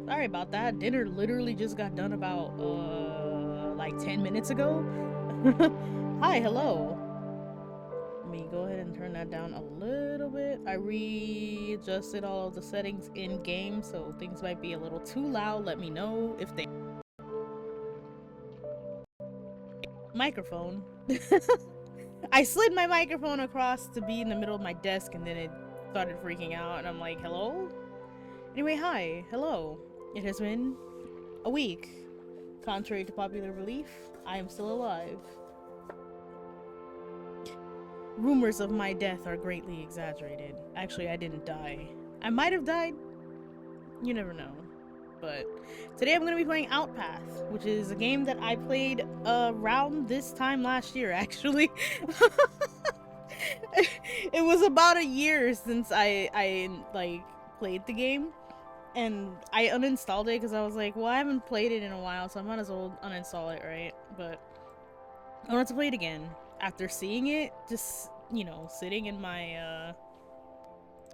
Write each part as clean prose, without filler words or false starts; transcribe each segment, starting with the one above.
Sorry about that. Dinner literally just got done about, like 10 minutes ago. Hi, hello. Let me go ahead and turn that down a little bit. I readjusted all of the settings in game, so things might be a little too loud. Let me know if they... Microphone. I slid my microphone across to be in the middle of my desk, and then it started freaking out, and I'm like, hello? Anyway, hi, hello. It has been a week. Contrary to popular belief, I am still alive. Rumors of my death are greatly exaggerated. Actually, I didn't die. I might have died. You never know. But today I'm going to be playing Outpath, which is a game that I played around this time last year, actually. It was about a year since I like played the game. And I uninstalled it because I was like, well, I haven't played it in a while, so I might as well uninstall it, right? But I wanted to play it again after seeing it, just, you know, sitting in my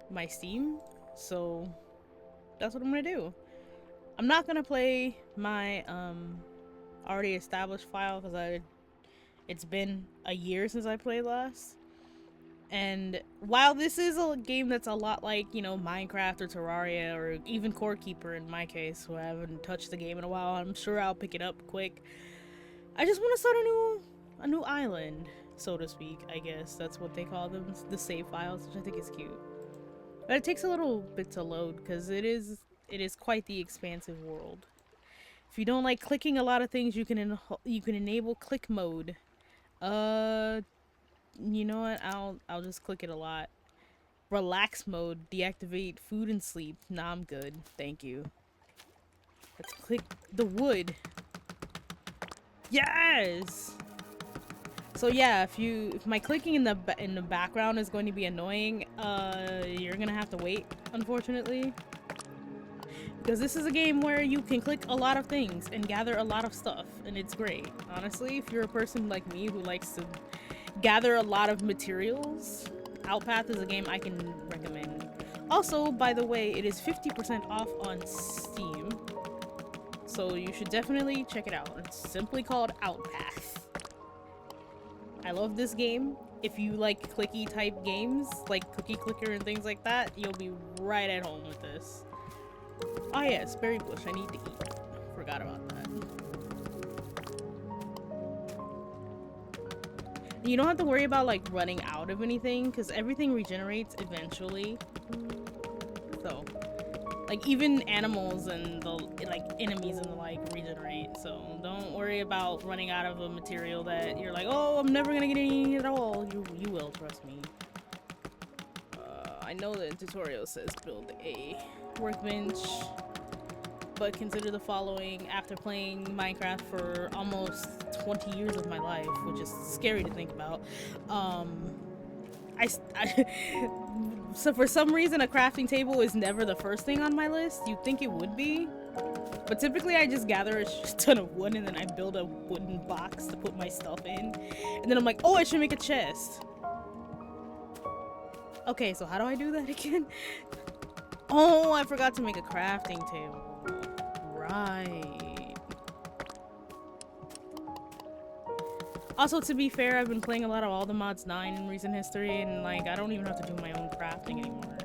my Steam. So that's what I'm gonna do. I'm not gonna play my already established file because it's been a year since I played last. And while this is a game that's a lot like, you know, Minecraft or Terraria or even Core Keeper in my case, who I haven't touched the game in a while, I'm sure I'll pick it up quick. I just want to start a new island, so to speak. I guess that's what they call them, the save files, which I think is cute. But it takes a little bit to load because it is quite the expansive world. If you don't like clicking a lot of things, you can enable click mode. You know what? I'll just click it a lot. Relax mode, deactivate food and sleep. Nah, I'm good. Thank you. Let's click the wood. Yes. So yeah, if my clicking in the background is going to be annoying, you're gonna have to wait, unfortunately. Because this is a game where you can click a lot of things and gather a lot of stuff, and it's great. Honestly, if you're a person like me who likes to gather a lot of materials, Outpath is a game I can recommend. Also, by the way, it is 50% off on Steam, so you should definitely check it out. It's simply called Outpath. I love this game. If you like clicky type games, like Cookie Clicker and things like that, you'll be right at home with this. Oh yes, berry bush, I need to eat. Forgot about that. You don't have to worry about like running out of anything because everything regenerates eventually. So, like even animals and the like enemies and the like regenerate. So don't worry about running out of a material that you're like, oh, I'm never gonna get any at all. You will, trust me. I know the tutorial says build a workbench, but consider the following. After playing Minecraft for almost 20 years of my life, which is scary to think about, so for some reason a crafting table is never the first thing on my list. You'd think it would be, but typically I just gather a ton of wood and then I build a wooden box to put my stuff in, and then I'm like, oh, I should make a chest. Okay, so how do I do that again? Oh, I forgot to make a crafting table. Right. Also, to be fair, I've been playing a lot of All the Mods 9 in recent history, and like, I don't even have to do my own crafting anymore.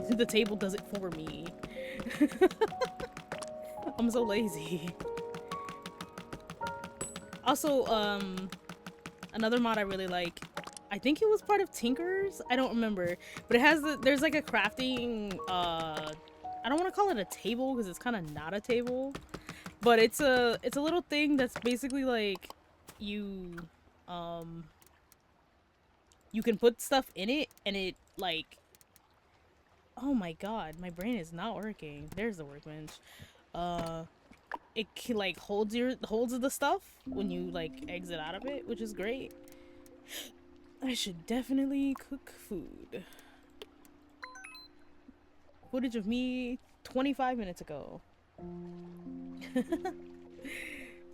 The table does it for me. I'm so lazy. Also, another mod I really like, I think it was part of Tinker's? I don't remember. But it has there's like a crafting, I don't want to call it a table because it's kind of not a table. But it's a little thing that's basically like, you can put stuff in it and it like, oh my god, my brain is not working. There's the workbench. It like holds the stuff when you like exit out of it, which is great. I should definitely cook food. Footage of me 25 minutes ago.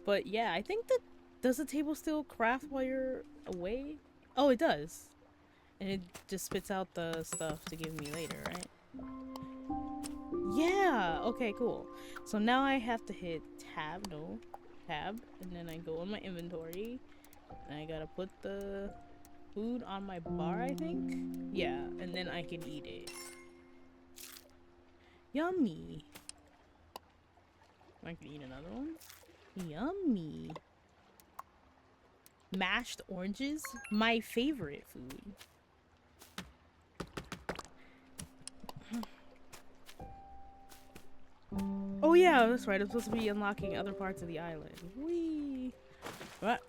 But yeah, I think that, does the table still craft while you're away? Oh, it does. And it just spits out the stuff to give me later, right? Yeah. Okay, cool. So now I have to hit tab. No, tab, and then I go in my inventory, and I gotta put the food on my bar, I think. Yeah, and then I can eat it. Yummy. I can eat another one. Yummy. Mashed oranges, my favorite food. Oh yeah, that's right. I'm supposed to be unlocking other parts of the island. Whee! What?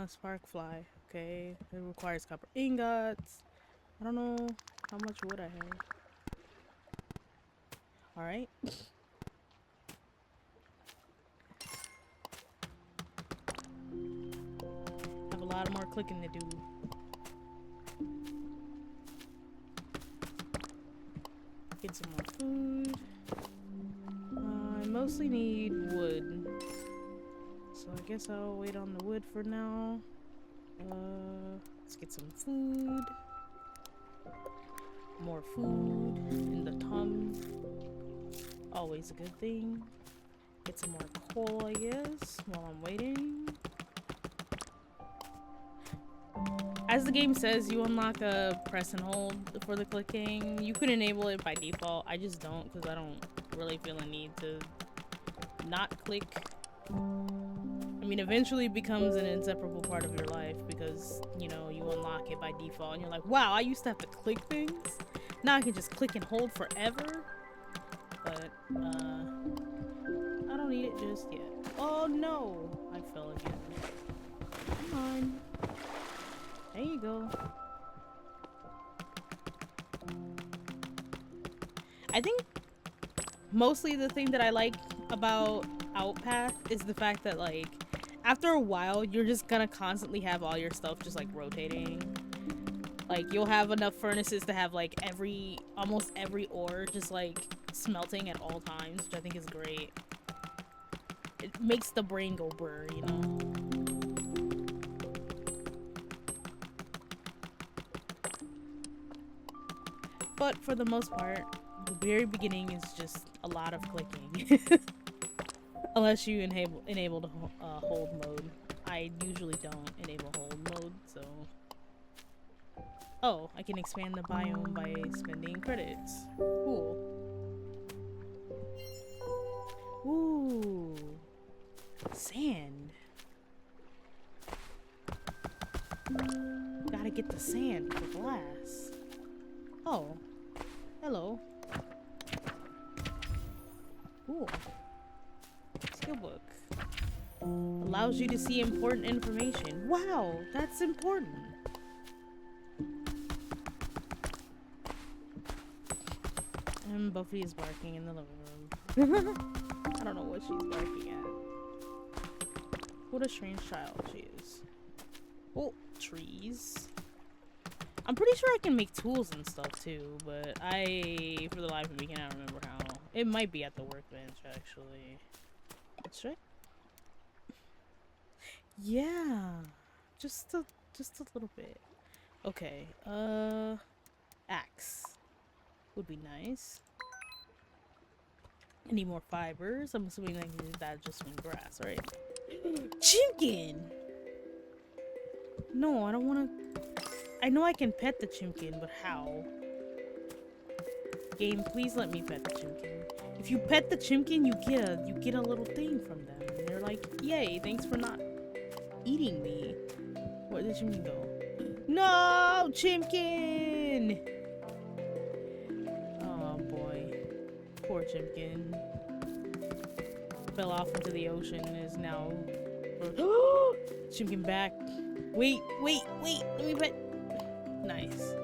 Spark fly. Okay. It requires copper ingots. I don't know how much wood I have. Alright. Have a lot more clicking to do. Get some more food. I mostly need wood. So I guess I'll wait on the wood for now. Let's get some food. More food in the tum. Always a good thing. Get some more coal, I guess, while I'm waiting. As the game says, you unlock a press and hold for the clicking. You can enable it by default. I just don't, because I don't really feel a need to not click. I mean, eventually it becomes an inseparable part of your life because, you know, you unlock it by default and you're like, wow, I used to have to click things. Now I can just click and hold forever. But, I don't need it just yet. Oh no! I fell again. Come on. There you go. I think mostly the thing that I like about Outpath is the fact that, like, after a while, you're just gonna constantly have all your stuff just, like, rotating. Like, you'll have enough furnaces to have, like, almost every ore just, like, smelting at all times, which I think is great. It makes the brain go brr, you know? But for the most part, the very beginning is just a lot of clicking. Unless you enable the hold mode. I usually don't enable hold mode, so... Oh, I can expand the biome by spending credits. Cool. Ooh. Sand. Gotta get the sand for glass. Oh. Hello. Cool. Skill book. Allows you to see important information. Wow, that's important. And Buffy is barking in the living room. I don't know what she's barking at. What a strange child she is. Oh, trees. I'm pretty sure I can make tools and stuff too, but I, for the life of me, cannot remember how. It might be at the workbench, actually. Let's check. Yeah, just a little bit. Okay, axe would be nice. I need more fibers. I'm assuming that just from grass, right? Chimkin! No, I don't want to. I know I can pet the chimkin, but how? Game, please let me pet the chimkin. If you pet the chimkin, you get a little thing from them, and they're like, "Yay! Thanks for not eating me." Where did chimkin go? No, chimkin! Oh boy, poor chimkin. Fell off into the ocean and is now. Chimkin back. Wait. Let me pet. Nice.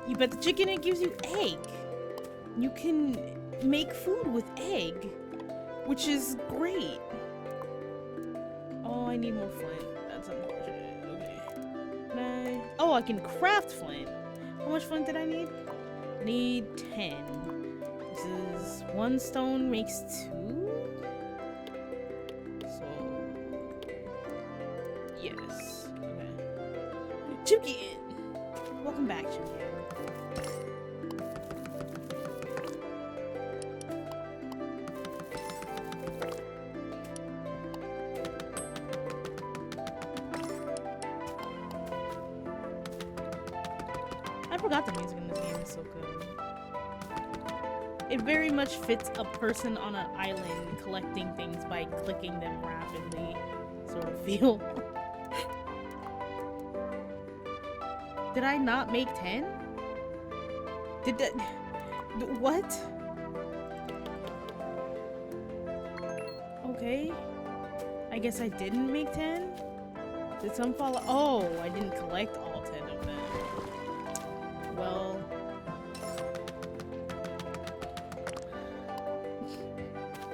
You pet the chicken, it gives you egg. You can make food with egg, which is great. Oh, I need more flint. That's unfortunate. Okay. Oh, I can craft flint. How much flint did I need? I need 10. This is 1 stone makes 2. So yes. Okay. Chimkin! Welcome back, Shinju. I forgot the music in this game is so good. It very much fits a person on an island collecting things by clicking them rapidly sort of feel. Did I not make 10? Did that... What? Okay. I guess I didn't make 10? Did some fall... Oh, I didn't collect all 10 of them. Well...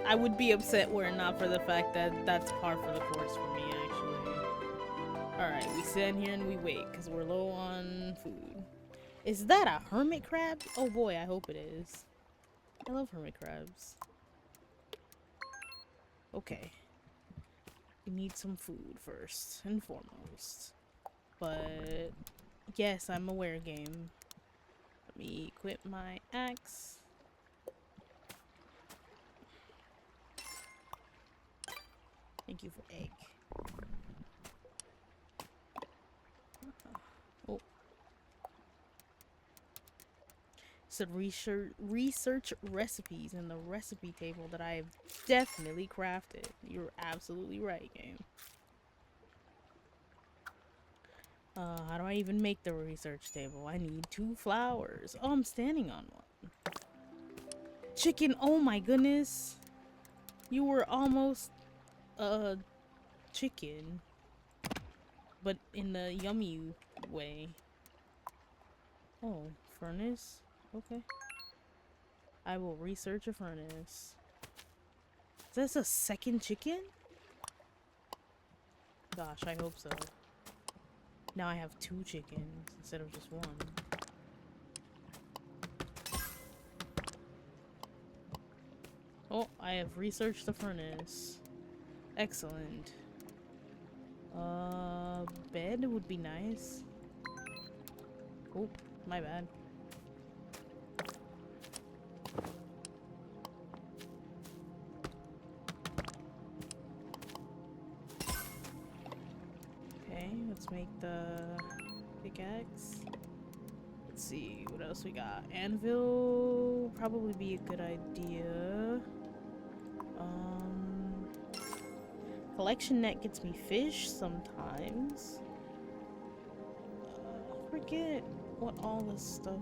I would be upset were it not for the fact that that's par for the course for me, actually. Alright, we stand here and we wait, because we're low on food. Is that a hermit crab? Oh boy, I hope it is. I love hermit crabs. Okay. We need some food first and foremost. But, yes, I'm aware, game. Let me equip my axe. Thank you for egg. Oh. Said research recipes in the recipe table that I have definitely crafted. You're absolutely right, game. How do I even make the research table? I need 2 flowers. Oh, I'm standing on one. Chicken, oh my goodness. You were almost chicken, but in the yummy way. Oh, furnace? Okay. I will research a furnace. Is this a second chicken? Gosh, I hope so. Now I have 2 chickens instead of just 1. Oh, I have researched the furnace. Excellent. Bed would be nice. Oh, my bad. Okay, let's make the pickaxe. Let's see, what else we got? Anvil probably be a good idea. Collection net gets me fish sometimes. I forget what all this stuff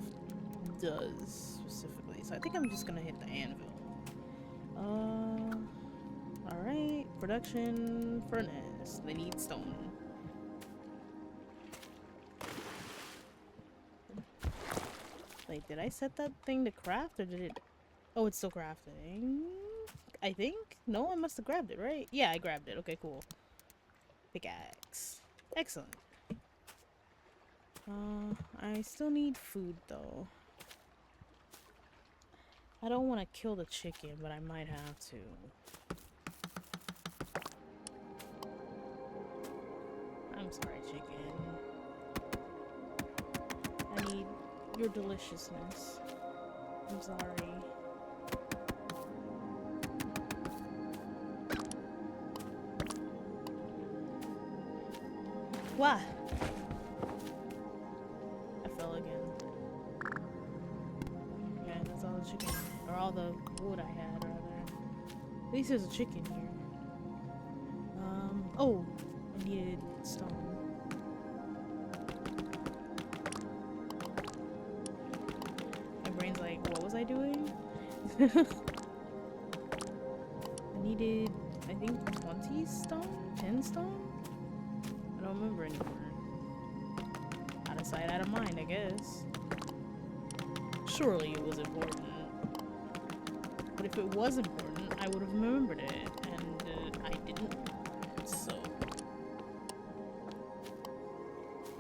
does specifically, so I think I'm just gonna hit the anvil. Alright, production furnace. They need stone. Wait, did I set that thing to craft or did it? Oh, it's still crafting. I think? No, I must have grabbed it, right? Yeah, I grabbed it. Okay, cool. Pickaxe. Excellent. I still need food, though. I don't want to kill the chicken, but I might have to. I'm sorry, chicken. I need your deliciousness. I'm sorry. What? I fell again. Yeah, that's all the chicken. Or all the wood I had, rather. At least there's a chicken here. Oh! I needed stone. My brain's like, what was I doing? I needed, I think, 20 stone? 10 stone? I don't remember anymore. Out of sight, out of mind, I guess. Surely it was important. But if it was important, I would have remembered it. And I didn't. So.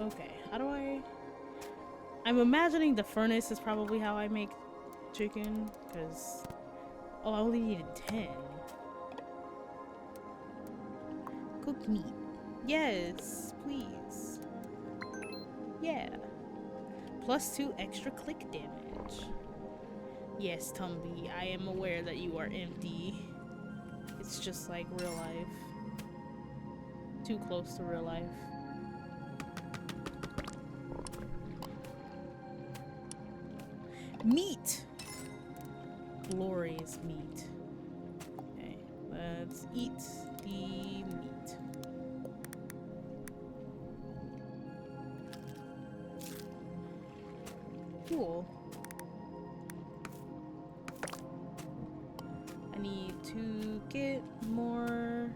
Okay, how do I... I'm imagining the furnace is probably how I make chicken. Because... Oh, I only needed 10. Cooked meat. Yes, please. Yeah. +2 extra click damage. Yes, Tumby, I am aware that you are empty. It's just like real life. Too close to real life. Meat! Glorious meat. Okay, let's eat the meat. Cool. I need to get more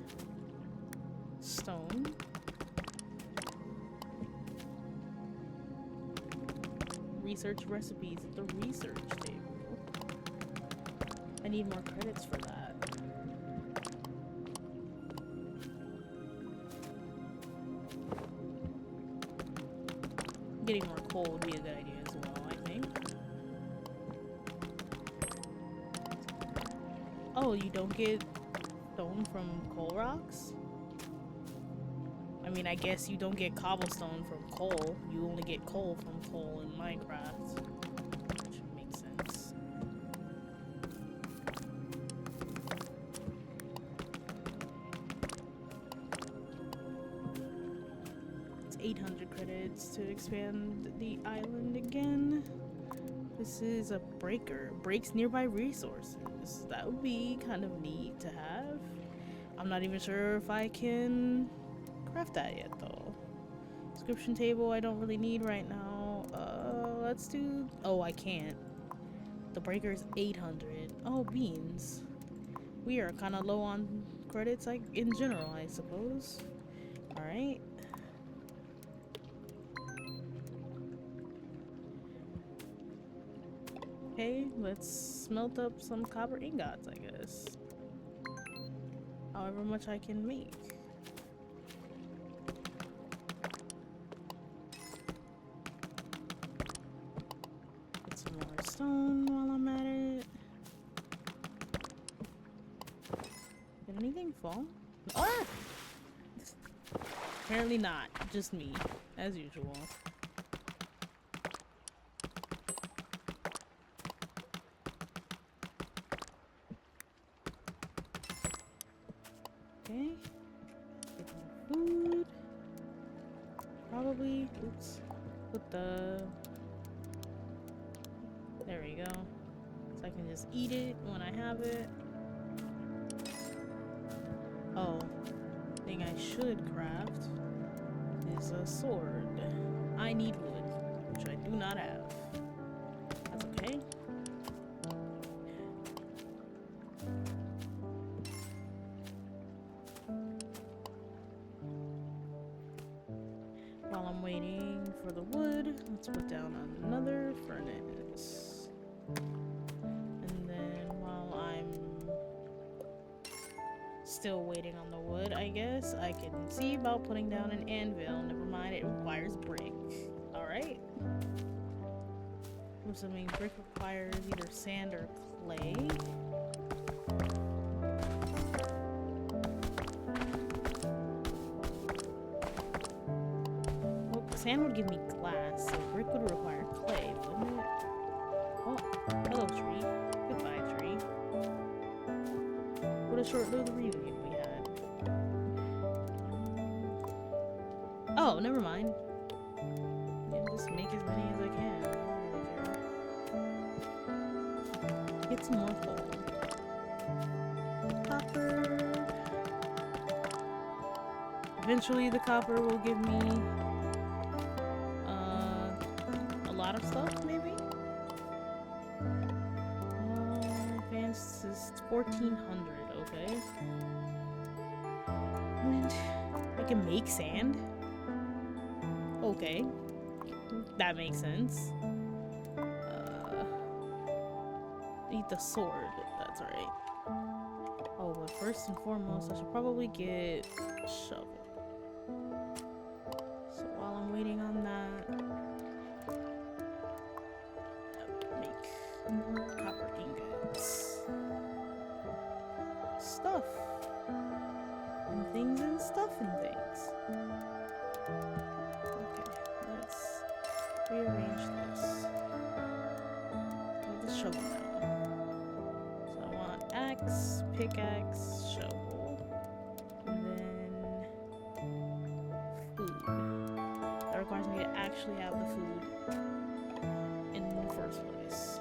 stone. Research recipes at the research table. I need more credits for that. Getting more coal would be a good idea as well, I think. Oh, you don't get stone from coal rocks? I mean, I guess you don't get cobblestone from coal. You only get coal from coal in Minecraft. Which makes sense. It's 800 credits to expand the island again. This is a breaker. Breaks nearby resources. That would be kind of neat to have. I'm not even sure if I can craft that yet though. Description table I don't really need right now. Let's do... Oh, I can't. The breaker is 800. Oh, beans. We are kind of low on credits, like in general, I suppose. Alright. Okay, let's smelt up some copper ingots, I guess. However much I can make. Get some more stone while I'm at it. Did anything fall? Ah! Apparently not. Just me, as usual. Okay. Get more food. Probably. Oops. Put the... There we go. So I can just eat it when I have it. Oh. Thing I should craft is a sword. I need wood, which I do not have. That's okay. While I'm waiting for the wood, let's put down another furnace. And then while I'm still waiting on the wood, I guess, I can see about putting down an anvil. Never mind, it requires brick. Alright. I'm assuming brick requires either sand or clay. Sand would give me glass, so brick would require clay, wouldn't it? Oh, hello tree. Goodbye tree. What a short-lived reunion we had. Oh, never mind. Yeah, just make as many as I can. I don't really care. Get some more coal. Copper. Eventually the copper will give me a lot of stuff, maybe? Advanced is 1400, okay. And I can make sand? Okay. That makes sense. Eat the sword, that's right. Oh, but first and foremost, I should probably get a shovel. So while I'm waiting on that, make more copper ingots. Stuff. And things and stuff and things. Okay, let's rearrange this. Put the shovel down. So I want axe, pickaxe, shovel, and then food. That requires me to actually have the food in the first place.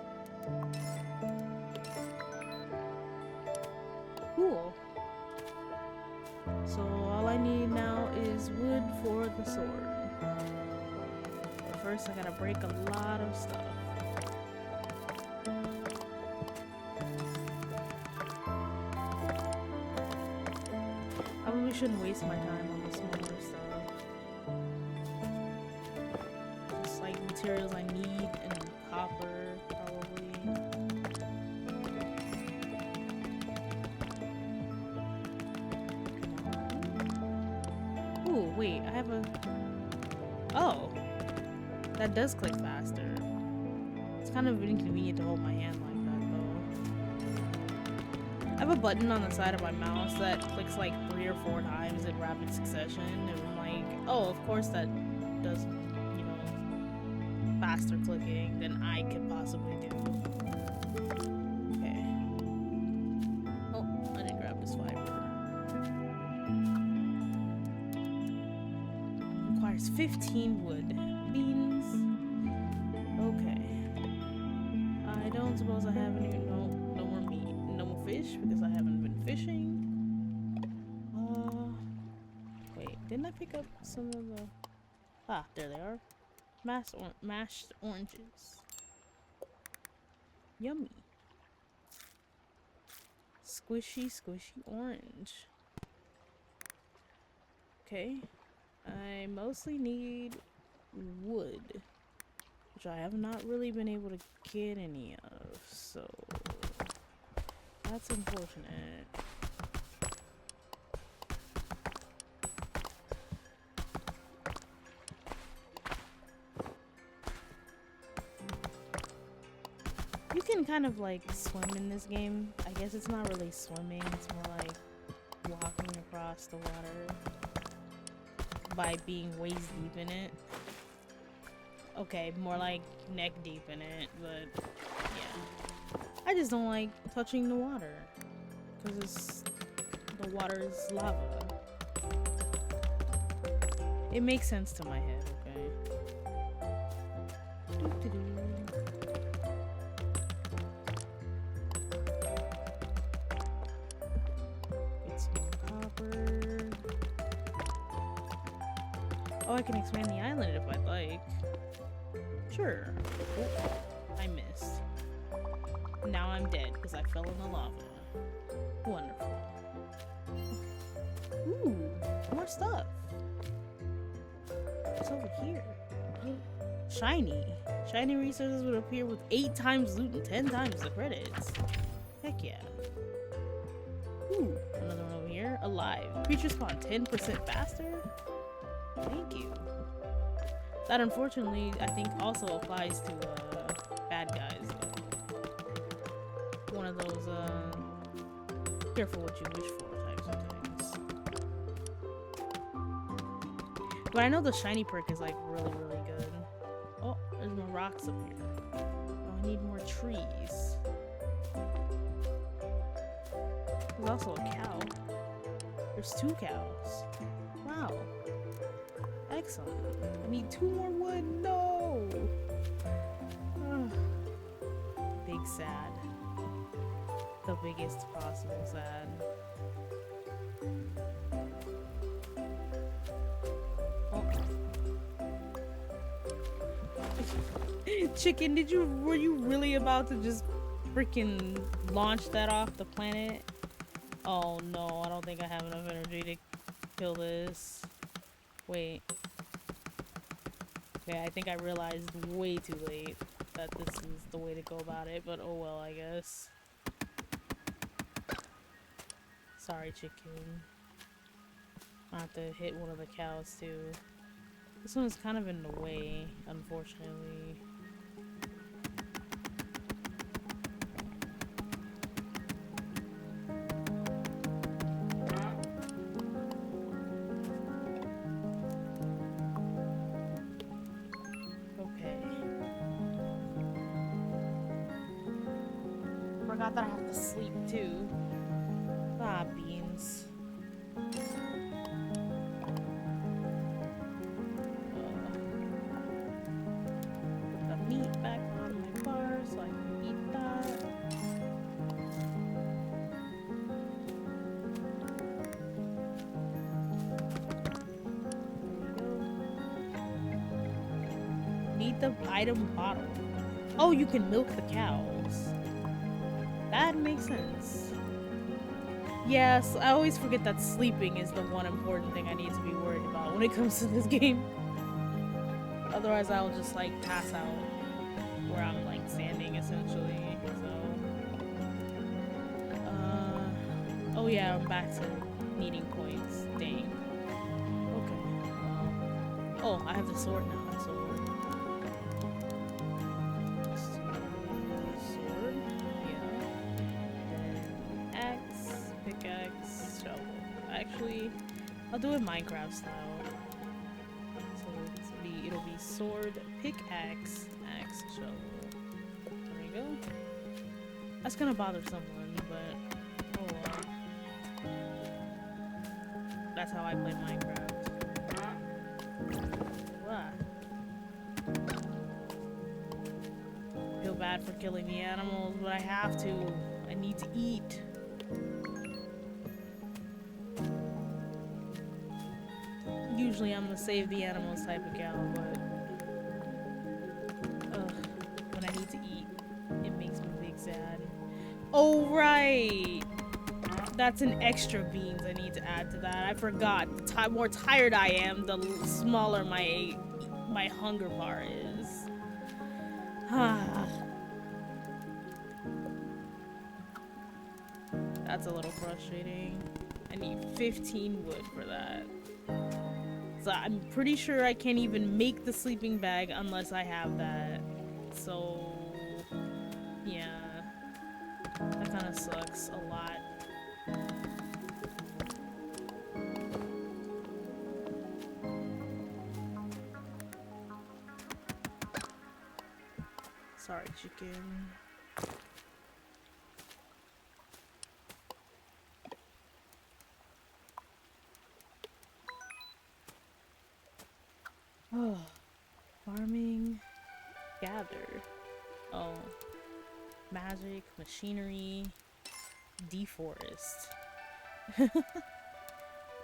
Cool. So all I need now is wood for the sword. But first I gotta break a lot of stuff. Probably shouldn't waste my time on the smaller stuff. Just like materials I need and copper, probably. Ooh, wait, I have a... Oh! That does click faster. It's kind of inconvenient to hold my hand like that, though. I have a button on the side of my mouse that clicks like 3 or 4 times in rapid succession, and I'm like, oh, of course that does, you know, faster clicking than I could possibly do. Okay. Oh, I didn't grab this fiber. Requires 15 wood. Beans. Okay. I don't suppose I have any. No more meat. No more fish because I haven't been fishing. Wait. Didn't I pick up some of the? Ah, there they are. Mashed oranges. Yummy. Squishy, squishy orange. Okay. I mostly need wood, which I have not really been able to get any of, so that's unfortunate. You can kind of like swim in this game. I guess it's not really swimming, it's more like walking across the water by being waist deep in it. Okay, more like neck deep in it, but yeah. I just don't like touching the water because the water is lava. It makes sense to my head, okay? Doo-doo-doo. Get some copper. Oh, I can expand the island if I'd like. Sure. Oh, I missed. Now I'm dead because I fell in the lava. Wonderful. Ooh, more stuff. What's over here? Shiny. Shiny resources would appear with 8 times loot and 10 times the credits. Heck yeah. Ooh, another one over here. Alive. Creatures spawn 10% faster? Thank you. That unfortunately, I think, also applies to bad guys. One of those, careful what you wish for types of things. But I know the shiny perk is like really, really good. Oh, there's more rocks up here. Oh, I need more trees. There's also a cow. There's 2 cows. Wow. Excellent. I need 2 more wood. No! Ugh. Big sad. The biggest possible sad. Oh. Chicken, were you really about to just freaking launch that off the planet? Oh no, I don't think I have enough energy to kill this. Wait. Okay, I think I realized way too late that this is the way to go about it, but oh well, I guess. Sorry, chicken. I have to hit one of the cows too. This one is kind of in the way, unfortunately. Okay. forgot that I have to sleep too. Ah, beans. Put the meat back on my bar so I can eat that. Need the item bottle. Oh, you can milk the cows. That makes sense. Yes, I always forget that sleeping is the one important thing I need to be worried about when it comes to this game. Otherwise, I'll just like pass out where I'm like standing essentially. So, oh yeah, I'm back to needing points. Dang. Okay. Oh, I have the sword now, so. Sword, yeah. Then axe, pickaxe, shovel. Actually, I'll do it Minecraft style. So it'll be sword, pickaxe, axe, shovel. There we go. That's gonna bother someone, but oh well. That's how I play Minecraft. Wow. Feel bad for killing the animals, but I have to. I need to eat. Usually I'm the save the animals type of gal, but when I need to eat, it makes me big sad. Oh right! That's an extra beans I need to add to that. I forgot. The more tired I am, the smaller my hunger bar is. That's a little frustrating. I need 15 wood for that. So I'm pretty sure I can't even make the sleeping bag unless I have that. So yeah, that kind of sucks a lot. Sorry, chicken. Oh, farming, gather. Oh, magic, machinery, deforest,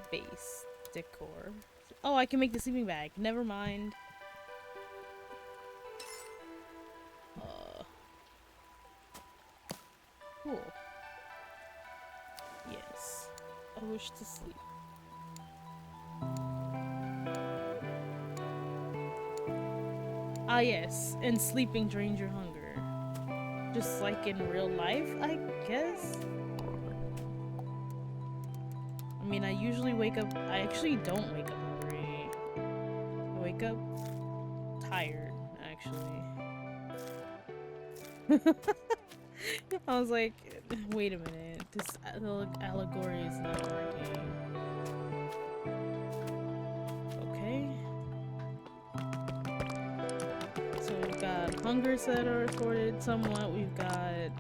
base, decor. Oh, I can make the sleeping bag. Never mind. Cool. Yes. I wish to sleep. Ah yes, and sleeping drains your hunger. Just like in real life, I guess? I mean, I usually wake up- I actually don't wake up hungry. I wake up tired, actually. I was like, wait a minute, this allegory is not working. Okay. So we've got hunger sorted somewhat, we've got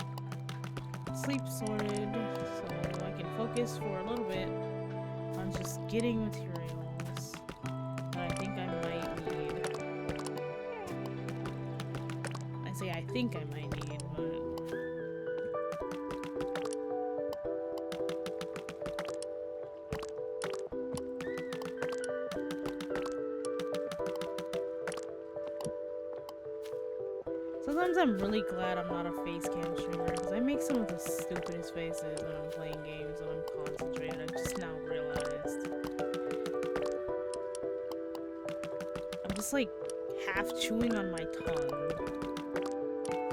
sleep sorted, so I can focus for a little bit on just getting materials that I think I might need. I say I think I might need, but... Sometimes I'm really glad I'm not a face cam streamer, because I make some of the stupidest faces when I'm playing games when I'm concentrated. I just now realized. I'm just like half chewing on my tongue,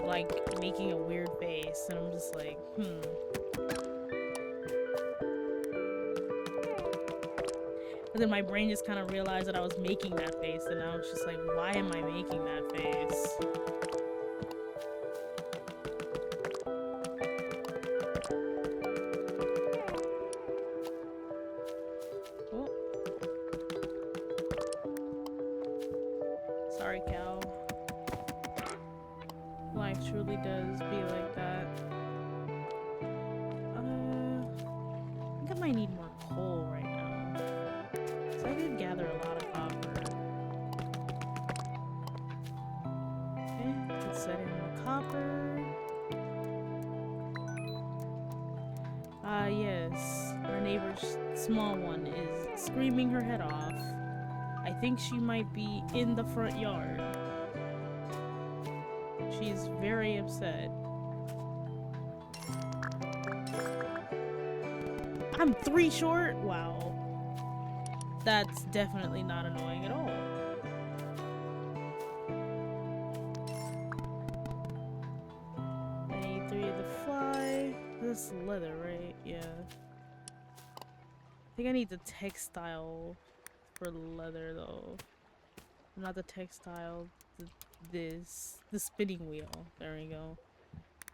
like making a weird face, and I'm just like, But then my brain just kind of realized that I was making that face, and I was just like, why am I making that face? Oh. Sorry, cow. Life truly does be like that. I need more coal right now. So I did gather a lot of copper. Okay, let's set in the copper. Yes. Our neighbor's small one is screaming her head off. I think she might be in the front yard. She's very upset. I'm 3 short? Wow. That's definitely not annoying at all. I need 3 of the fly. This leather, right? Yeah. I think I need the textile for leather, though. Not the textile. The spinning wheel. There we go.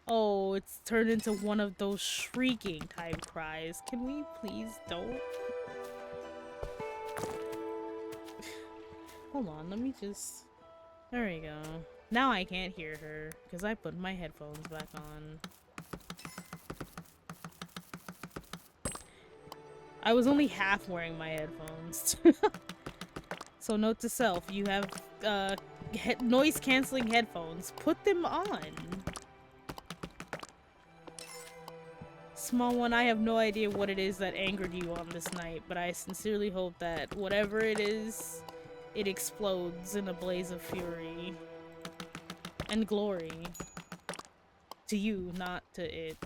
Oh, it's turned into one of those shrieking type cries. Can we please don't? Hold on, let me just... There we go. Now I can't hear her, because I put my headphones back on. I was only half wearing my headphones. So note to self, you have noise-canceling headphones. Put them on! Small one, I have no idea what it is that angered you on this night, but I sincerely hope that whatever it is, it explodes in a blaze of fury and glory. To you, not to it.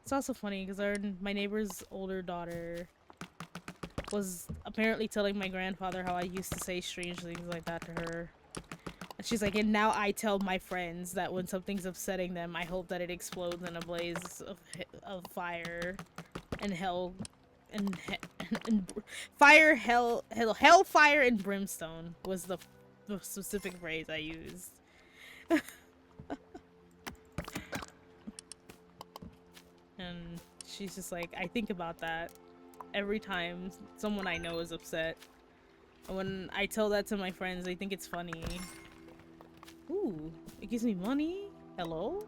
It's also funny because my neighbor's older daughter was apparently telling my grandfather how I used to say strange things like that to her. And she's like, and now I tell my friends that when something's upsetting them, I hope that it explodes in a blaze of fire and hell and fire, hellfire and brimstone was the specific phrase I used. And she's just like, I think about that every time someone I know is upset. And when I tell that to my friends, they think it's funny. Ooh, it gives me money? Hello?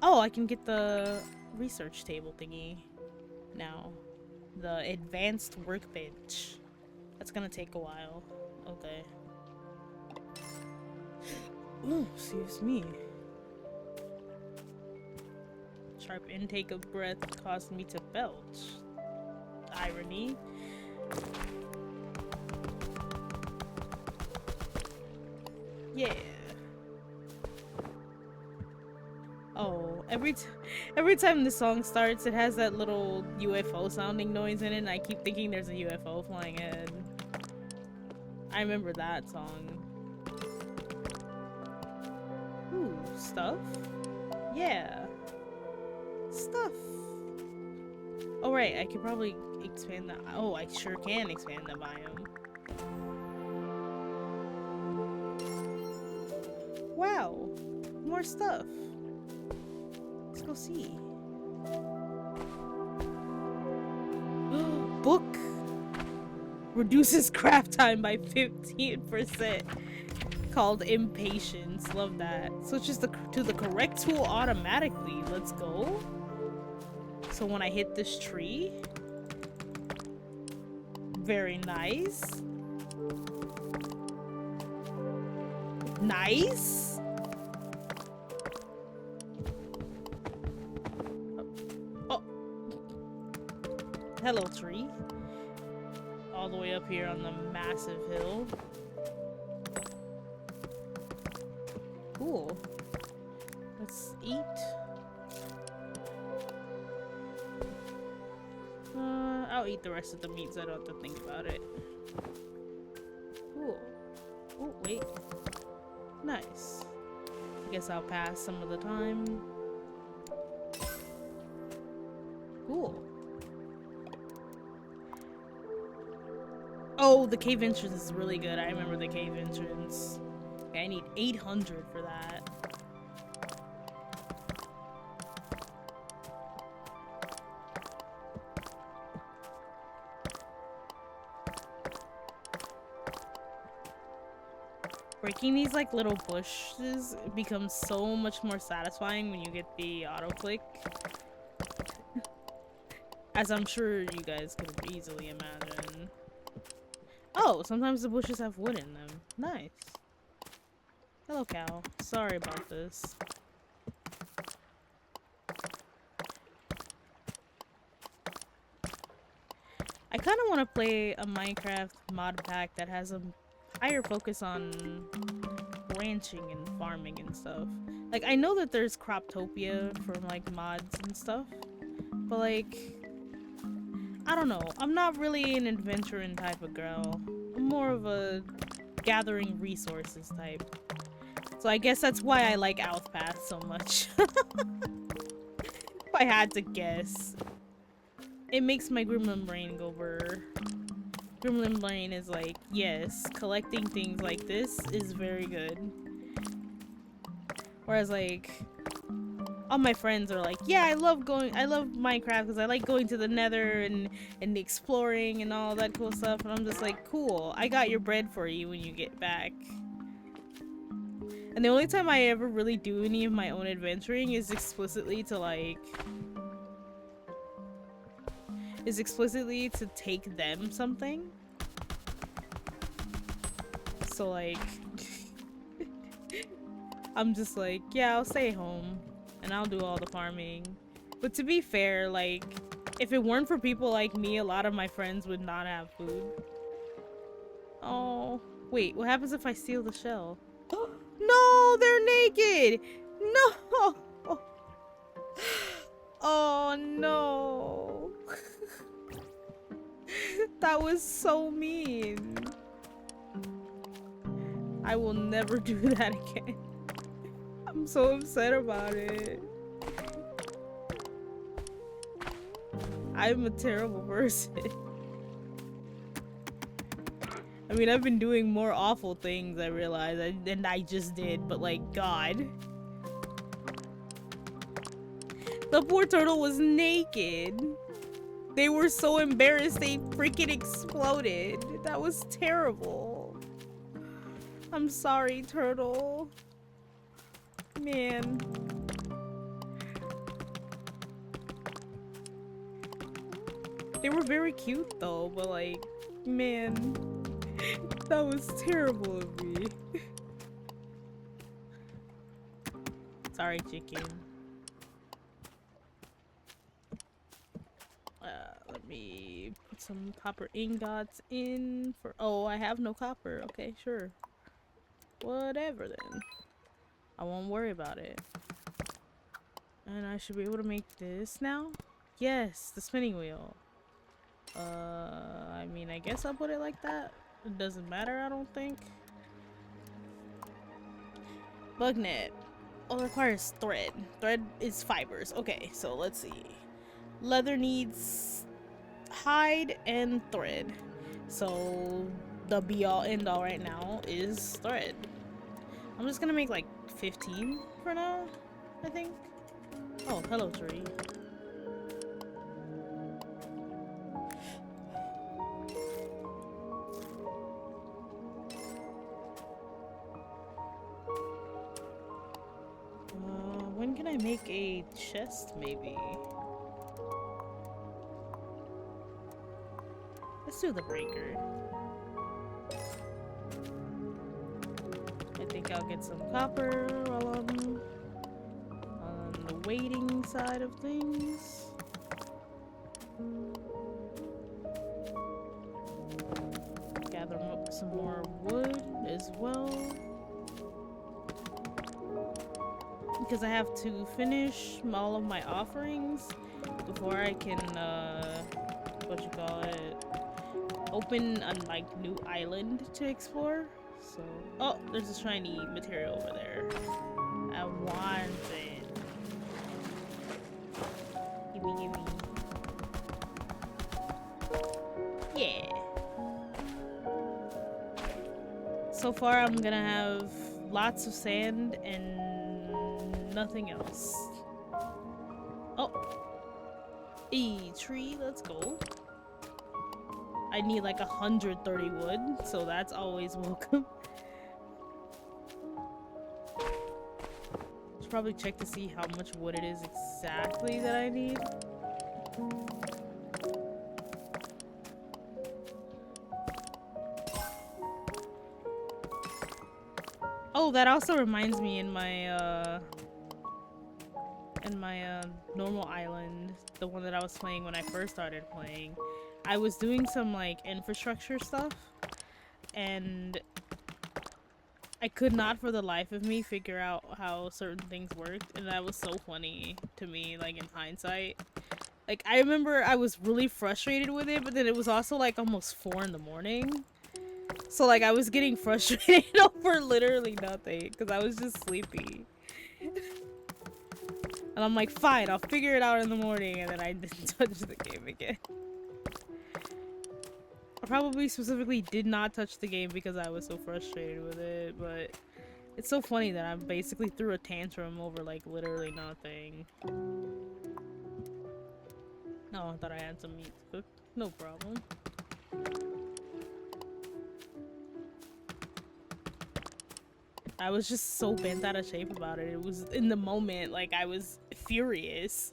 Oh, I can get the research table thingy now. The advanced workbench. That's gonna take a while. Okay. Oh, excuse me. Sharp intake of breath caused me to belch. Irony. Yeah. Oh, every time the song starts, it has that little UFO sounding noise in it, and I keep thinking there's a UFO flying in. I remember that song. Ooh, stuff? Yeah. Stuff. Oh right, I could probably expand the... Oh, I sure can expand the biome. Wow, more stuff. Let's go see. Book reduces craft time by 15%. Called impatience. Love that. Switches to the correct tool automatically. Let's go. So when I hit this tree, very nice. Nice. Oh. Hello, tree. All the way up here on the massive hill. Cool. Let's eat. I'll eat the rest of the meat so I don't have to think about it. Cool. Oh, wait. Nice. I guess I'll pass some of the time. Cool. Oh, the cave entrance is really good. I remember the cave entrance. Okay, I need 800 for that. Breaking these like little bushes becomes so much more satisfying when you get the auto click. As I'm sure you guys could easily imagine. Oh, sometimes the bushes have wood in them. Nice. Hello, cow. Sorry about this. I kind of want to play a Minecraft mod pack that has a higher focus on ranching and farming and stuff. Like, I know that there's Croptopia from, like, mods and stuff. But, like, I don't know. I'm not really an adventuring type of girl. I'm more of a gathering resources type. So I guess that's why I like Outpath so much. If I had to guess. It makes my gremlin brain go brr. Gremlin brain is like, yes, collecting things like this is very good. Whereas like, all my friends are like, yeah, I love Minecraft because I like going to the nether and exploring and all that cool stuff. And I'm just like, cool, I got your bread for you when you get back. And the only time I ever really do any of my own adventuring is explicitly to like... to take them something. So like... I'm just like, yeah, I'll stay home. And I'll do all the farming. But to be fair, like... if it weren't for people like me, a lot of my friends would not have food. Oh... Wait, what happens if I steal the shell? No, they're naked! No! Oh no! That was so mean. I will never do that again. I'm so upset about it. I'm a terrible person. I mean, I've been doing more awful things, I realize, than I just did, but like, God. The poor turtle was naked. They were so embarrassed they freaking exploded. That was terrible. I'm sorry, turtle. Man. They were very cute though, but like, man. That was terrible of me. Sorry, chicken. Let me put some copper ingots in for... Oh, I have no copper. Okay, sure. Whatever then. I won't worry about it. And I should be able to make this now? Yes, the spinning wheel. I mean, I guess I'll put it like that. It doesn't matter, I don't think. Bug net. Oh, it requires thread. Thread is fibers. Okay, so let's see. Leather needs hide and thread. So the be all end all right now is thread. I'm just gonna make like 15 for now, I think. Oh, hello tree. When can I make a chest, maybe? Let's do the breaker. I think I'll get some copper while I'm on the waiting side of things. Gather up some more wood as well. Because I have to finish all of my offerings before I can, what you call it, open a like new island to explore. So, oh, there's a shiny material over there. I want it. Gimme, gimme. Yeah. So far, I'm gonna have lots of sand and nothing else. Oh. E tree, let's go. I need like 130 wood, so that's always welcome. Should probably check to see how much wood it is exactly that I need. Oh, that also reminds me in my normal island, the one that I was playing when I first started playing, I was doing some like infrastructure stuff, and I could not for the life of me figure out how certain things worked, and that was so funny to me, like in hindsight. Like, I remember I was really frustrated with it, but then it was also like almost 4 in the morning. So like I was getting frustrated over literally nothing because I was just sleepy. And I'm like, fine, I'll figure it out in the morning, and then I didn't touch the game again. I probably specifically did not touch the game because I was so frustrated with it, but it's so funny that I basically threw a tantrum over like literally nothing. No, I thought I had some meat to cook. No problem. I was just so bent out of shape about it. It was in the moment, like I was furious.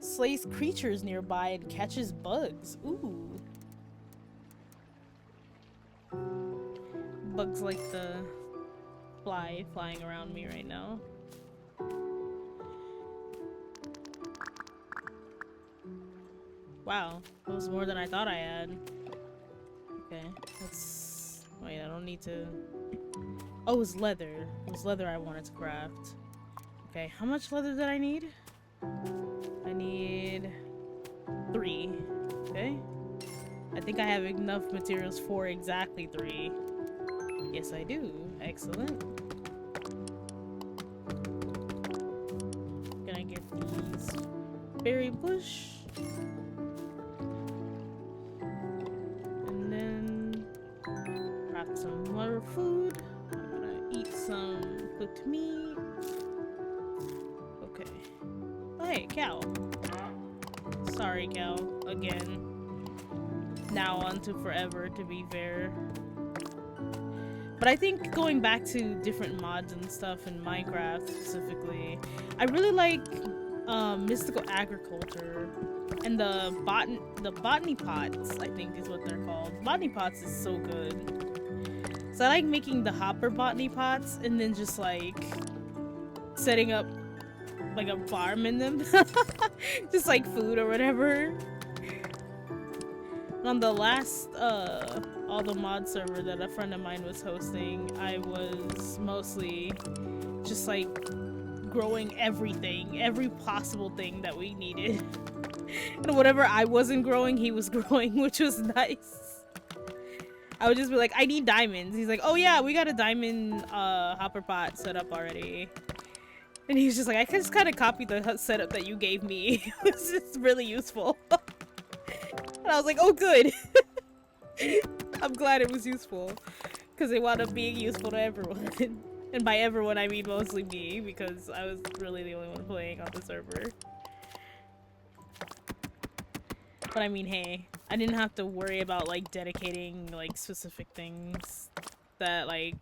Slays creatures nearby and catches bugs. Ooh. Bugs like the fly flying around me right now. Wow, that was more than I thought I had. Okay, let's... Wait, I don't need to... Oh, it was leather. It was leather I wanted to craft. Okay, how much leather did I need? I need 3. Okay. I think I have enough materials for exactly 3. Yes, I do. Excellent. Can I get these berry bush? And then craft some more food. I'm gonna eat some cooked meat. Okay. Oh, hey, cow. Sorry, cow. Again. Now on to forever, to be fair. But I think going back to different mods and stuff in Minecraft specifically, I really like mystical agriculture and the botany pots, I think is what they're called. Botany pots is so good. So I like making the hopper botany pots and then just like setting up like a farm in them. Just like food or whatever. On the last all the mod server that a friend of mine was hosting, I was mostly just like growing everything, every possible thing that we needed. And whatever I wasn't growing, he was growing, which was nice. I would just be like, I need diamonds. He's like, oh yeah, we got a diamond hopper pot set up already. And he's just like, I just kind of copied the setup that you gave me. It was just really useful. And I was like, oh good. I'm glad it was useful. Because it wound up being useful to everyone. And by everyone, I mean mostly me, because I was really the only one playing on the server. But I mean, hey, I didn't have to worry about, like, dedicating, like, specific things that, like...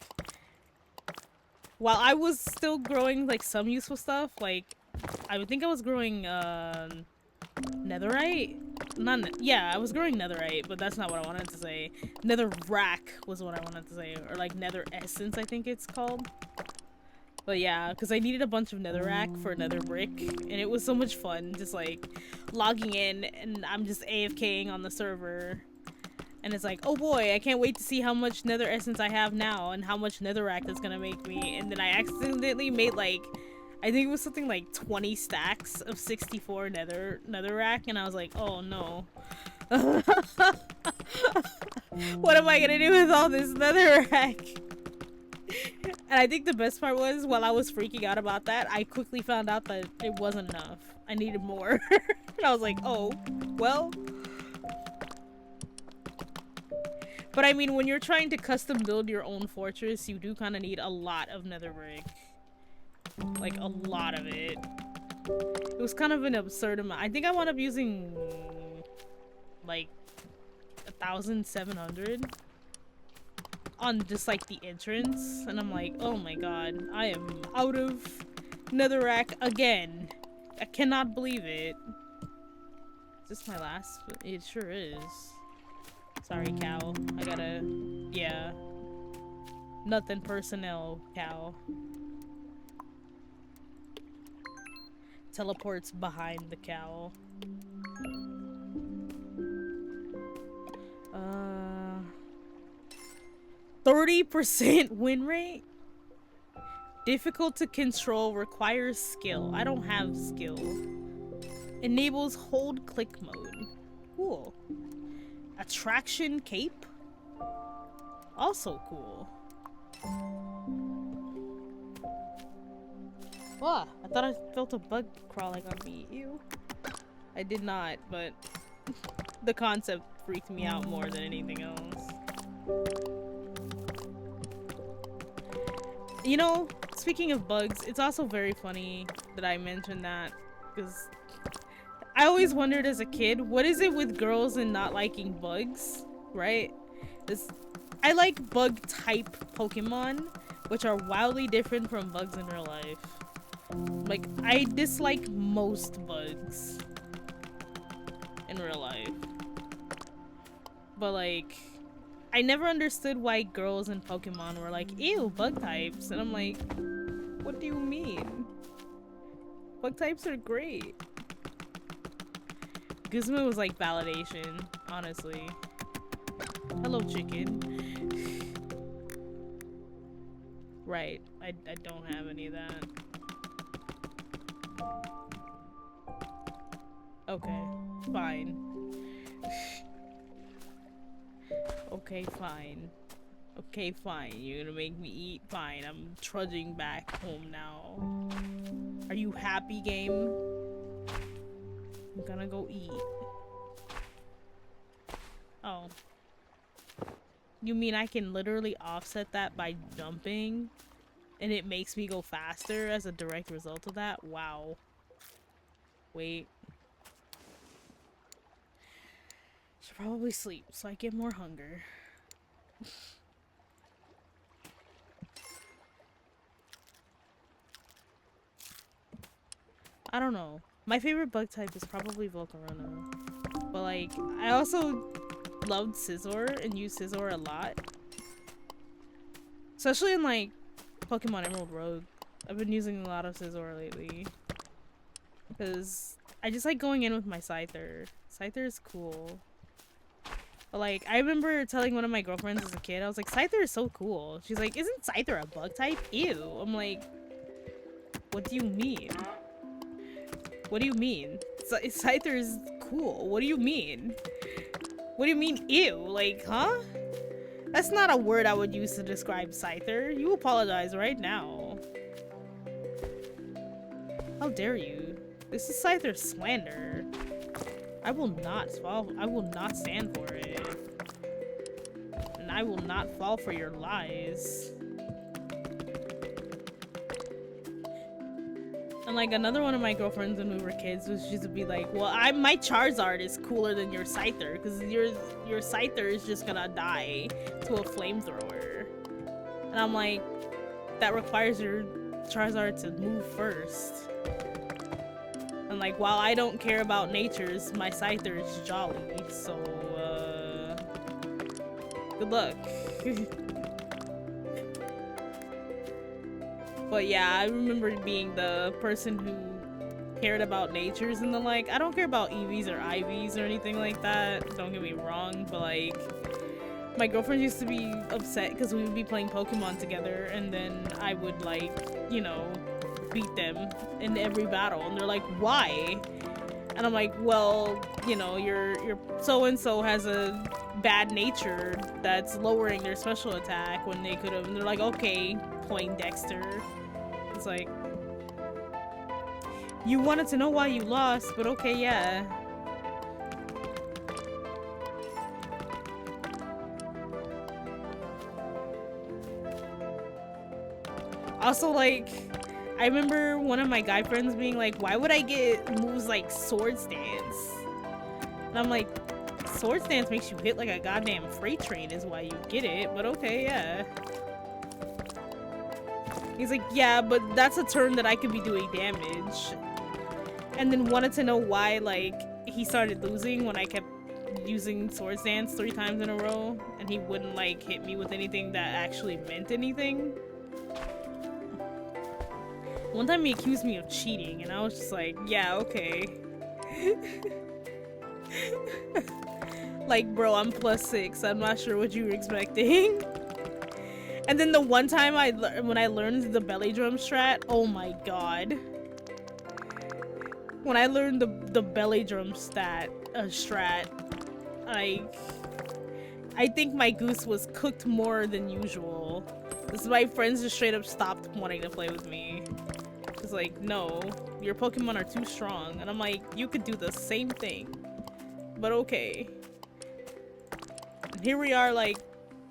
While I was still growing, like, some useful stuff, like, I would think I was growing, netherite? Yeah, I was growing netherite, but that's not what I wanted to say. Netherrack was what I wanted to say, or like nether essence, I think it's called. But yeah, because I needed a bunch of netherrack for nether brick, and it was so much fun just like logging in, and I'm just AFKing on the server, and it's like, oh boy, I can't wait to see how much nether essence I have now and how much netherrack that's gonna make me. And then I accidentally made like, I think it was something like 20 stacks of 64 netherrack, and I was like, oh no. What am I gonna do with all this netherrack? And I think the best part was, while I was freaking out about that, I quickly found out that it wasn't enough. I needed more. And I was like, oh, well. But I mean, when you're trying to custom build your own fortress, you do kind of need a lot of nether brick. Like, a lot of it. It was kind of an absurd amount. I think I wound up using, like, 1,700 on just, like, the entrance. And I'm like, oh my god, I am out of Netherrack again. I cannot believe it. Is this my last? It sure is. Sorry, cow. I gotta... Yeah. Nothing personnel, cow. Teleports behind the cow. 30% win rate? Difficult to control, requires skill. I don't have skill. Enables hold click mode. Cool. Attraction cape? Also cool. Wow, I thought I felt a bug crawling on me. Ew. I did not, but the concept freaked me out more than anything else. You know, speaking of bugs, it's also very funny that I mentioned that, because I always wondered as a kid, what is it with girls and not liking bugs, right? I like bug type Pokemon, which are wildly different from bugs in real life. Like, I dislike most bugs in real life. But like, I never understood why girls in Pokemon were like, ew, bug types. And I'm like, what do you mean? Bug types are great. Gizmo was like validation, honestly. Hello, chicken. Right, I don't have any of that. Okay, fine. Okay, fine. Okay, fine. You're gonna make me eat? Fine. I'm trudging back home now. Are you happy, game? I'm gonna go eat. Oh. You mean I can literally offset that by jumping? And it makes me go faster as a direct result of that? Wow. Wait. Should probably sleep so I get more hunger. I don't know. My favorite bug type is probably Volcarona. But like, I also loved Scizor and used Scizor a lot. Especially in like Pokemon Emerald Rogue. I've been using a lot of Scizor lately. Because I just like going in with my Scyther. Scyther is cool. But like, I remember telling one of my girlfriends as a kid, I was like, Scyther is so cool. She's like, isn't Scyther a bug type? Ew. I'm like, what do you mean? What do you mean? Scyther is cool. What do you mean? What do you mean, ew? Like, huh? That's not a word I would use to describe Scyther. You apologize right now. How dare you? This is Scyther slander. I will not stand for it. And I will not fall for your lies. And like another one of my girlfriends when we were kids was just to be like, well, my Charizard is cooler than your Scyther because your Scyther is just gonna die to a flamethrower. And I'm like, that requires your Charizard to move first. And like, while I don't care about natures, my Scyther is jolly, so good luck. But yeah, I remember being the person who cared about natures and the like. I don't care about EVs or IVs or anything like that, don't get me wrong, but like, my girlfriend used to be upset because we would be playing Pokemon together and then I would like, you know, beat them in every battle and they're like, why? And I'm like, well, you know, your so-and-so has a bad nature that's lowering their special attack when they could have, and they're like, okay, Poindexter. It's like, you wanted to know why you lost, but okay, yeah. Also, like, I remember one of my guy friends being like, why would I get moves like Sword Stance? And I'm like, Sword Stance makes you hit like a goddamn freight train is why you get it, but okay, yeah. He's like, yeah, but that's a turn that I could be doing damage. And then wanted to know why, like, he started losing when I kept using Swords Dance 3 times in a row, and he wouldn't, like, hit me with anything that actually meant anything. One time he accused me of cheating, and I was just like, yeah, okay. Like, bro, I'm +6. I'm not sure what you were expecting. And then the one time when I learned the belly drum strat, oh my god. When I learned the belly drum strat, like, I think my goose was cooked more than usual. This is my friends just straight up stopped wanting to play with me. It's like, no, your Pokemon are too strong. And I'm like, you could do the same thing. But okay. And here we are, like,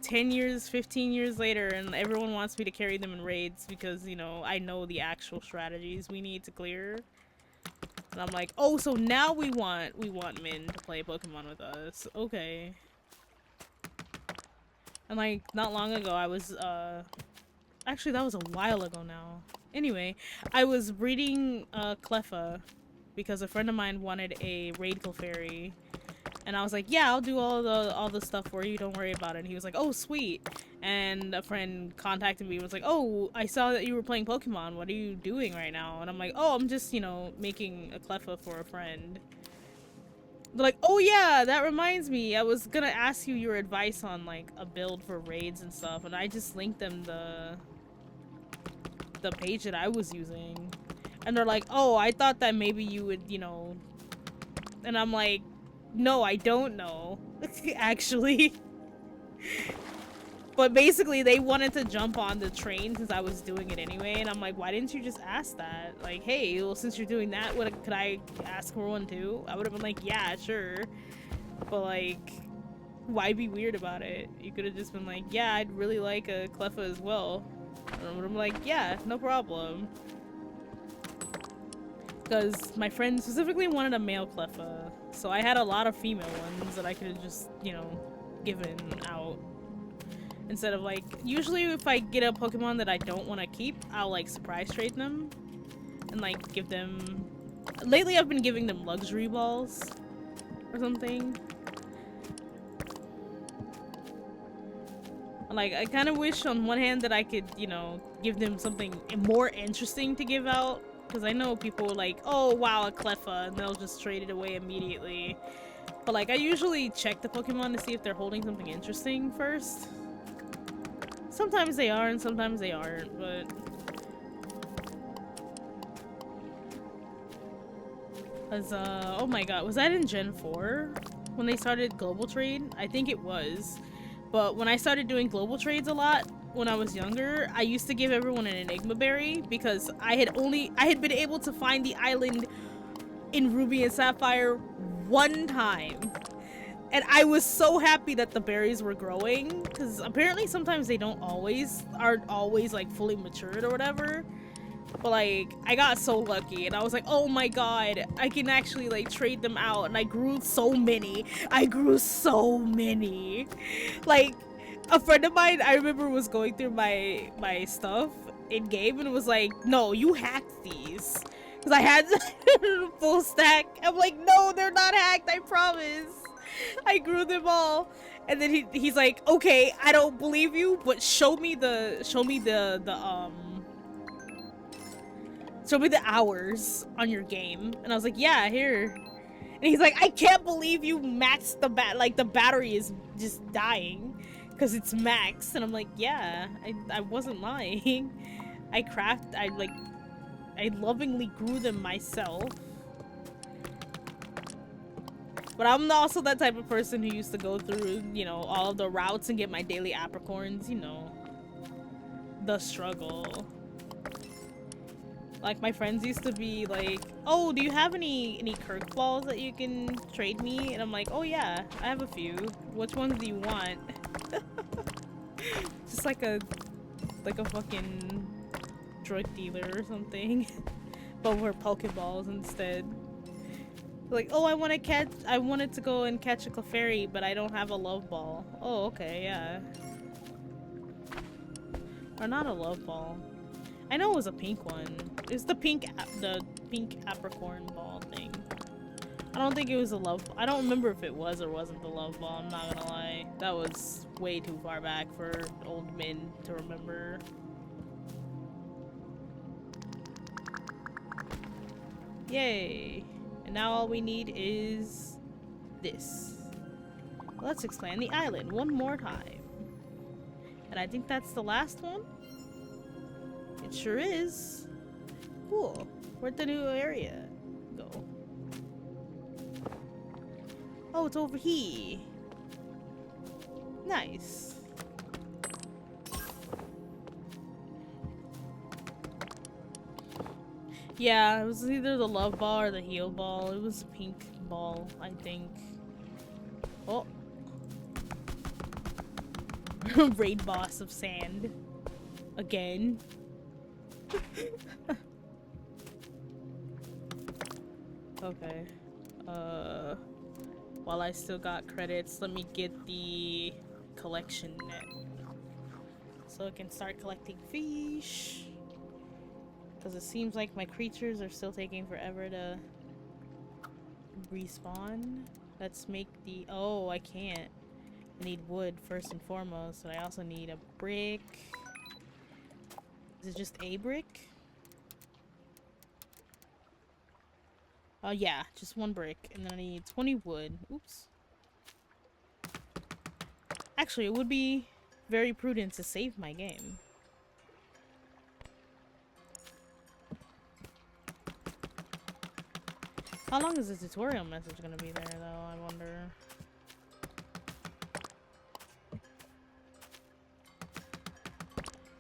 10 years, 15 years later, and everyone wants me to carry them in raids because, you know, I know the actual strategies we need to clear. And I'm like, oh, so now we want Min to play Pokemon with us. Okay. And like, not long ago, I was, actually, that was a while ago now. Anyway, I was breeding, Cleffa because a friend of mine wanted a Raid Clefairy. And I was like, yeah, I'll do all the stuff for you, don't worry about it. And he was like, oh, sweet. And a friend contacted me and was like, oh, I saw that you were playing Pokemon. What are you doing right now? And I'm like, oh, I'm just, you know, making a Cleffa for a friend. They're like, oh yeah, that reminds me. I was gonna ask you your advice on, like, a build for raids and stuff. And I just linked them the page that I was using. And they're like, oh, I thought that maybe you would, you know. And I'm like, no, I don't know, actually. But basically, they wanted to jump on the train since I was doing it anyway, and I'm like, why didn't you just ask that? Like, hey, well, since you're doing that, could I ask for one too? I would have been like, yeah, sure. But like, why be weird about it? You could have just been like, yeah, I'd really like a Cleffa as well. And I would have been like, yeah, no problem. Because my friend specifically wanted a male Cleffa, so I had a lot of female ones that I could have just, you know, given out. Instead of, like, usually if I get a Pokemon that I don't want to keep, I'll, like, surprise trade them. And, like, give them... Lately I've been giving them luxury balls or something. Like, I kind of wish on one hand that I could, you know, give them something more interesting to give out. Because I know people are like, oh wow, a Cleffa, and they'll just trade it away immediately. But like, I usually check the Pokemon to see if they're holding something interesting first. Sometimes they are, and sometimes they aren't, but... oh my god, was that in Gen 4? When they started Global Trade? I think it was. But when I started doing Global Trades a lot, when I was younger, I used to give everyone an Enigma Berry because I had been able to find the island in Ruby and Sapphire one time. And I was so happy that the berries were growing because apparently sometimes they aren't always like fully matured or whatever. But like, I got so lucky and I was like, oh my god, I can actually like trade them out, and I grew so many. Like, a friend of mine, I remember, was going through my stuff in game and was like, no, you hacked these. Because I had full stack. I'm like, no, they're not hacked, I promise. I grew them all. And then he's like, okay, I don't believe you, but show me the hours on your game. And I was like, yeah, here. And he's like, I can't believe you maxed the battery is just dying because it's max. And I'm like, yeah, I wasn't lying. I lovingly grew them myself. But I'm also that type of person who used to go through, you know, all of the routes and get my daily apricorns, you know, the struggle. Like, my friends used to be like, oh, do you have any Kirk balls that you can trade me? And I'm like, oh yeah, I have a few. Which ones do you want? Just like a fucking drug dealer or something. But we're Pokeballs instead. Like, oh, I wanted to go and catch a Clefairy, but I don't have a love ball. Oh, okay, yeah. Or not a love ball. I know it was a pink one. It's the pink apricorn ball thing. I don't think it was a love ball. I don't remember if it was or wasn't the love ball, I'm not gonna lie. That was way too far back for old men to remember. Yay! And now all we need is this. Let's expand the island one more time. And I think that's the last one? It sure is. Cool. Where'd the new area go? Oh, it's over here. Nice. Yeah, it was either the love ball or the heal ball. It was a pink ball, I think. Oh. Raid boss of sand. Again. Okay. While I still got credits, let me get the collection net. So I can start collecting fish. Because it seems like my creatures are still taking forever to respawn. Let's make the... Oh, I can't. I need wood first and foremost, but I also need a brick. Is it just a brick? Oh yeah, just one brick. And then I need 20 wood. Oops. Actually, it would be very prudent to save my game. How long is the tutorial message gonna be there, though, I wonder?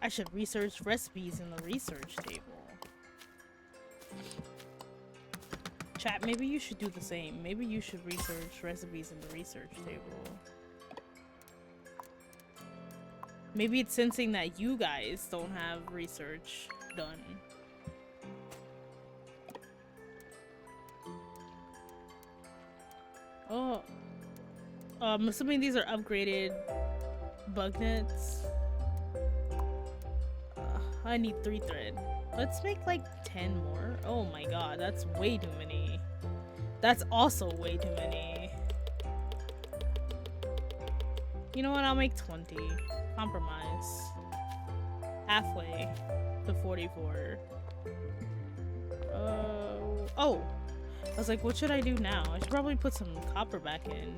I should research recipes in the research table. Chat, maybe you should do the same. Maybe you should research recipes in the research table. Maybe it's sensing that you guys don't have research done. Oh. I'm assuming these are upgraded bug nets. I need 3 thread. Let's make like 10 more. Oh my god, that's way too many. That's also way too many. You know what? I'll make 20. Compromise. Halfway to 44. Oh! I was like, what should I do now? I should probably put some copper back in.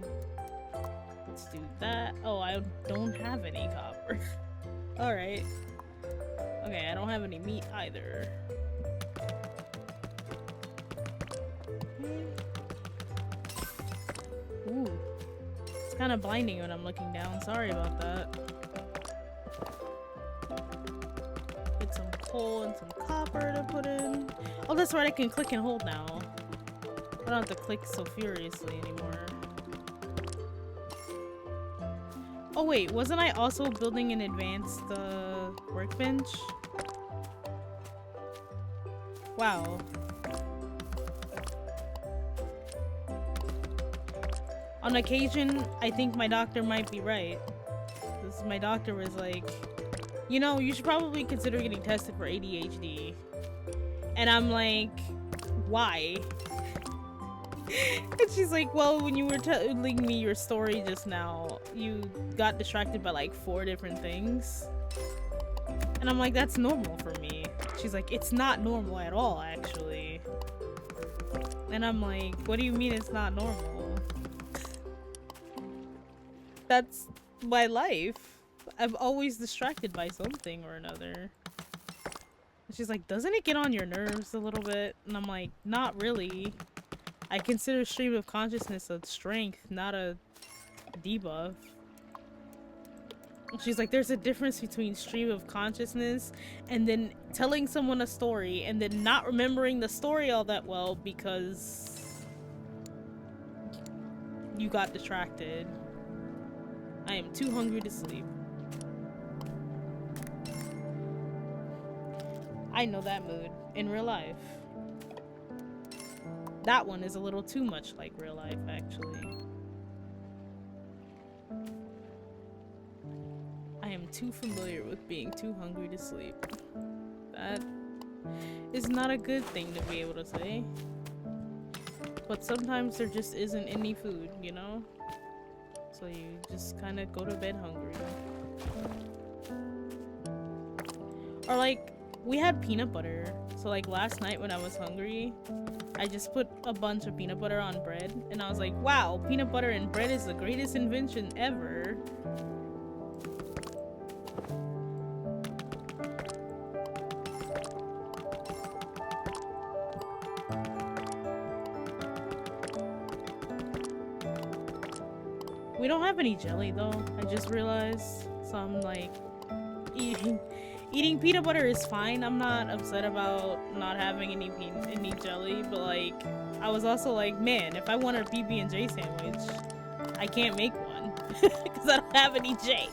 Let's do that. Oh, I don't have any copper. Alright. Okay, I don't have any meat either. Ooh. It's kind of blinding when I'm looking down. Sorry about that. Get some coal and some copper to put in. Oh, that's right. I can click and hold now. I don't have to click so furiously anymore. Oh wait, wasn't I also building an advanced workbench? Wow. On occasion, I think my doctor might be right. Because my doctor was like, you know, you should probably consider getting tested for ADHD. And I'm like, why? And she's like, well, when you were telling me your story just now, you got distracted by like 4 different things. And I'm like, that's normal for me. She's like, it's not normal at all, actually. And I'm like, what do you mean it's not normal? That's my life. I'm always distracted by something or another. And she's like, doesn't it get on your nerves a little bit? And I'm like, not really. I consider stream of consciousness a strength, not a debuff. She's like, there's a difference between stream of consciousness and then telling someone a story and then not remembering the story all that well because you got distracted. I am too hungry to sleep. I know that mood in real life. That one is a little too much like real life, actually. I am too familiar with being too hungry to sleep. That is not a good thing to be able to say. But sometimes there just isn't any food, you know? So you just kind of go to bed hungry. Or like, we had peanut butter. So like last night when I was hungry, I just put a bunch of peanut butter on bread. And I was like, wow, peanut butter and bread is the greatest invention ever. We don't have any jelly though, I just realized. So I'm like, eating peanut butter is fine. I'm not upset about not having any jelly, but like, I was also like, man, if I want a PB&J sandwich, I can't make one because I don't have any J.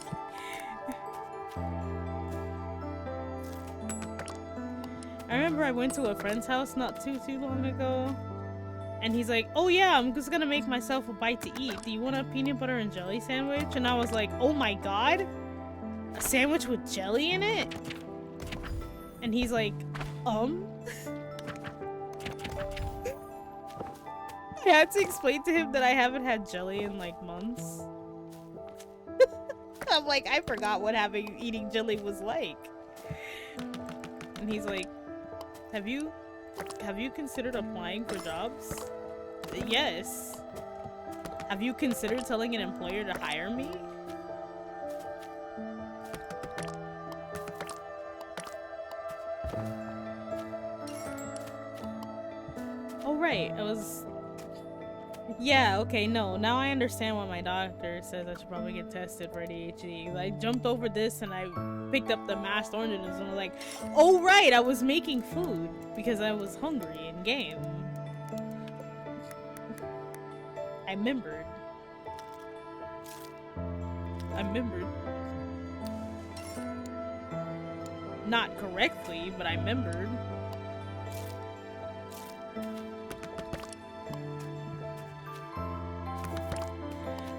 I remember I went to a friend's house not too long ago, and he's like, oh yeah, I'm just gonna make myself a bite to eat. Do you want a peanut butter and jelly sandwich? And I was like, oh my god, a sandwich with jelly in it? And he's like, I had to explain to him that I haven't had jelly in like months. I'm like, I forgot what eating jelly was like. And he's like, have you considered applying for jobs? Yes. Have you considered telling an employer to hire me? Oh right, I was... Yeah, okay, no. Now I understand why my doctor says I should probably get tested for ADHD. I jumped over this and I picked up the masked oranges and was like, oh right, I was making food because I was hungry in game. I remembered. Not correctly, but I remembered.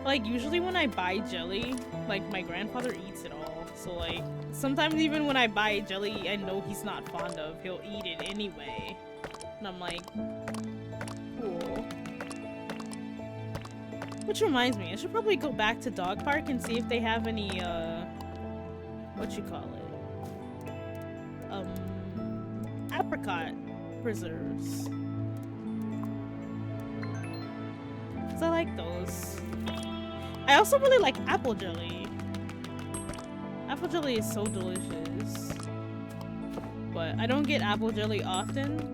Like, usually when I buy jelly, like, my grandfather eats it all. So, like, sometimes even when I buy jelly I know he's not fond of, he'll eat it anyway. And I'm like, cool. Which reminds me, I should probably go back to Dog Park and see if they have any, what you call it? Apricot preserves. Cause I like those. I also really like apple jelly. Apple jelly is so delicious. But I don't get apple jelly often.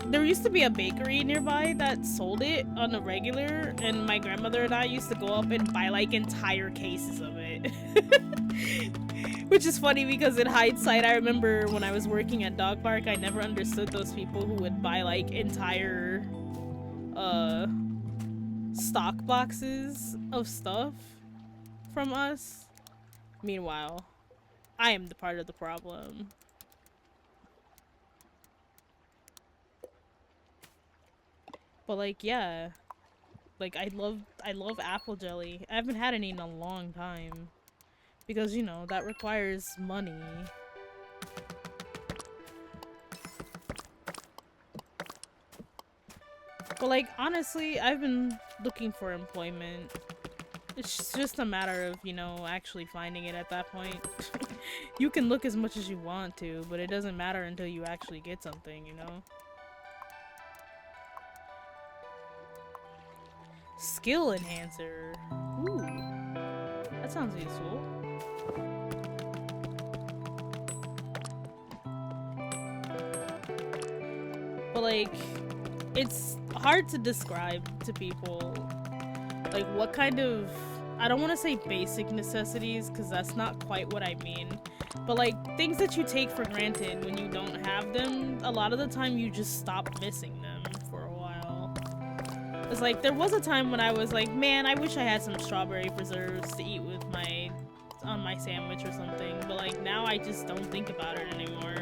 There used to be a bakery nearby that sold it on a regular, and my grandmother and I used to go up and buy like entire cases of it. Which is funny because in hindsight, I remember when I was working at Dog Park, I never understood those people who would buy like entire stock boxes of stuff from us. Meanwhile, I am the part of the problem. But like, yeah, like I love apple jelly. I haven't had any in a long time because, you know, that requires money. But like, honestly, I've been looking for employment. It's just a matter of, you know, actually finding it at that point. You can look as much as you want to, but it doesn't matter until you actually get something, you know? Skill enhancer. Ooh. That sounds useful. But like, it's hard to describe to people like what kind of, I don't want to say basic necessities because that's not quite what I mean, but like things that you take for granted when you don't have them, a lot of the time you just stop missing them for a while. It's like there was a time when I was like, man, I wish I had some strawberry preserves to eat with on my sandwich or something, but like now I just don't think about it anymore.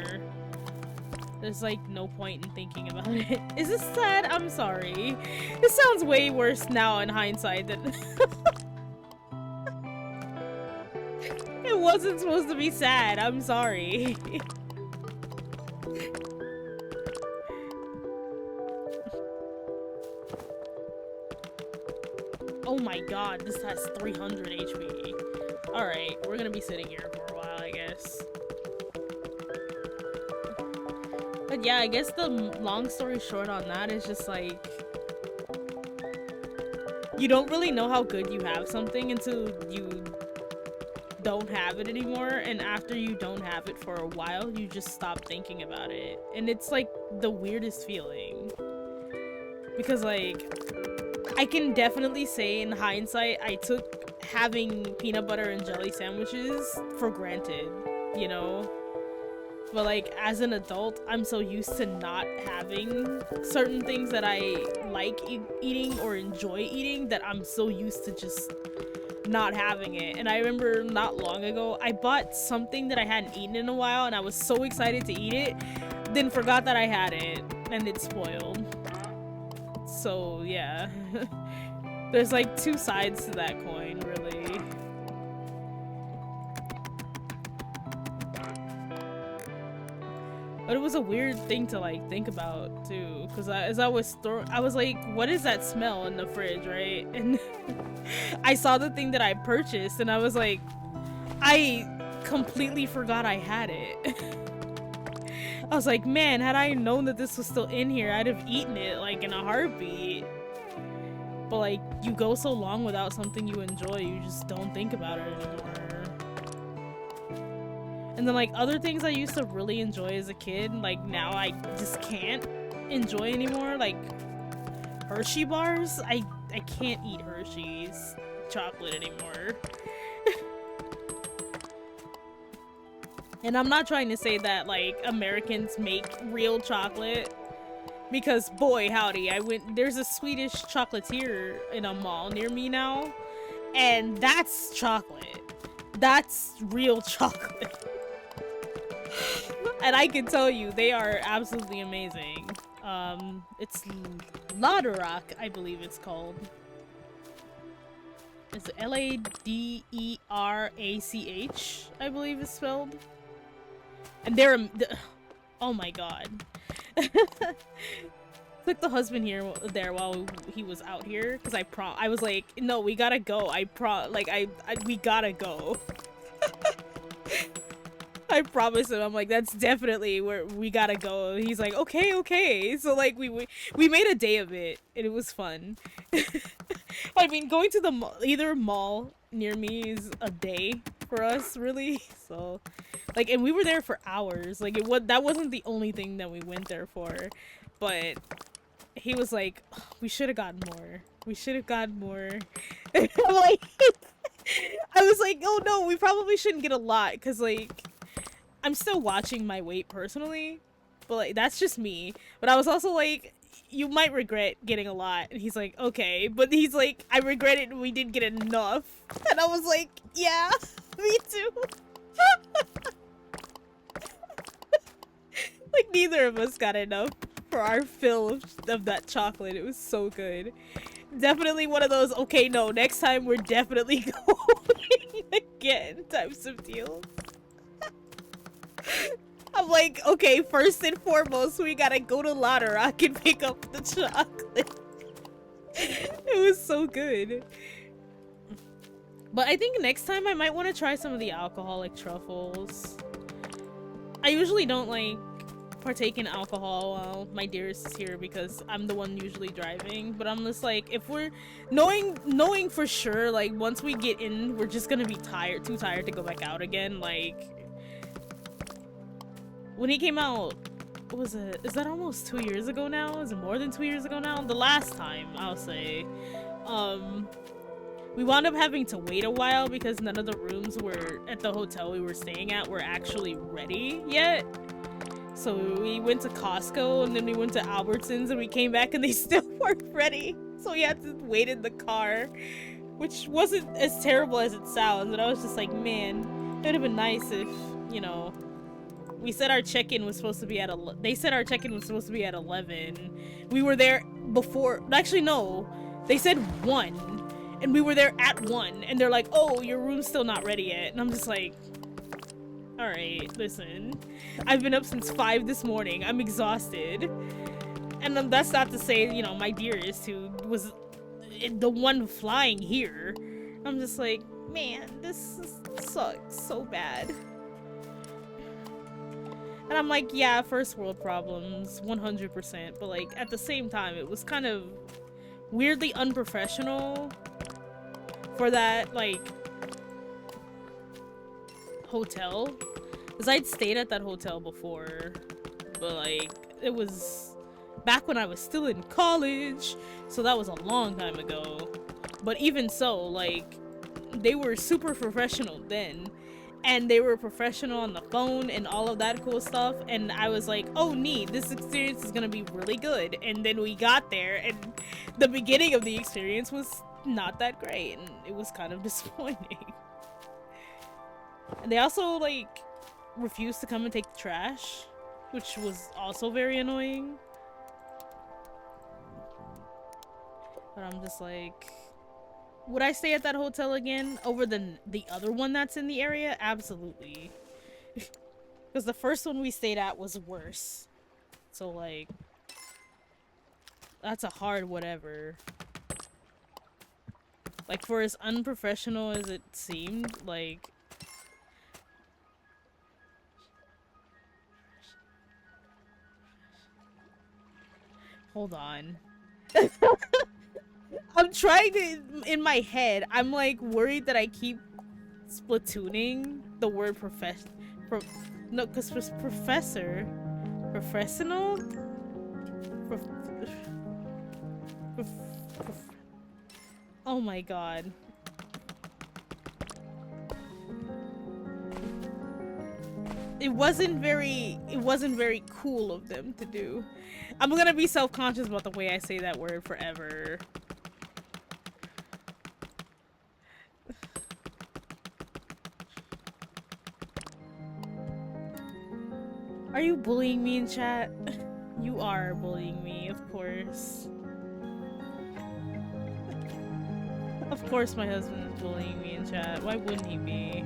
There's like no point in thinking about it. Is this sad? I'm sorry. This sounds way worse now in hindsight than It wasn't supposed to be sad. I'm sorry. Oh my god, this has 300 HP. Alright, we're gonna be sitting here for a while, I guess. But yeah, I guess the long story short on that is just like, you don't really know how good you have something until you don't have it anymore, and after you don't have it for a while, you just stop thinking about it. And it's like the weirdest feeling. Because like, I can definitely say in hindsight, I took having peanut butter and jelly sandwiches for granted, you know? But like, as an adult, I'm so used to not having certain things that I like eating or enjoy eating that I'm so used to just not having it. And I remember not long ago, I bought something that I hadn't eaten in a while and I was so excited to eat it, then forgot that I had it and it spoiled. So yeah, there's like two sides to that coin, really. But it was a weird thing to like think about too, because as I was like, what is that smell in the fridge, right? And I saw the thing that I purchased and I was like, I completely forgot I had it. I was like, man, had I known that this was still in here, I'd have eaten it like in a heartbeat. But like, you go so long without something you enjoy, you just don't think about it anymore. And then like other things I used to really enjoy as a kid, like now I just can't enjoy anymore. Like Hershey bars, I can't eat Hershey's chocolate anymore. And I'm not trying to say that like Americans make real chocolate, because boy howdy, there's a Swedish chocolatier in a mall near me now, and that's chocolate. That's real chocolate. And I can tell you, they are absolutely amazing. It's Laderach, I believe it's called. It's Laderach, I believe it's spelled. And they're oh my god. Took the husband there while he was out here, because I was like, no, we gotta go. We gotta go. I promised him, I'm like, that's definitely where we gotta go. And he's like, okay. So like we made a day of it and it was fun. I mean, going to the either mall near me is a day for us, really. So like, and we were there for hours. Like that wasn't the only thing that we went there for, but he was like, oh, we should have gotten more. We should have gotten more. And I'm like, I was like, oh no, we probably shouldn't get a lot, because like, I'm still watching my weight personally, but like, that's just me. But I was also like, you might regret getting a lot. And he's like, okay. But he's like, I regret it, we didn't get enough. And I was like, yeah, me too. Like, neither of us got enough for our fill of that chocolate. It was so good. Definitely one of those, okay, no, next time we're definitely going again types of deals. I'm like, okay, first and foremost, we gotta go to Laderach and pick up the chocolate. It was so good. But I think next time I might want to try some of the alcoholic truffles. I usually don't like partake in alcohol while my dearest is here, because I'm the one usually driving. But I'm just like, if we're knowing for sure, like once we get in, we're just gonna be too tired to go back out again. Like, when he came out, is that almost 2 years ago now? Is it more than 2 years ago now? The last time, I'll say. We wound up having to wait a while because none of the rooms at the hotel we were staying at were actually ready yet. So we went to Costco and then we went to Albertsons and we came back and they still weren't ready. So we had to wait in the car, which wasn't as terrible as it sounds. And I was just like, man, it would have been nice if, you know, we said our check-in was supposed to be at they said our check-in was supposed to be at 11. We were there before, actually no, they said 1. And we were there at 1, and they're like, oh, your room's still not ready yet. And I'm just like, alright, listen. I've been up since 5 this morning. I'm exhausted. And that's not to say, you know, my dearest, who was the one flying here. I'm just like, man, this sucks so bad. And I'm like, yeah, first world problems, 100%. But, like, at the same time, it was kind of weirdly unprofessional for that, like, hotel. Because I'd stayed at that hotel before. But, like, it was back when I was still in college. So that was a long time ago. But even so, like, they were super professional then. And they were professional on the phone and all of that cool stuff. And I was like, oh, neat, this experience is gonna be really good. And then we got there, and the beginning of the experience was not that great. And it was kind of disappointing. And they also, like, refused to come and take the trash, which was also very annoying. But I'm just like, would I stay at that hotel again over the other one that's in the area? Absolutely. Because the first one we stayed at was worse. So, like, that's a hard whatever. Like, for as unprofessional as it seemed, like, hold on. I'm trying to, in my head, I'm like worried that I keep splatooning the word no, because professor, professional, oh my god. It wasn't very cool of them to do. I'm gonna be self-conscious about the way I say that word forever. Are you bullying me in chat? You are bullying me, of course. Of course my husband is bullying me in chat. Why wouldn't he be?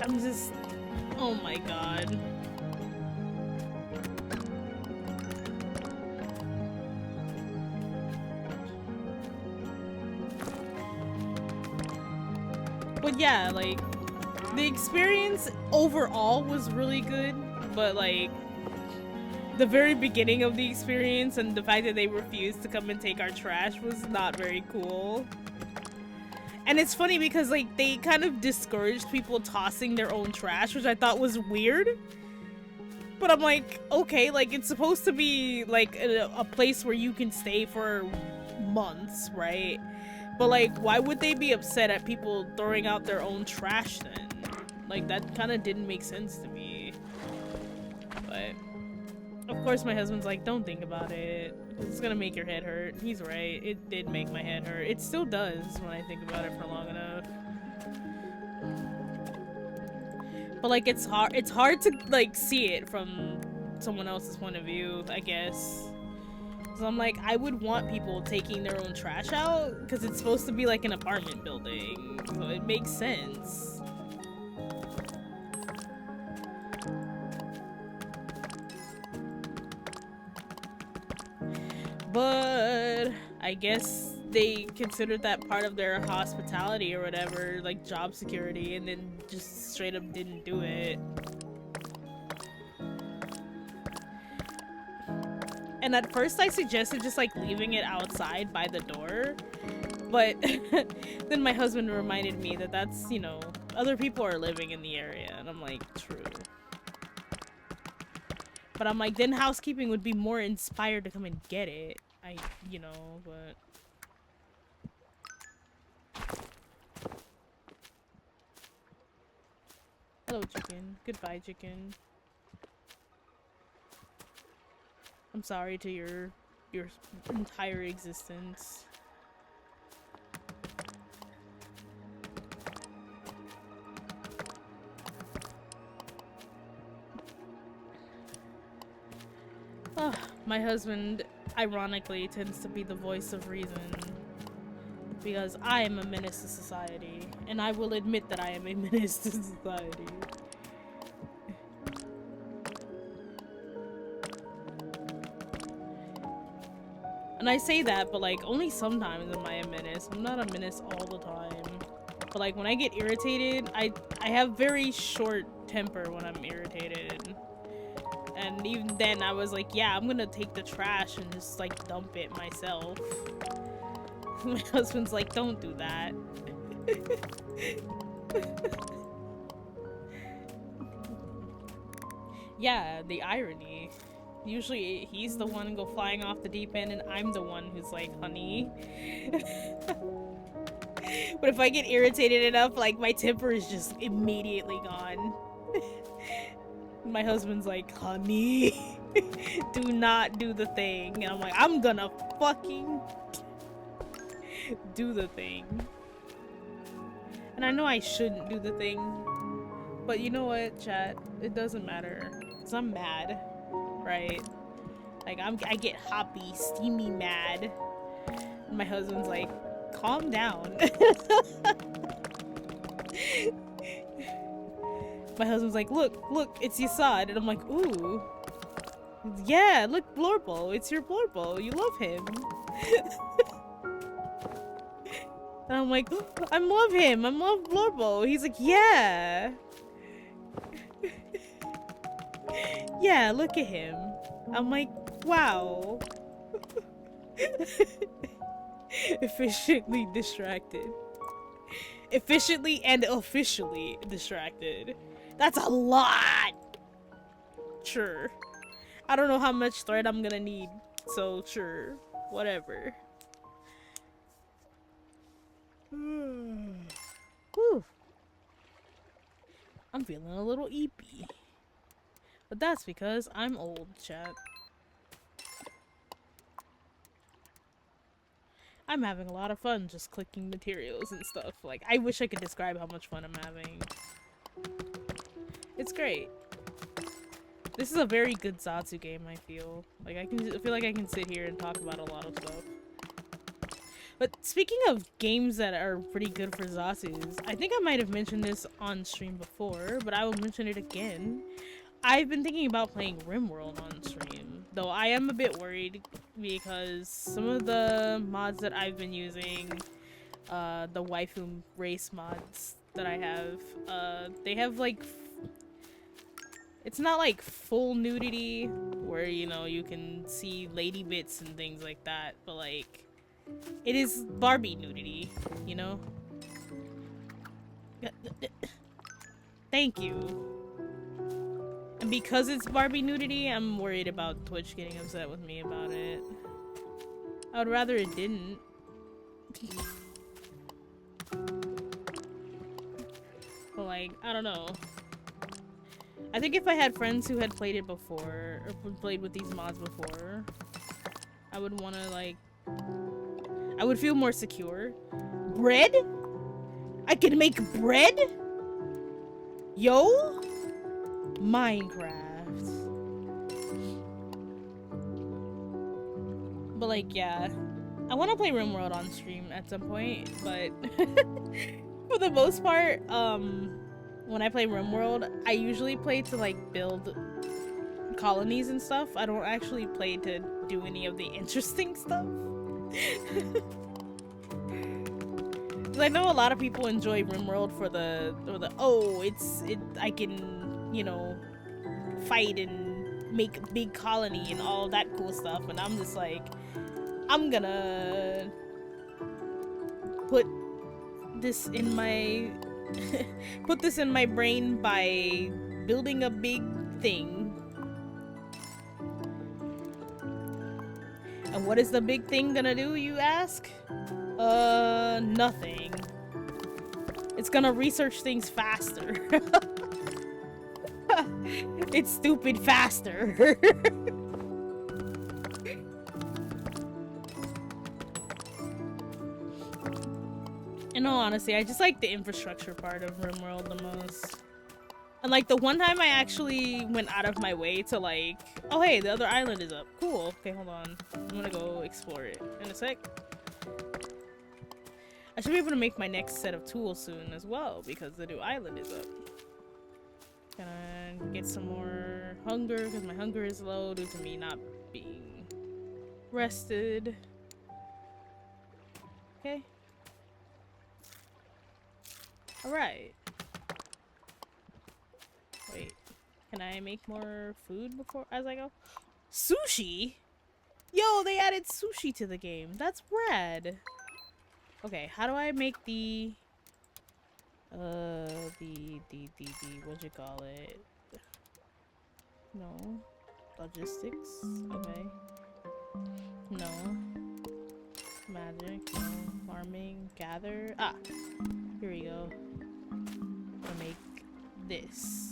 I'm just... oh my god. But yeah, like, the experience overall was really good, but like, the very beginning of the experience and the fact that they refused to come and take our trash was not very cool. And it's funny because, like, they kind of discouraged people tossing their own trash, which I thought was weird. But I'm like, okay, like, it's supposed to be, like, a place where you can stay for months, right? But, like, why would they be upset at people throwing out their own trash then? Like, that kind of didn't make sense to me. But, of course, my husband's like, don't think about it. It's gonna make your head hurt. He's right. It did make my head hurt. It still does when I think about it for long enough. But, like, it's hard to, like, see it from someone else's point of view, I guess. So I'm like, I would want people taking their own trash out because it's supposed to be like an apartment building, so it makes sense. But I guess they considered that part of their hospitality or whatever, like job security, and then just straight up didn't do it. And at first I suggested just like leaving it outside by the door, but then my husband reminded me that that's, you know, other people are living in the area, and I'm like, true. But I'm like, then housekeeping would be more inspired to come and get it. You know, but... Hello, chicken. Goodbye, chicken. I'm sorry to your entire existence. Oh, my husband, ironically, tends to be the voice of reason. Because I am a menace to society. And I will admit that I am a menace to society. And I say that, but like, only sometimes am I a menace. I'm not a menace all the time. But like, when I get irritated, I have very short temper when I'm irritated. And even then, I was like, yeah, I'm gonna take the trash and just like dump it myself. My husband's like, don't do that. Yeah, the irony. Usually he's the one go flying off the deep end and I'm the one who's like, honey. But if I get irritated enough, like my temper is just immediately gone. My husband's like, honey, do not do the thing. And I'm like, I'm gonna fucking do the thing. And I know I shouldn't do the thing. But you know what, chat? It doesn't matter. Because I'm mad. Right? Like, I get hoppy, steamy mad. And my husband's like, calm down. My husband's like, look, it's Yasad. And I'm like, ooh. Yeah, look, Blorbo. It's your Blorbo. You love him. And I'm like, I love him. I love Blorbo. He's like, yeah. Yeah, look at him. I'm like, wow. Efficiently distracted. Efficiently and officially distracted. That's a lot! Sure. I don't know how much thread I'm gonna need, so sure. Whatever. Whew. I'm feeling a little eepy. But that's because I'm old, chat. I'm having a lot of fun just clicking materials and stuff. Like, I wish I could describe how much fun I'm having. It's great. This is a very good Zatsu game, I feel. Like, I feel like I can sit here and talk about a lot of stuff. But speaking of games that are pretty good for Zatsus, I think I might have mentioned this on stream before, but I will mention it again. I've been thinking about playing RimWorld on stream, though I am a bit worried because some of the mods that I've been using, the waifu race mods that I have, they have like, it's not like full nudity where, you know, you can see lady bits and things like that, but like, it is Barbie nudity, you know? Thank you. And because it's Barbie nudity, I'm worried about Twitch getting upset with me about it. I would rather it didn't. But like, I don't know. I think if I had friends who had played it before, or played with these mods before, I would want to like... I would feel more secure. Bread? I can make bread? Yo? Minecraft. But like, yeah. I want to play RimWorld on stream at some point, but for the most part, when I play RimWorld, I usually play to like build colonies and stuff. I don't actually play to do any of the interesting stuff. I know a lot of people enjoy RimWorld for the I can, you know, fight and make a big colony and all that cool stuff, and I'm just like, I'm gonna put this in my put this in my brain by building a big thing. And what is the big thing gonna do, you ask? Nothing. It's gonna research things faster. It's stupid faster. In all honesty, I just like the infrastructure part of RimWorld the most. And like the one time I actually went out of my way to like, oh hey, the other island is up. Cool. Okay, hold on. I'm gonna go explore it in a sec. I should be able to make my next set of tools soon as well because the new island is up. Gonna get some more hunger because my hunger is low due to me not being rested. Okay. Alright. Wait. Can I make more food before as I go? Sushi? Yo, they added sushi to the game. That's rad. Okay, how do I make the what'd you call it? No. Logistics? Okay. No. Magic, no. Farming, gather. Ah! Here we go. I'm gonna make this.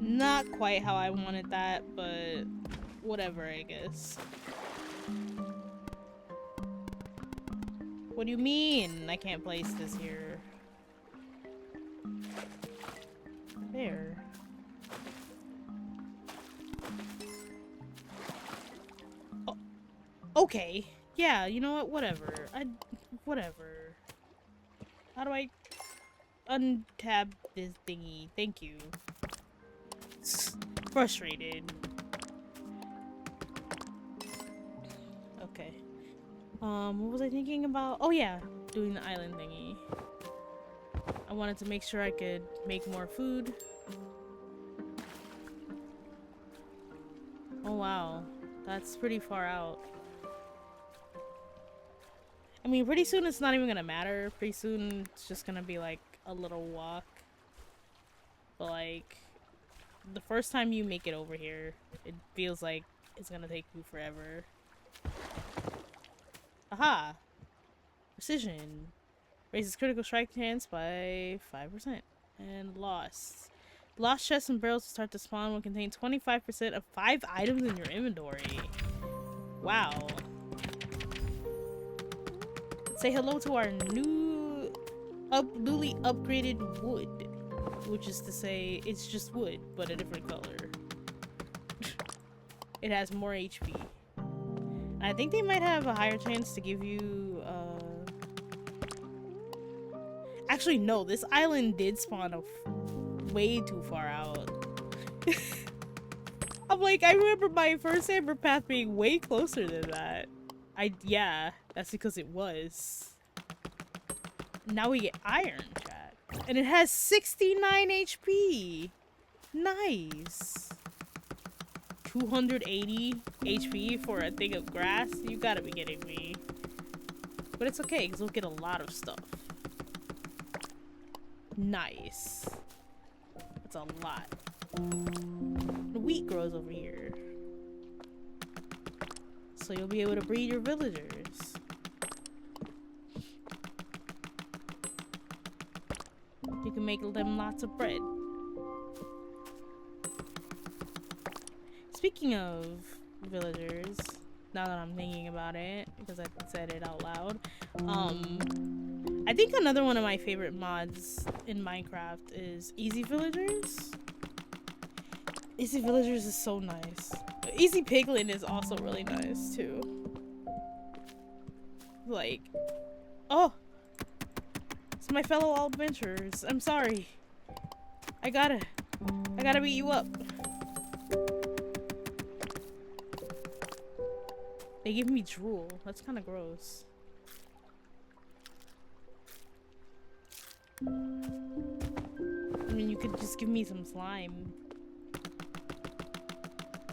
Not quite how I wanted that, but whatever, I guess. What do you mean I can't place this here? There. Oh, okay. Yeah, you know what? Whatever. Whatever. How do I untab this thingy? Thank you. Frustrated. Okay. What was I thinking about? Oh yeah, doing the island thingy. I wanted to make sure I could make more food. Oh wow, that's pretty far out. I mean, pretty soon it's not even gonna matter. Pretty soon it's just gonna be like a little walk. But like, the first time you make it over here, it feels like it's gonna take you forever. Aha! Precision. Raises critical strike chance by 5%. And lost. Lost chests and barrels start to spawn will contain 25% of 5 items in your inventory. Wow. Say hello to our newly upgraded wood. Which is to say, it's just wood, but a different color. It has more HP. I think they might have a higher chance to give you, Actually, no, this island did spawn way too far out. I'm like, I remember my first Amber Path being way closer than that. Yeah, that's because it was. Now we get iron, chat. And it has 69 HP. Nice. 280 HP for a thing of grass? You gotta be kidding me. But it's okay, because we'll get a lot of stuff. Nice. That's a lot. The wheat grows over here. So you'll be able to breed your villagers. You can make them lots of bread. Speaking of villagers, now that I'm thinking about it, because I said it out loud, I think another one of my favorite mods in Minecraft is Easy Villagers. Easy Villagers is so nice. Easy Piglin is also really nice too. Like, oh, it's my fellow adventurers. I'm sorry. I gotta beat you up. They give me drool. That's kind of gross. I mean, you could just give me some slime.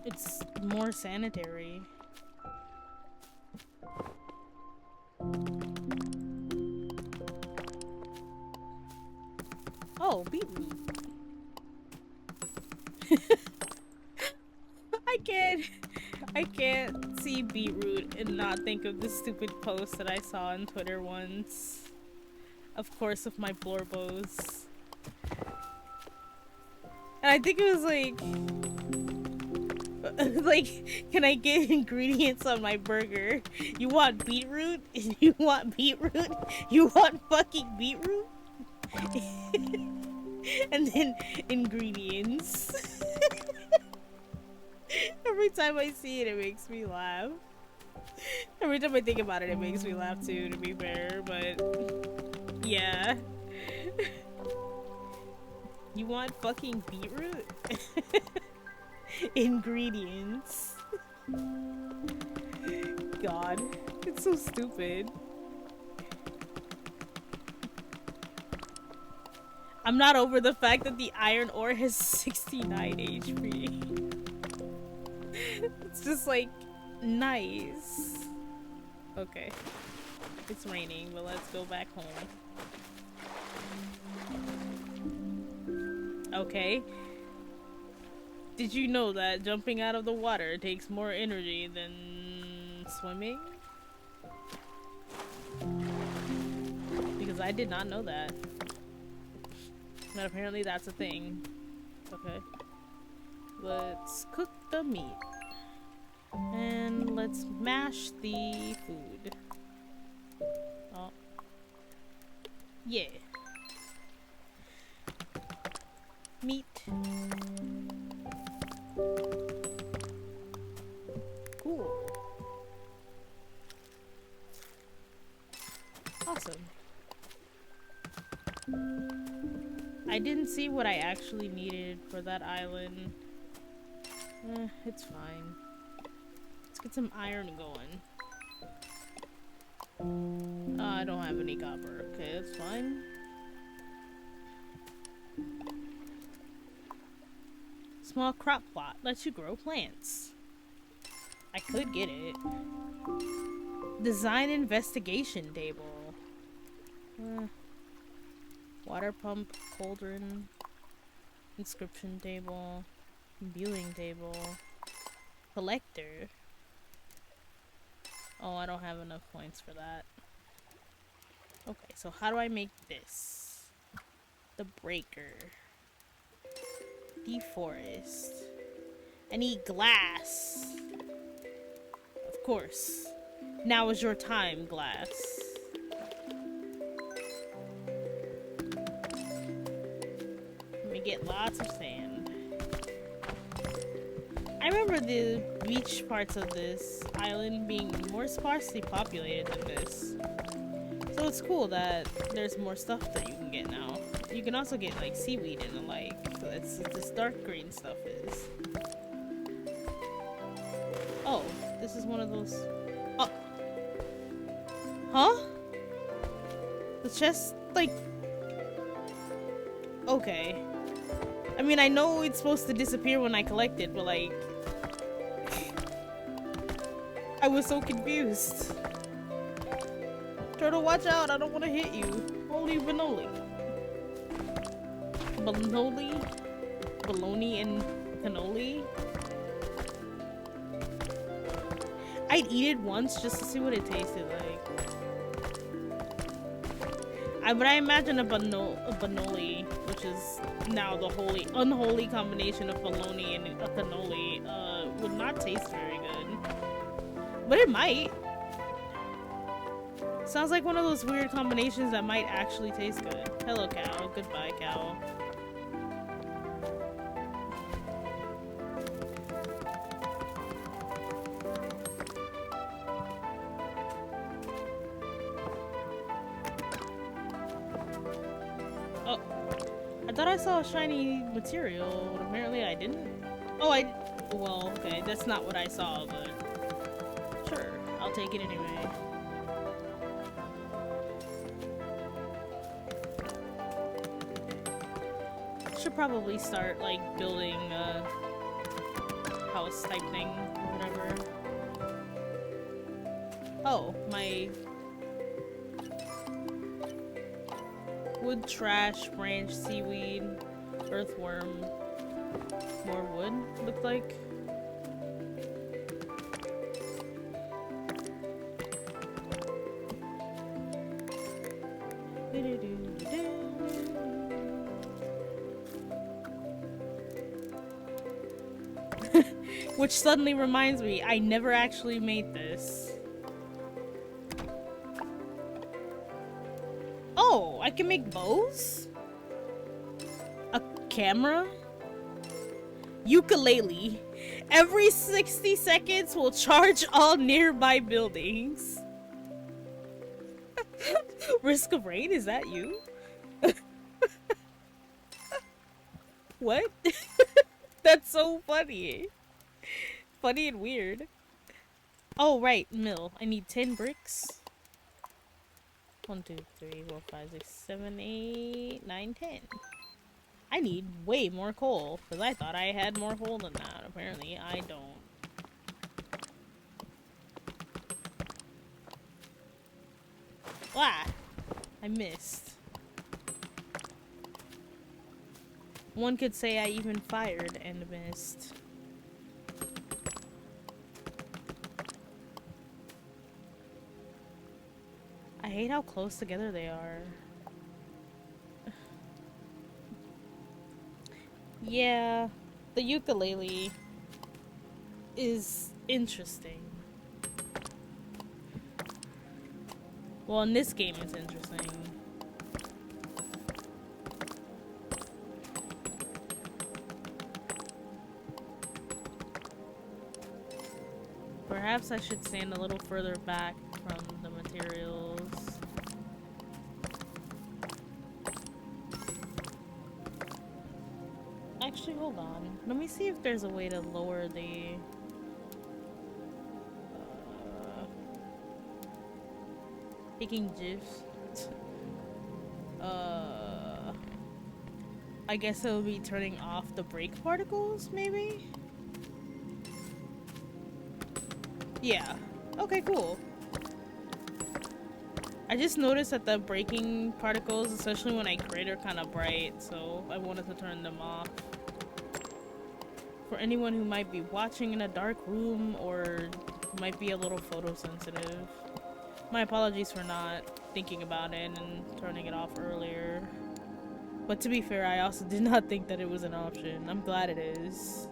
It's more sanitary. Oh, beetroot. I can't see beetroot and not think of the stupid post that I saw on Twitter once. Of course, of my Blorbos. I think it was like, can I get ingredients on my burger? You want beetroot? You want beetroot? You want fucking beetroot? And then ingredients. Every time I see it, it makes me laugh. Every time I think about it, it makes me laugh too, to be fair, but yeah. You want fucking beetroot? Ingredients. God, it's so stupid. I'm not over the fact that the iron ore has 69 HP. It's just like, nice. Okay. It's raining, but let's go back home. Okay. Did you know that jumping out of the water takes more energy than swimming? Because I did not know that. But apparently that's a thing. Okay. Let's cook the meat. And let's mash the food. Oh. Yeah. Meat. Cool. Awesome. I didn't see what I actually needed for that island. It's fine. Let's get some iron going. I don't have any copper. Okay, that's fine. Small crop plot lets you grow plants. I could get it. Design investigation table. Water pump, cauldron, inscription table, viewing table, collector. Oh, I don't have enough points for that. Okay, so how do I make this? The breaker. Deforest. I need glass. Of course. Now is your time, glass. Let me get lots of sand. I remember the beach parts of this island being more sparsely populated than this. So it's cool that there's more stuff that you can get now. You can also get like seaweed and the like. So it's this dark green stuff is. Oh, this is one of those. Oh. Huh? The chest, like. Okay. I mean, I know it's supposed to disappear when I collect it, but like. I was so confused. Turtle, watch out! I don't want to hit you. Holy Benoli. Benoli? Bologna and cannoli? I'd eat it once just to see what it tasted like. But I imagine a Benoli, which is now the unholy combination of bologna and a cannoli, would not taste very good. But it might. Sounds like one of those weird combinations that might actually taste good. Hello, cow. Goodbye, cow. Oh. I thought I saw a shiny material, but apparently I didn't. Oh, well, okay. That's not what I saw, but... Sure. I'll take it anyway. Should probably start like building a house type thing or whatever. Oh, my wood, trash, branch, seaweed, earthworm, more wood looked like. Which suddenly reminds me, I never actually made this. Oh, I can make bows? A camera? Ukulele. Every 60 seconds will charge all nearby buildings. Risk of rain? Is that you? What? That's so funny. Funny and weird. Oh, right, mill. I need 10 bricks. 1, 2, 3, 4, 5, 6, 7, 8, 9, 10. I need way more coal, because I thought I had more coal than that. Apparently, I don't. Ah! I missed. One could say I even fired and missed. I hate how close together they are. Yeah, the ukulele is interesting. Well, in this game it's interesting. Perhaps I should stand a little further back from the materials. Actually, hold on. Let me see if there's a way to lower the... taking GIFs. I guess it'll be turning off the break particles, maybe? Yeah. Okay, cool. I just noticed that the breaking particles, especially when I crit, are kind of bright, so I wanted to turn them off. For anyone who might be watching in a dark room or might be a little photosensitive, my apologies for not thinking about it and turning it off earlier. But to be fair, I also did not think that it was an option. I'm glad it is.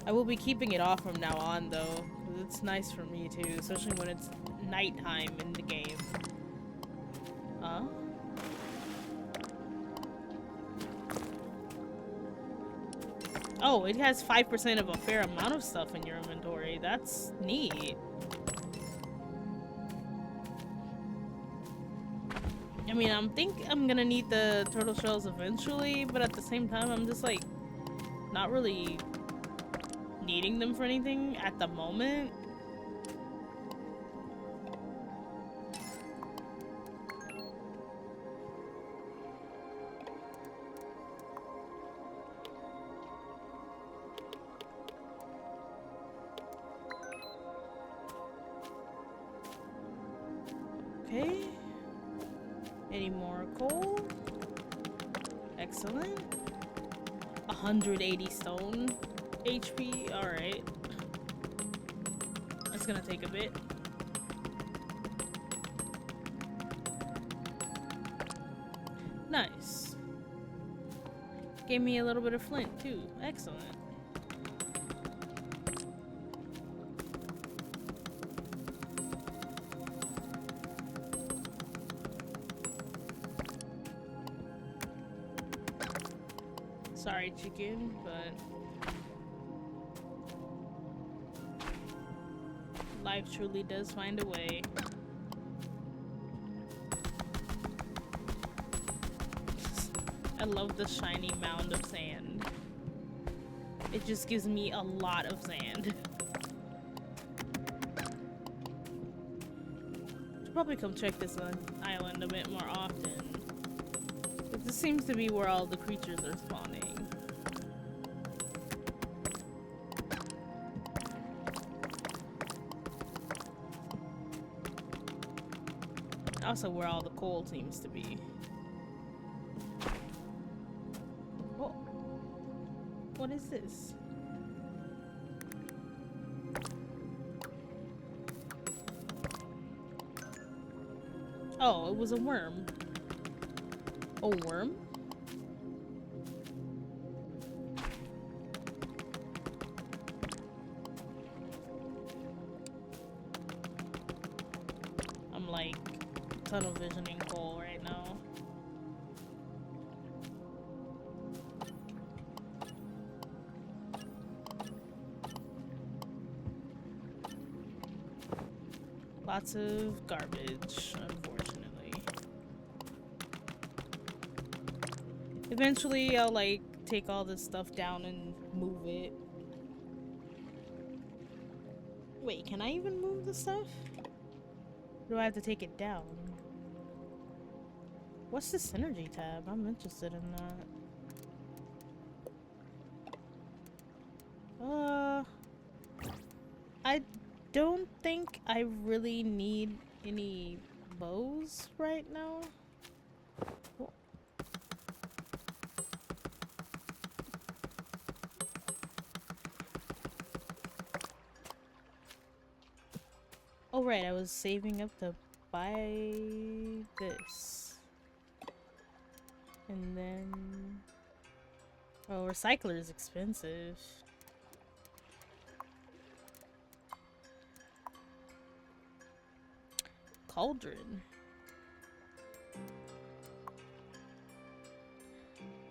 I will be keeping it off from now on, though, because it's nice for me too, especially when it's nighttime in the game. Huh? Oh, it has 5% of a fair amount of stuff in your inventory. That's neat. I mean, I'm gonna need the turtle shells eventually, but at the same time, I'm just like not really needing them for anything at the moment. Okay. Any more coal? Excellent. 180 stone HP. Alright. That's gonna take a bit. Nice. Gave me a little bit of flint too. Excellent. Sorry, chicken, but life truly does find a way. I love the shiny mound of sand. It just gives me a lot of sand. Should probably come check this island a bit more often. This seems to be where all the creatures are spawning. Also where all the coal seems to be. Oh. What is this? Oh, it was a worm. A worm? I'm like tunnel visioning coal right now. Lots of garbage, unfortunately. Eventually, I'll like take all this stuff down and move it. Wait, can I even move the stuff? Or do I have to take it down? What's the synergy tab? I'm interested in that. I don't think I really need any bows right now. Cool. Oh right, I was saving up to buy this. And then... oh, recycler is expensive. Cauldron.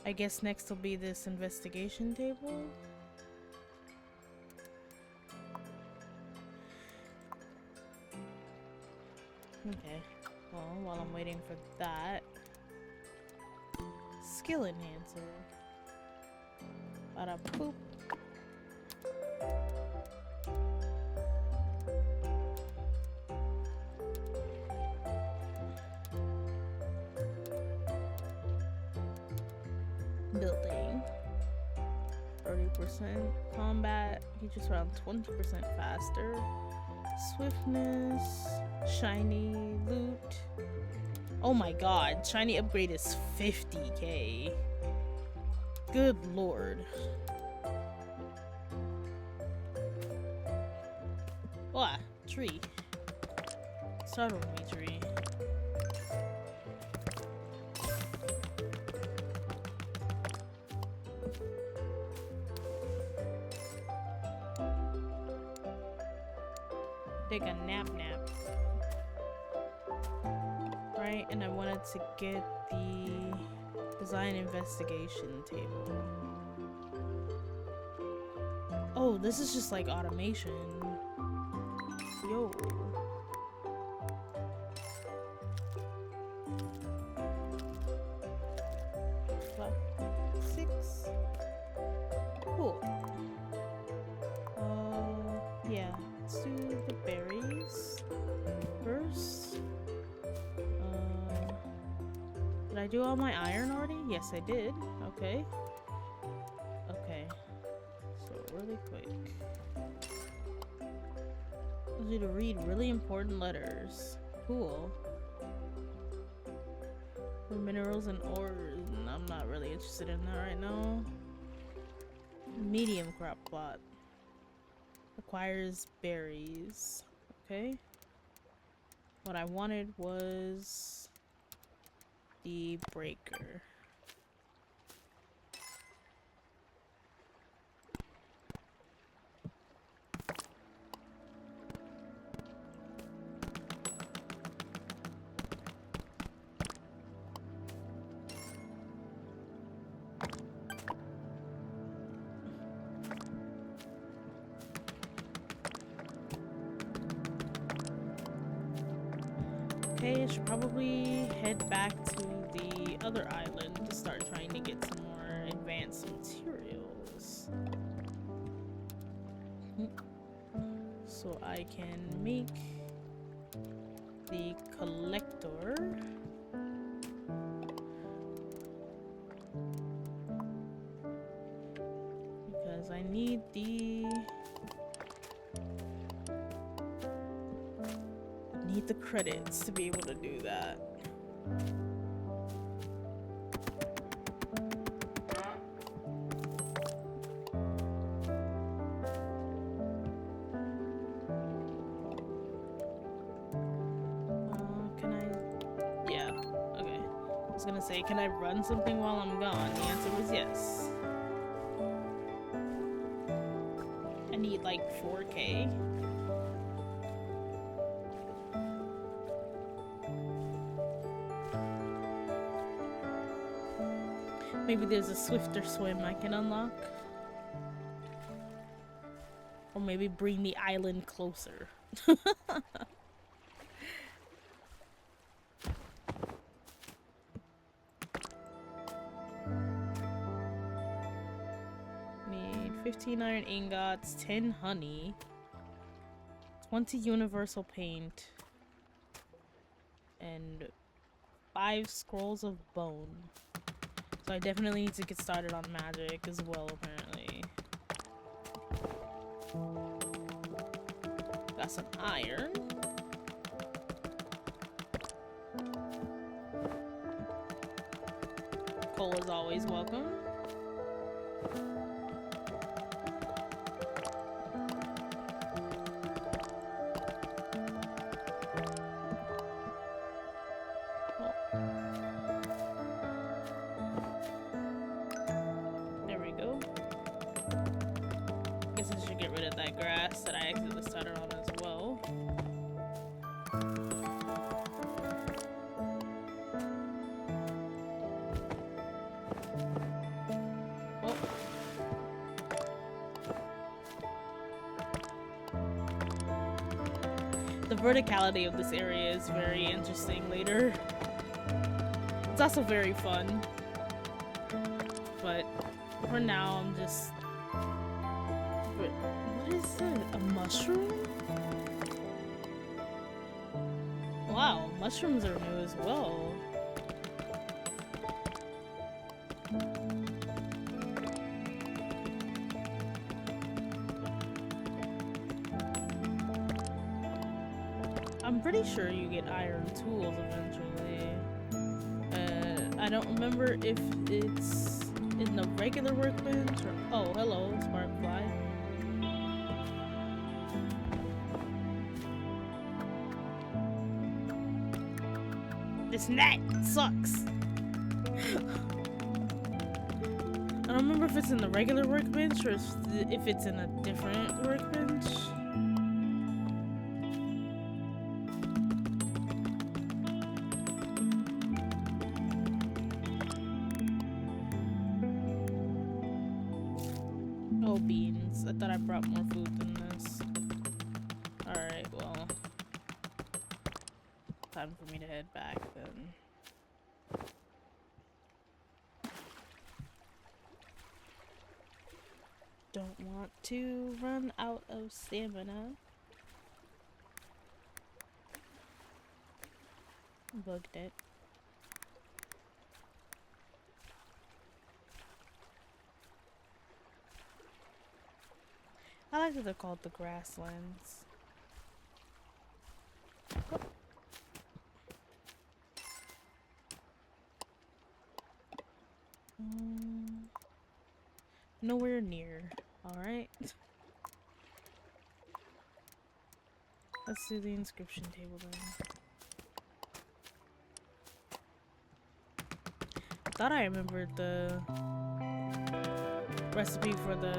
I guess next will be this investigation table. Okay. Well, while I'm waiting for that, skill enhancer. Bada boop. Building. 30% combat. He just around 20% faster. Swiftness. Shiny loot. Oh my god, shiny upgrade is 50k. Good lord. What? Tree. Startle me, tree. Take a nap. Right, and I wanted to get the design investigation table. Oh, this is just like automation. Yo. What? 6. Cool. Yeah. Let's do the berries first. Did I do all my iron already? Yes, I did. Okay. Okay. So, really quick. I need to read really important letters. Cool. For minerals and ores. I'm not really interested in that right now. Medium crop plot. Acquires berries. Okay. What I wanted was the breaker. Okay, I should probably head back to the other island to start trying to get some more advanced materials. So I can make the collector. Because I need the credits to be able to do that. gonna say, can I run something while I'm gone? The answer was yes. I need like 4K. Maybe there's a swifter swim I can unlock. Or maybe bring the island closer. Need 15 iron ingots, 10 honey, 20 universal paint, and 5 scrolls of bone. So I definitely need to get started on magic as well, apparently. Got some iron. Coal is always welcome. There we go. Guess I should get rid of that grass that I accidentally started on as well. The verticality of this area is very interesting later. It's also very fun. But for now, I'm just... What is it? A mushroom? Wow, mushrooms are new as well. I'm pretty sure you get iron tools eventually. I don't remember if it's in the regular workbench or... Oh, hello, Sparkfly. This net sucks. I don't remember if it's in the regular workbench or if it's in a different workbench. Oh, beans. I thought I brought more food than this. Alright, well. Time for me to head back then. Don't want to run out of stamina. Bugged it. I like that they're called the grasslands. Oh. Nowhere near. Alright. Let's do the inscription table then. I thought I remembered the recipe for the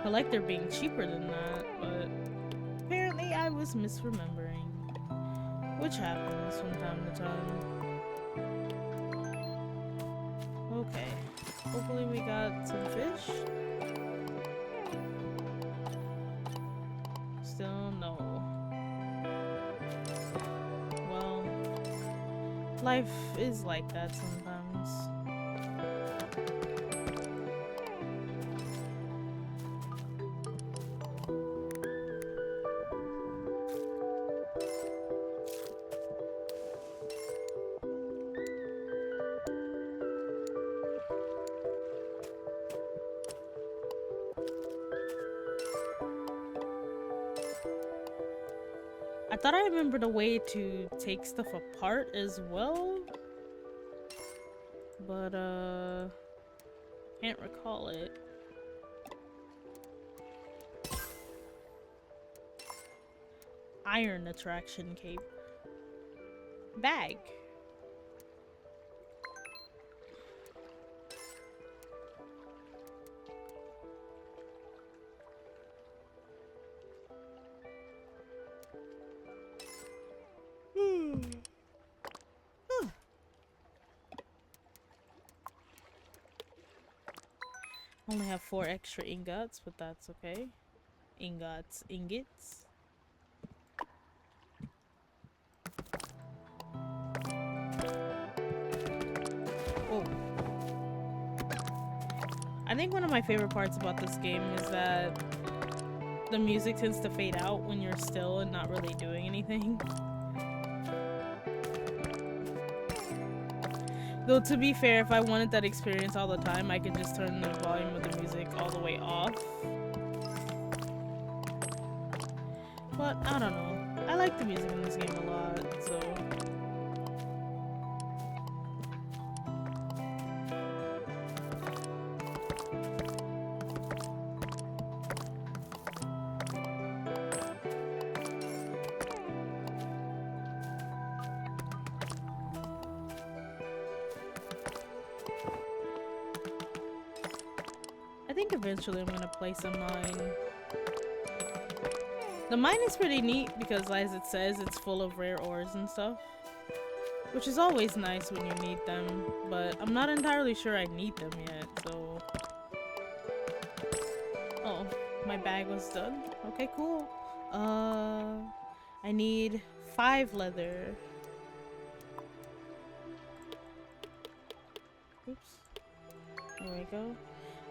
collector being cheaper than that, but apparently I was misremembering, which happens from time to time. Okay, hopefully we got some fish. Still no. Well, life is like that sometimes. I thought I remembered a way to take stuff apart as well, but can't recall it. iron attraction cape. Bag. Only have 4 extra ingots, but that's okay. Ingots, ingots. Oh. I think one of my favorite parts about this game is that the music tends to fade out when you're still and not really doing anything. Though, to be fair, if I wanted that experience all the time, I could just turn the volume of the music all the way off. But, I don't know. I like the music in this game a lot, so... I think eventually I'm gonna play some mine. The mine is pretty neat because, as it says, it's full of rare ores and stuff. Which is always nice when you need them, but I'm not entirely sure I need them yet, so... Oh, my bag was done. Okay, cool. I need 5 leather. Oops. There we go.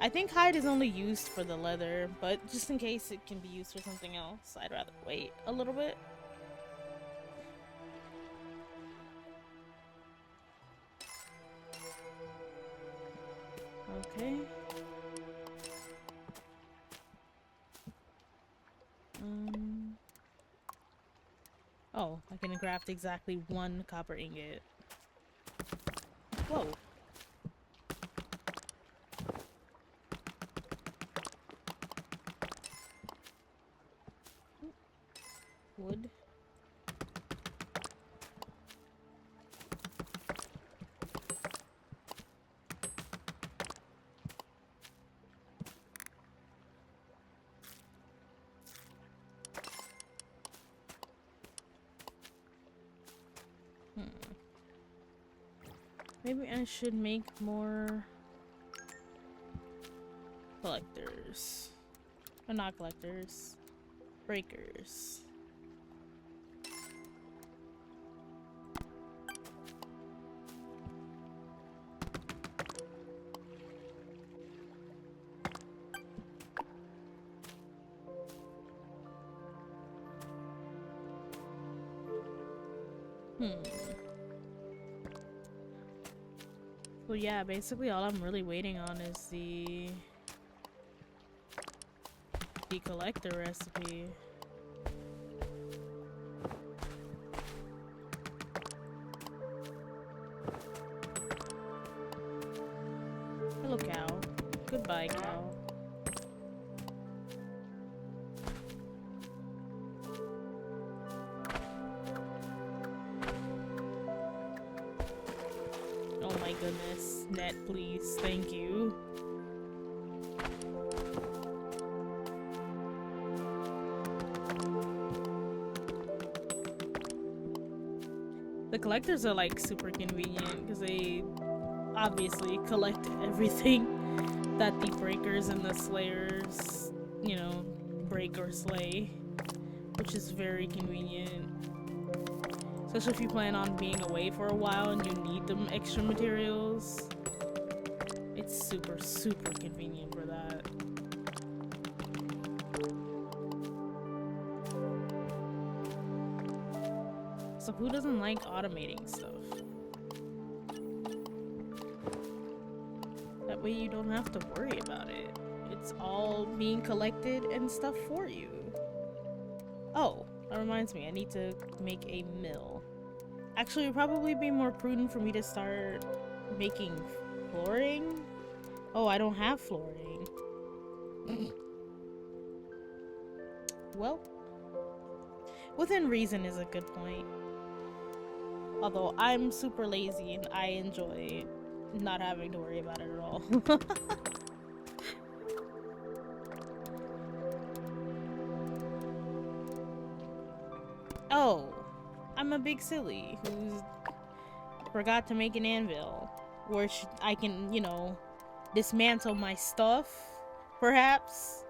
I think hide is only used for the leather, but just in case it can be used for something else, I'd rather wait a little bit. Okay. Oh, I can craft exactly 1 copper ingot. Whoa. Wood. Maybe I should make more collectors. Or not collectors. Breakers. So yeah, basically all I'm really waiting on is the collector recipe. Hello, cow. Goodbye, cow. Oh my goodness. Net, please. Thank you. The collectors are like super convenient because they obviously collect everything that the breakers and the slayers, you know, break or slay, which is very convenient. Especially if you plan on being away for a while and you need them extra materials. It's super, super convenient for that. So who doesn't like automating stuff? That way you don't have to worry about it. It's all being collected and stuff for you. Oh, that reminds me, I need to make a mill. Actually, it would probably be more prudent for me to start making flooring. Oh, I don't have flooring. Well, Within reason is a good point. Although I'm super lazy and I enjoy not having to worry about it at all. Oh, I'm a big silly who forgot to make an anvil. Where I can, you know, dismantle my stuff, perhaps?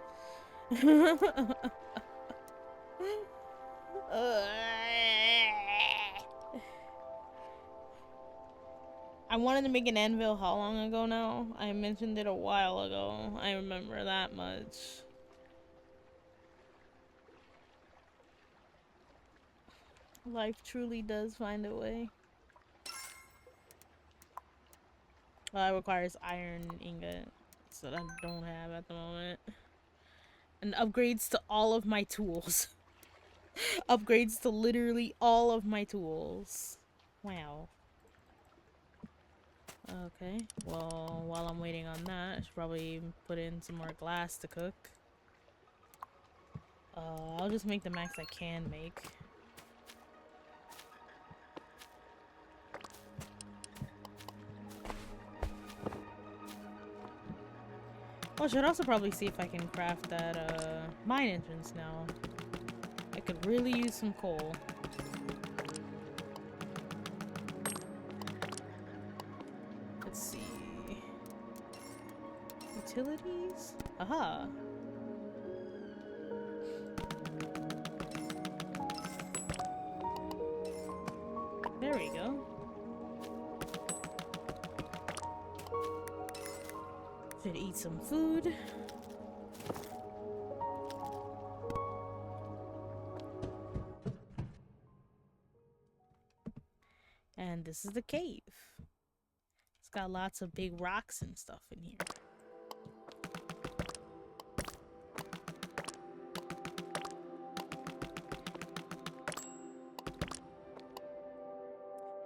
I wanted to make an anvil how long ago now? I mentioned it a while ago. I remember that much. Life truly does find a way. Well, it requires iron ingots that I don't have at the moment. And upgrades to all of my tools. Upgrades to literally all of my tools. Wow. Okay, well, while I'm waiting on that, I should probably put in some more glass to cook. I'll just make the max I can make. Well, I should also probably see if I can craft that, mine entrance now. I could really use some coal. Let's see. Utilities? Aha! There we go. Should eat some food. And this is the cave. It's got lots of big rocks and stuff in here.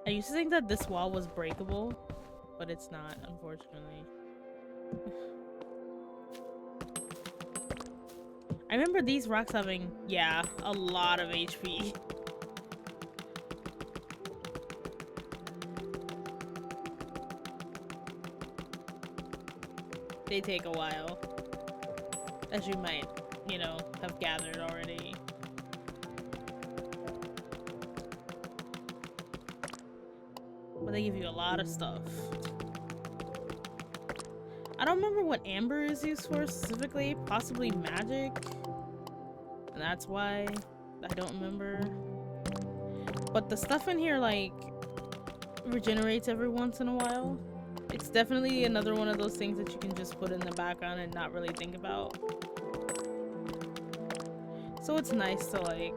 I used to think that this wall was breakable, but it's not, unfortunately. I remember these rocks having, yeah, a lot of HP. They take a while, as you might, you know, have gathered already. But they give you a lot of stuff. I don't remember what amber is used for specifically, possibly magic. And that's why I don't remember. But the stuff in here, like, regenerates every once in a while. It's definitely another one of those things that you can just put in the background and not really think about. So it's nice to, like,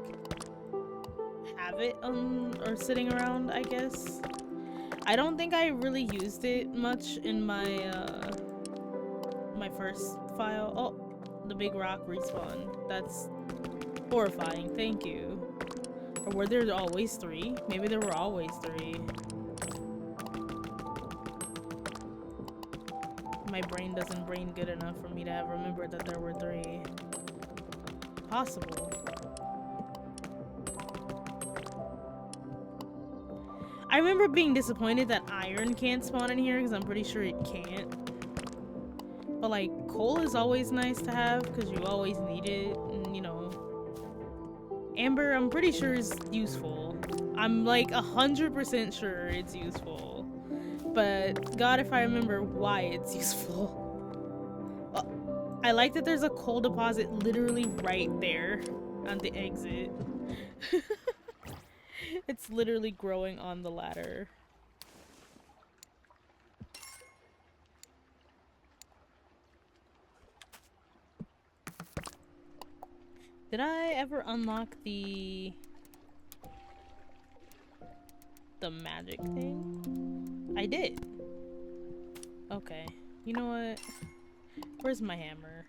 have it or sitting around, I guess. I don't think I really used it much in my my first file. Oh, the big rock respawn. That's horrifying. Thank you. Or were there always 3? Maybe there were always 3. My brain doesn't brain good enough for me to have remembered that there were 3. Possible. I remember being disappointed that iron can't spawn in here because I'm pretty sure it can't. But like, coal is always nice to have because you always need it, and you know. Amber, I'm pretty sure is useful. I'm like 100% sure it's useful. But God, if I remember why it's useful. I like that there's a coal deposit literally right there on the exit. It's literally growing on the ladder. Did I ever unlock the magic thing? I did. Okay. You know what? Where's my hammer?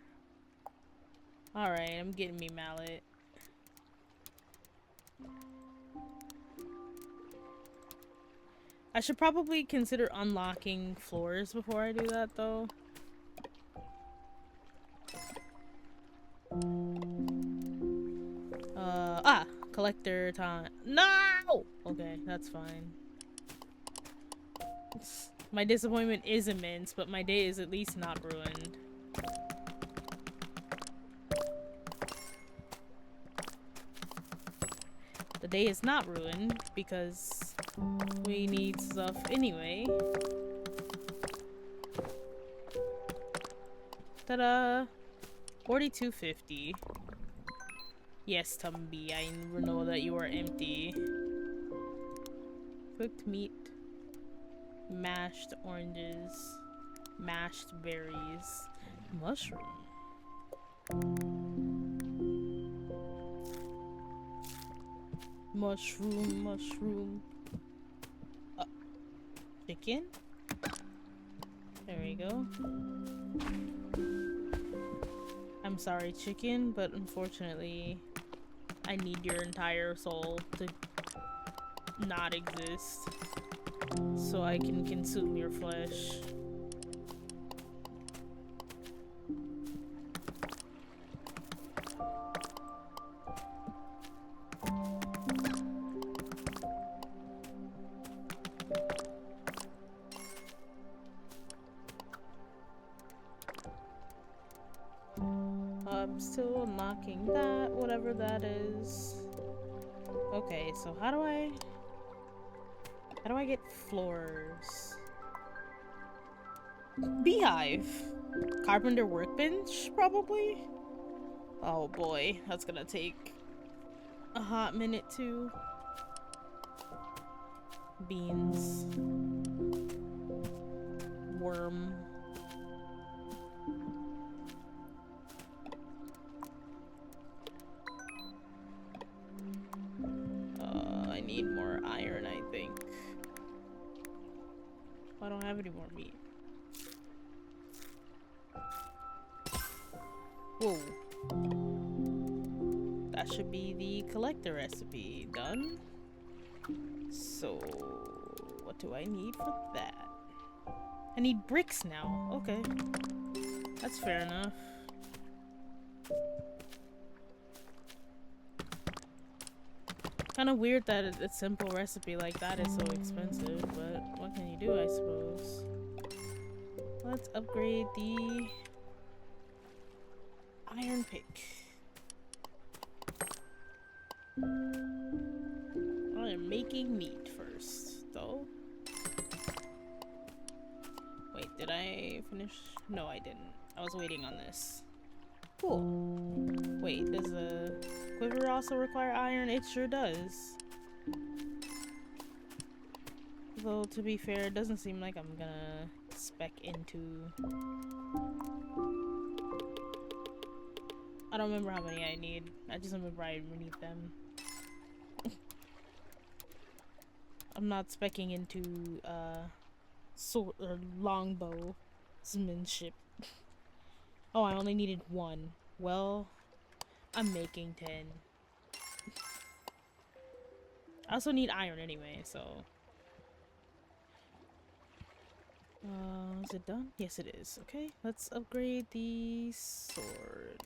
Alright, I'm getting me mallet. I should probably consider unlocking floors before I do that, though. Collector time. No! Okay, that's fine. My disappointment is immense, but my day is at least not ruined. The day is not ruined because we need stuff anyway. Ta-da! 4250. Yes, Tumby, I know that you are empty. Cooked meat. Mashed oranges. Mashed berries. Mushroom. Mushroom, mushroom. Chicken? There we go. I'm sorry, chicken, but unfortunately, I need your entire soul to not exist so I can consume your flesh. I'm still unlocking that, whatever that is. Okay, so how do I get floors? Beehive. Carpenter workbench, probably? Oh boy, that's gonna take a hot minute too. Beans. Worm. I need more iron, I think. I don't have any more meat. Whoa. That should be the collector recipe. Done. So, what do I need for that? I need bricks now. Okay. That's fair enough. Kind of weird that a simple recipe like that is so expensive, but what can you do, I suppose? Let's upgrade the iron pick. I am making meat first, though. Wait, did I finish? No, I didn't. I was waiting on this. Cool. Wait, does the quiver also require iron? It sure does. Though, to be fair, it doesn't seem like I'm gonna spec into... I don't remember how many I need. I just remember I need them. I'm not specking into, sword or longbow smanship. Oh, I only needed one. Well, I'm making 10. I also need iron anyway, so... is it done? Yes, it is. Okay, let's upgrade the sword.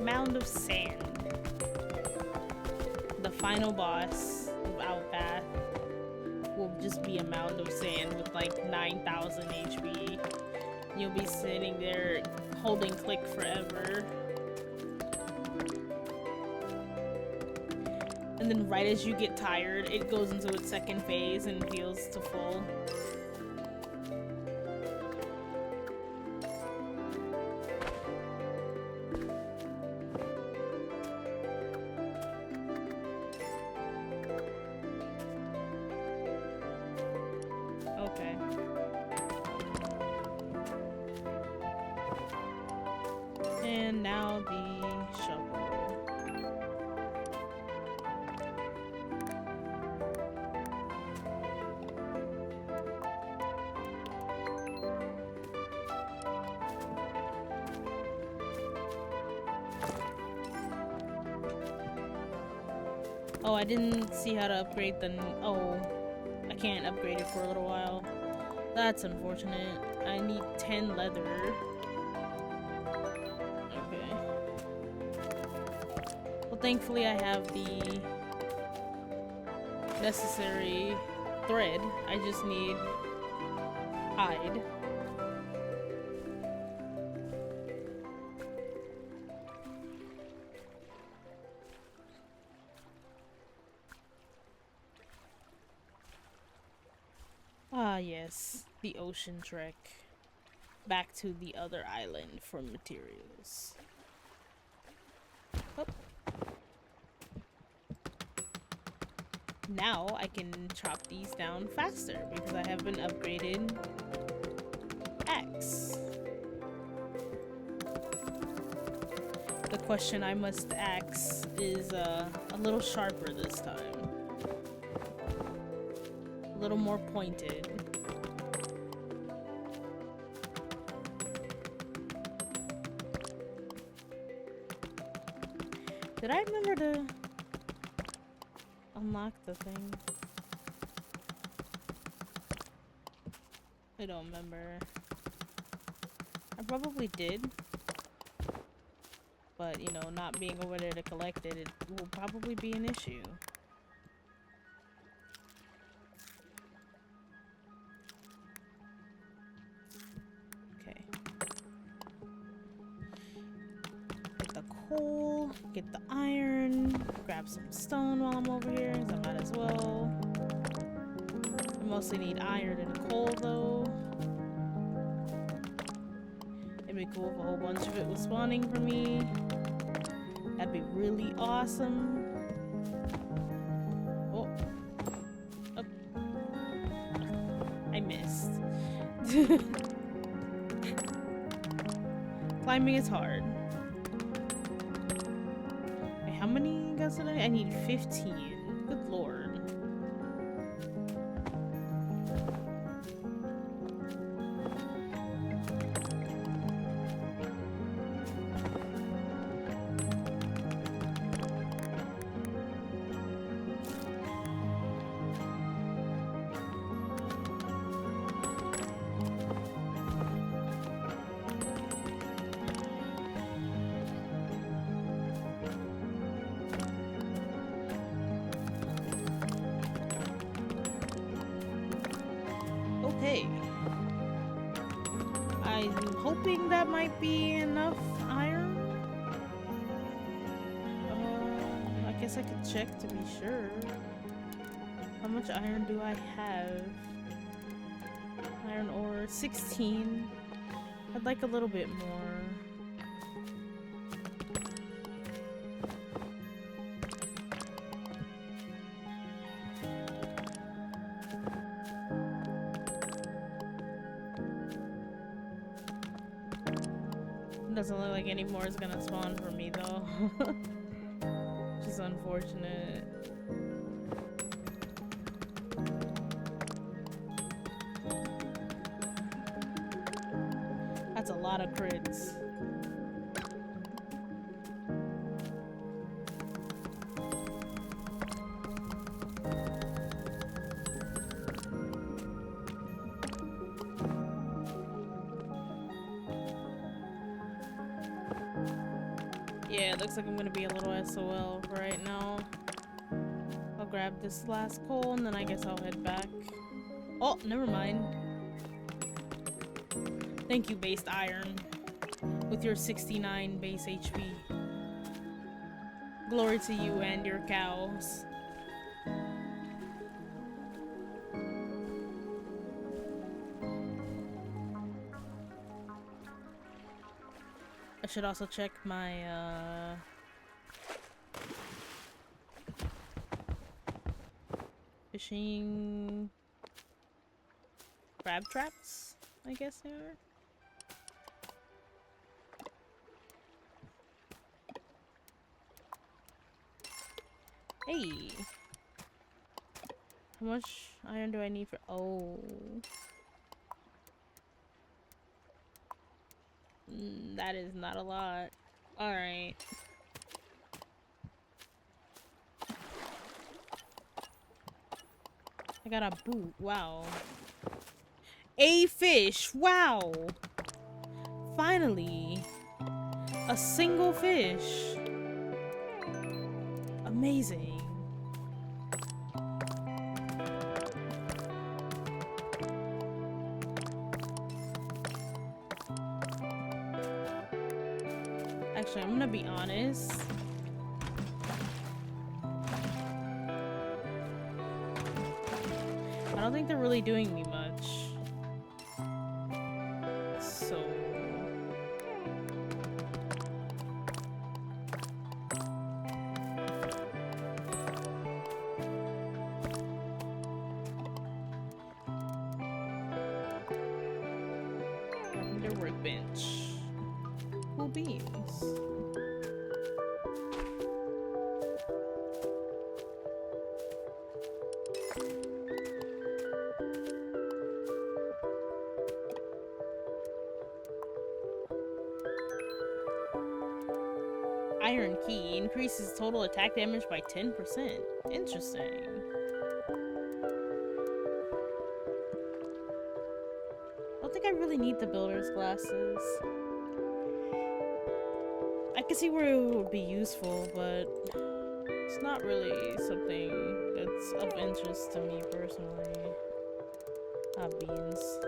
Mound of sand. The final boss of Outpath will just be a mound of sand with like 9,000 HP. You'll be sitting there holding click forever. And then right as you get tired, it goes into its second phase and heals to full. Okay. And now the shovel. Oh, I didn't see how to upgrade the... Oh, I can't upgrade it for a little while. That's unfortunate. I need 10 leather. Okay. Well, thankfully I have the necessary thread. I just need hide. Ah, yes. The ocean trek. Back to the other island for materials. Oh. Now I can chop these down faster because I have been upgraded axe. The question I must ask is a little sharper this time. A little more pointed. Did I remember to unlock the thing? I don't remember. I probably did. But, you know, not being over there to collect it, it will probably be an issue. Okay. Get the coal, get the iron, grab some stone while I'm over here, because I might as well. I mostly need iron and coal, though. It'd be cool if a whole bunch of it was spawning for me. That'd be really awesome. Oh. Oh. I missed. Climbing is hard. Wait, how many guys did I need 15. Good lord. Okay. I'm hoping that might be enough iron. I guess I could check to be sure. How much iron do I have? Iron ore, 16. I'd like a little bit more. Doesn't look like any more is gonna spawn for me though. Which is unfortunate. That's a lot of crits. Yeah, it looks like I'm gonna be a little SOL for right now. I'll grab this last coal and then I guess I'll head back. Oh, never mind. Thank you, based iron. With your 69 base HP. Glory to you and your cows. I should also check my, fishing crab traps, I guess they are. Hey! How much iron do I need for- oh. That is not a lot. Alright. I got a boot. Wow. A fish. Wow. Finally. A single fish. Amazing. Actually, I'm gonna be honest. I don't think they're really doing me much. So... Carpenter workbench. Cool beans. Iron key increases total attack damage by 10%. Interesting. I don't think I really need the builder's glasses. I can see where it would be useful, but it's not really something that's of interest to me personally. Ah, beans.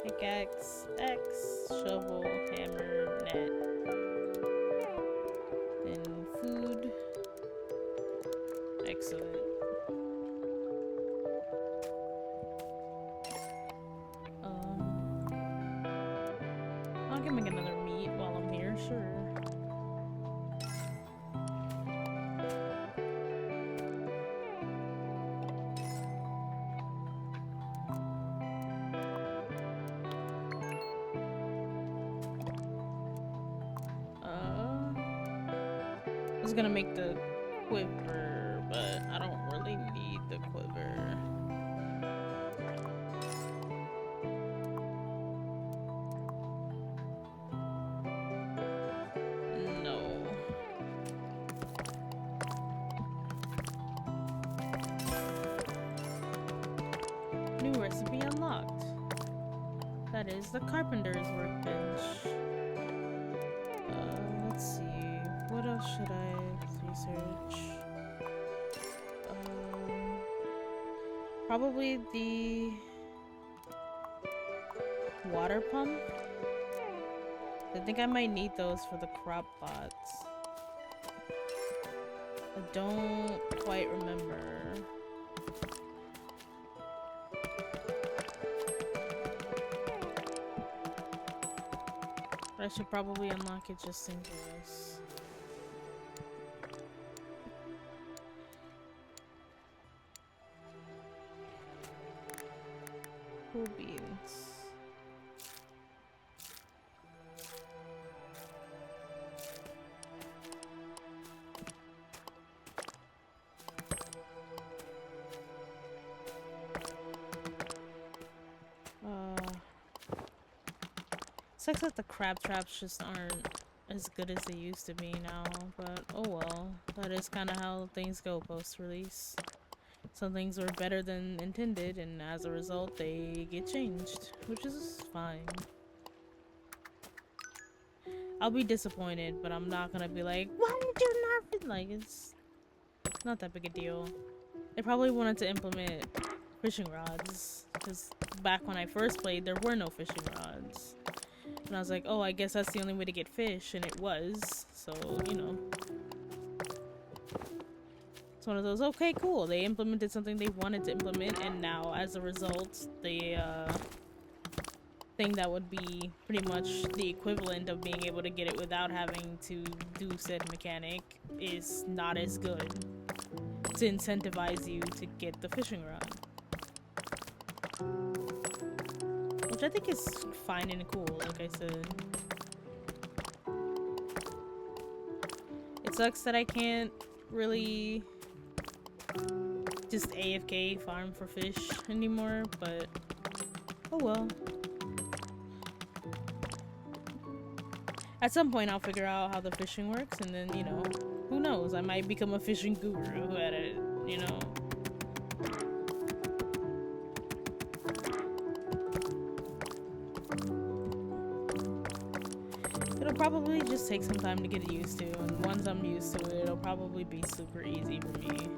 Pickaxe, axe, shovel, hammer, net. Then food. Excellent. I can make another meat while I'm here, sure. I was gonna make the quiver, but I don't really need the quiver. No. New recipe unlocked. That is the carpenter's workbench. Let's see. What else should I research? Probably the water pump. I think I might need those for the crop pots. I don't quite remember. But I should probably unlock it just in case. Cool beans. Sucks that the crab traps just aren't as good as they used to be now, but oh well. That is kind of how things go post-release. Some things were better than intended, and as a result, they get changed, which is fine. I'll be disappointed, but I'm not gonna be like, why did you nerf it? Like, it's not that big a deal. They probably wanted to implement fishing rods, because back when I first played, there were no fishing rods. And I was like, oh, I guess that's the only way to get fish, and it was, so, you know. It's one of those, okay, cool, they implemented something they wanted to implement, and now, as a result, the, thing that would be pretty much the equivalent of being able to get it without having to do said mechanic is not as good to incentivize you to get the fishing rod. Which I think is fine and cool, like I said. It sucks that I can't really just AFK farm for fish anymore, but oh well. At some point I'll figure out how the fishing works, and then, you know, Who knows? I might become a fishing guru at it, you know? It'll probably just take some time to get used to, and once I'm used to it, it'll probably be super easy for me.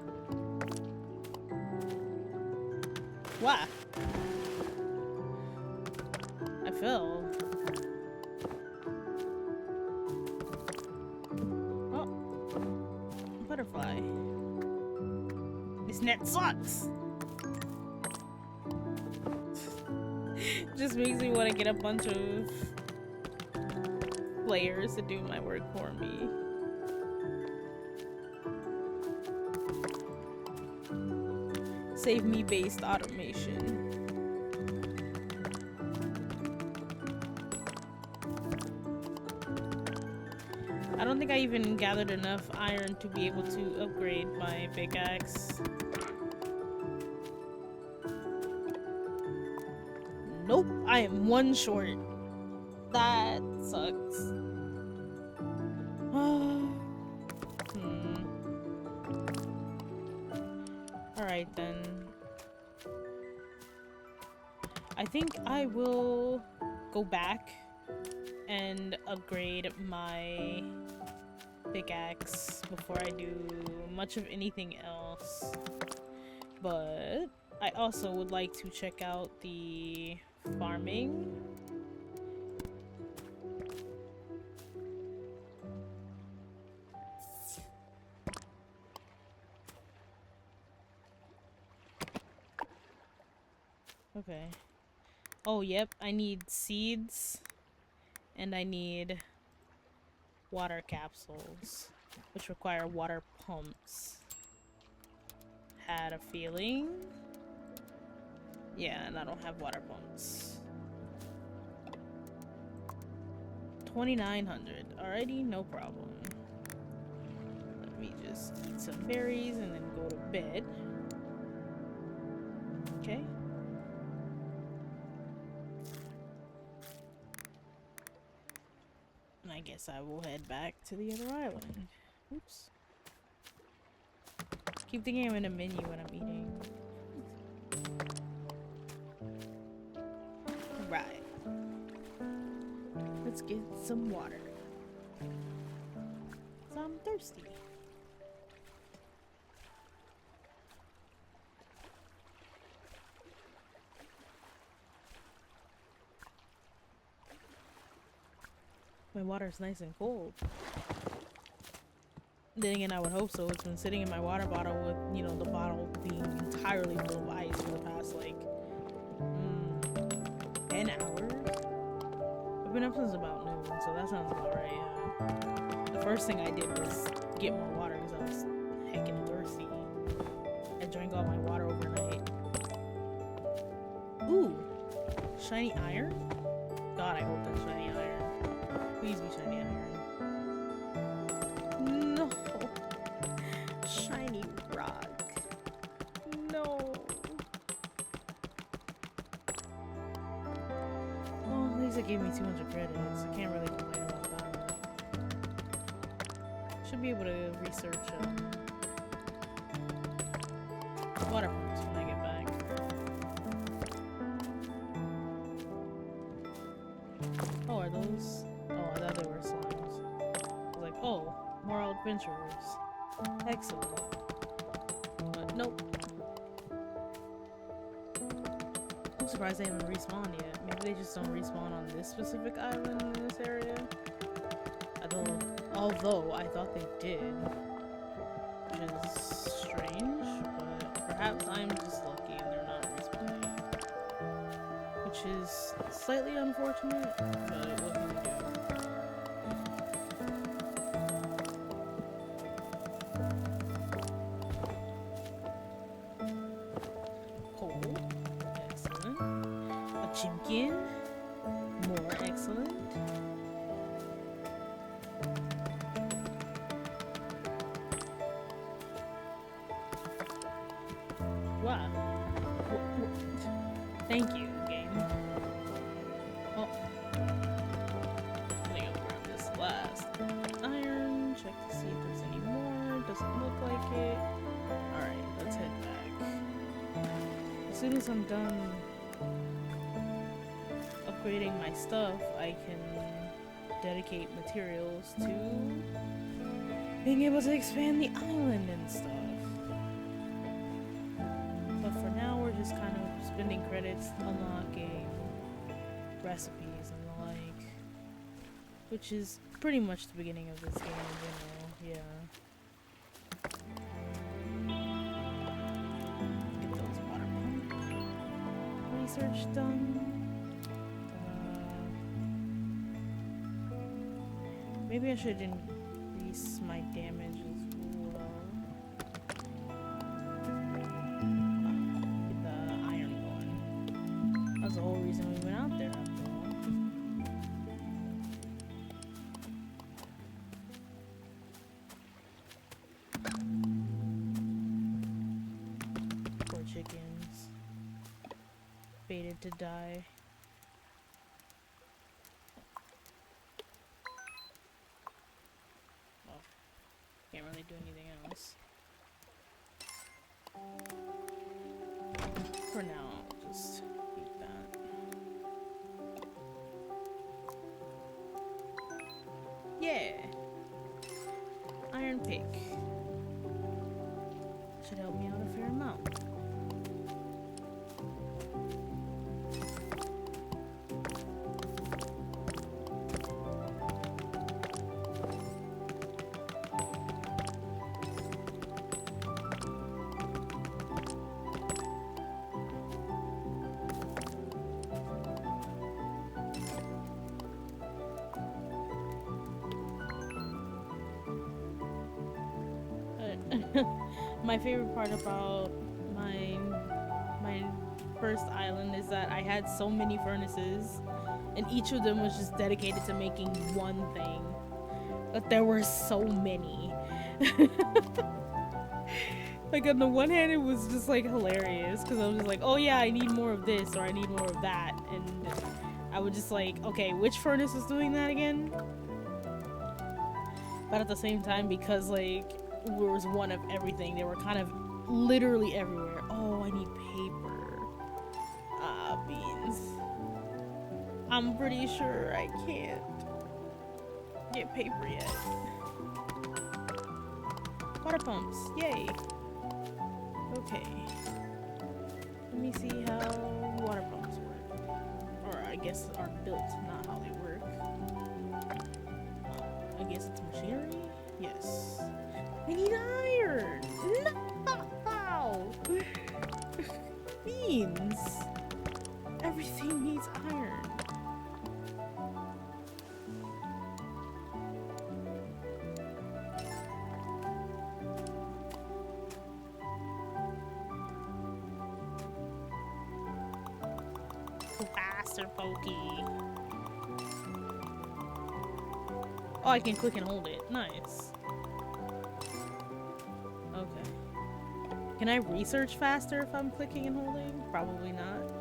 What? I fell. Oh. Butterfly. This net sucks! Just makes me want to get a bunch of players to do my work for me. Save me based automation. I don't think I even gathered enough iron to be able to upgrade my pickaxe. Nope, I am one short. That sucks. Alright then. I think I will go back and upgrade my pickaxe before I do much of anything else. But I also would like to check out the farming. Okay. Oh, yep, I need seeds and I need water capsules, which require water pumps. Had a feeling. Yeah, and I don't have water pumps. 2,900. Alrighty, no problem. Let me just eat some berries and then go to bed. Okay. And I guess I will head back to the other island. Oops. Keep thinking I'm in a menu when I'm eating. Right. Let's get some water. 'Cause I'm thirsty. My water's nice and cold. Then again, I would hope so. It's been sitting in my water bottle with, you know, the bottle being entirely full of ice for the past, like, 10 hours? I've been up since about noon, so that sounds about right, yeah. The first thing I did was get more water because I was heckin' thirsty. I drank all my water overnight. Ooh! Shiny iron? God, I hope that's shiny iron. Please be shiny iron. No! Shiny rock. No! Well, at least it gave me 200 credits. I can't really complain about that. Should be able to research water pumps when I get back. Oh, are those? Oh, I thought they were slimes. I was like, oh, more adventurers. Excellent. But nope. I'm surprised they haven't respawned yet. Maybe they just don't respawn on this specific island in this area. Although I thought they did. Which is strange, but perhaps I'm just lucky and they're not respawning. Which is slightly unfortunate, but what can we do? Coal. Excellent. A chimkin. More excellent. Wow. Thank you, game. Oh. I think I'll grab this last iron. Check to see if there's any more. soon as I'm done upgrading my stuff, I can dedicate materials to being able to expand the island and stuff. But for now, we're just kind of spending credits, unlocking recipes and the like, which is pretty much the beginning of this game in general, yeah. Get those water pump research done. Maybe I should increase my damage as well. Get the iron going. That's the whole reason we went out there after all. Poor chickens. Fated to die. Can't really do anything else. For now, I'll just keep that. Yeah! Iron pick. Should help me out a fair amount. My favorite part about my first island is that I had so many furnaces, and each of them was just dedicated to making one thing. But there were so many. Like on the one hand, it was just like hilarious because I was just like, oh yeah, I need more of this or I need more of that, and I would just like, okay, which furnace is doing that again? But at the same time, because like there was one of everything, they were kind of literally everywhere. Oh, I need paper. Ah, beans. I'm pretty sure I can't get paper yet. Water pumps, yay. Okay. Let me see how water pumps work. Or I guess are built, not how they work. I guess it's machinery? Yes. I need iron! No! Beans! Everything needs iron. Faster, Pokey. Oh, I can click and hold it. Nice. Okay. Can I research faster if I'm clicking and holding? Probably not.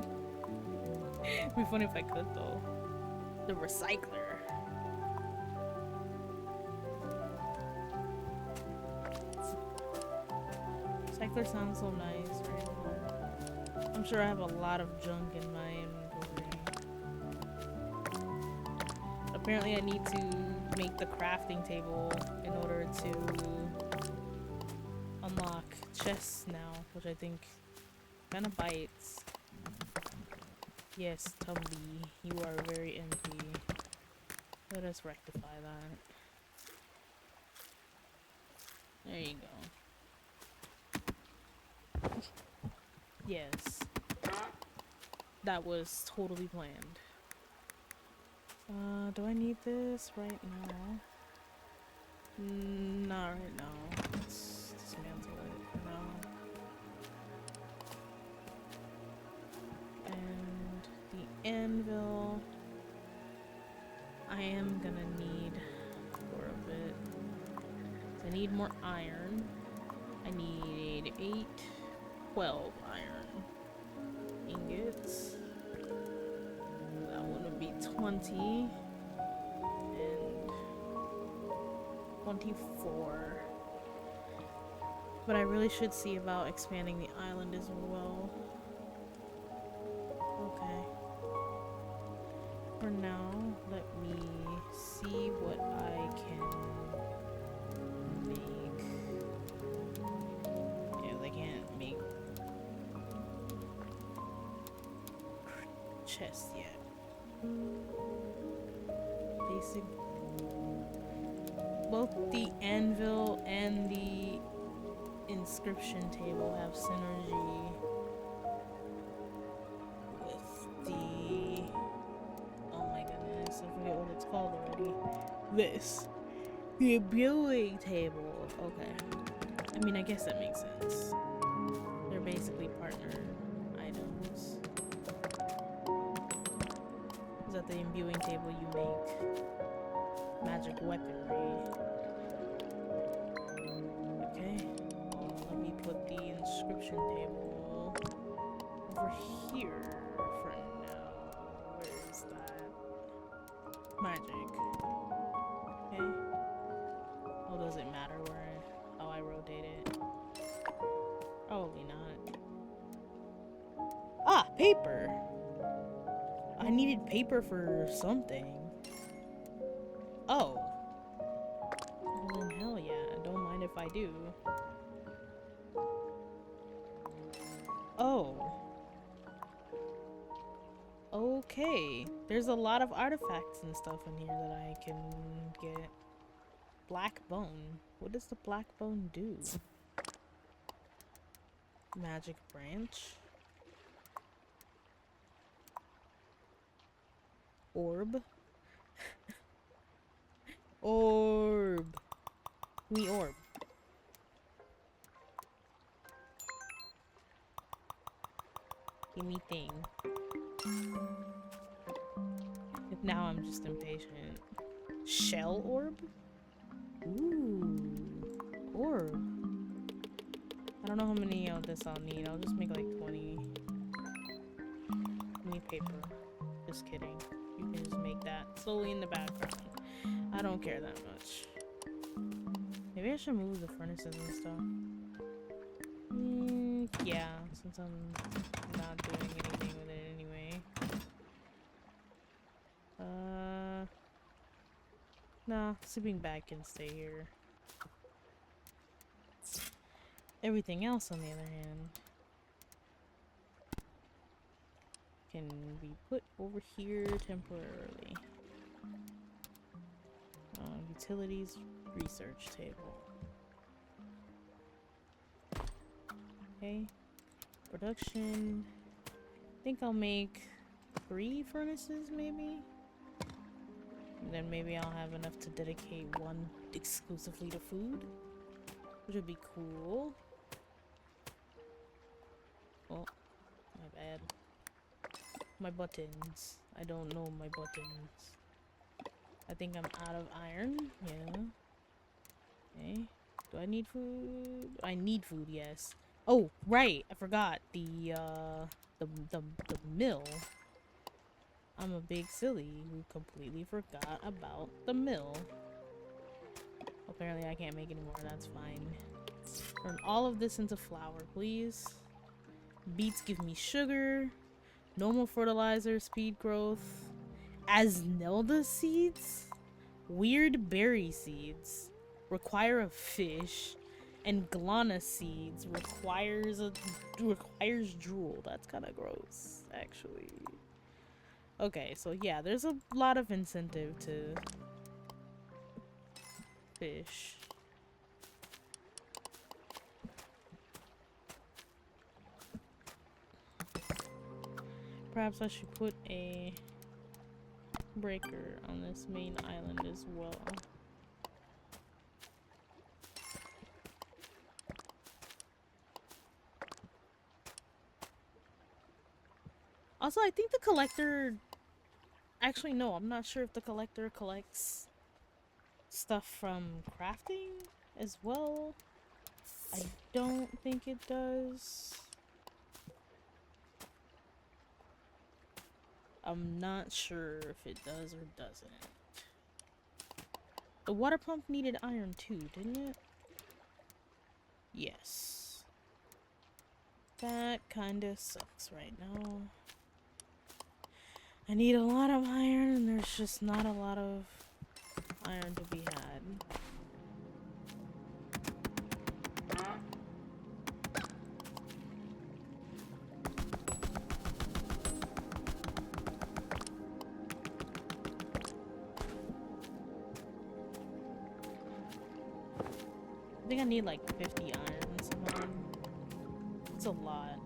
It'd be funny if I could, though. The recycler. Recycler sounds so nice, right? I'm sure I have a lot of junk in my inventory. Apparently I need to make the crafting table in order to unlock chests now, which I think kind of bites. Yes, Tumby, you are very empty. Let us rectify that. There you go. Yes. That was totally planned. Do I need this right now? Not right now. Let's dismantle it for now. And the anvil I am gonna need for a bit. I need more iron. I need 12 iron ingots. That one would be 20 and 24. But I really should see about expanding the island as well. For now, let me see what I can make. Yeah, I can't make chest yet. Basic. Both the anvil and the inscription table have synergy with the. Oh my goodness, I forget what it's called already. This. The viewing table. Okay. I mean, I guess that makes sense. They're basically partner items. Is at the imbuing table you make magic weaponry. Okay. Let me put the inscription table over here for now. Where is that? Magic. Okay. Oh, does it matter how I rotate it? Probably not. Ah, paper! I needed paper for something. Oh. Well then hell yeah, don't mind if I do. Oh. Okay. There's a lot of artifacts and stuff in here that I can get. Black bone. What does the black bone do? Magic branch. Orb. Orb. Give me orb. Give me thing. Now I'm just impatient. Shell orb? Ooh. Orb. I don't know how many of this I'll need. I'll just make like 20. Give me paper. Just kidding. You can just make that slowly in the background. I don't care that much. Maybe I should move the furnaces and stuff. Yeah, since I'm not doing anything with it anyway. Nah, sleeping bag can stay here. Everything else, on the other hand, can be put over here temporarily. Utilities research table. Okay. Production. I think I'll make 3 furnaces, maybe? And then maybe I'll have enough to dedicate one exclusively to food, which would be cool. Oh, my bad. My buttons. I don't know my buttons. I think I'm out of iron. Yeah. Okay. Do I need food? I need food, yes. Oh, right. I forgot the mill. I'm a big silly who completely forgot about the mill. Apparently I can't make any more. That's fine. Turn all of this into flour, please. Beets give me sugar. Normal fertilizer, speed growth. Asnelda seeds? Weird berry seeds. Require a fish. And glana seeds requires drool. That's kind of gross, actually. Okay, so yeah, there's a lot of incentive to fish. Perhaps I should put a breaker on this main island as well. Also, I think the collector... Actually, no, I'm not sure if the collector collects stuff from crafting as well. I don't think it does. I'm not sure if it does or doesn't. The water pump needed iron too, didn't it? Yes. That kinda sucks right now. I need a lot of iron, and there's just not a lot of iron to be had. I think I need like 50 iron somehow. It's a lot.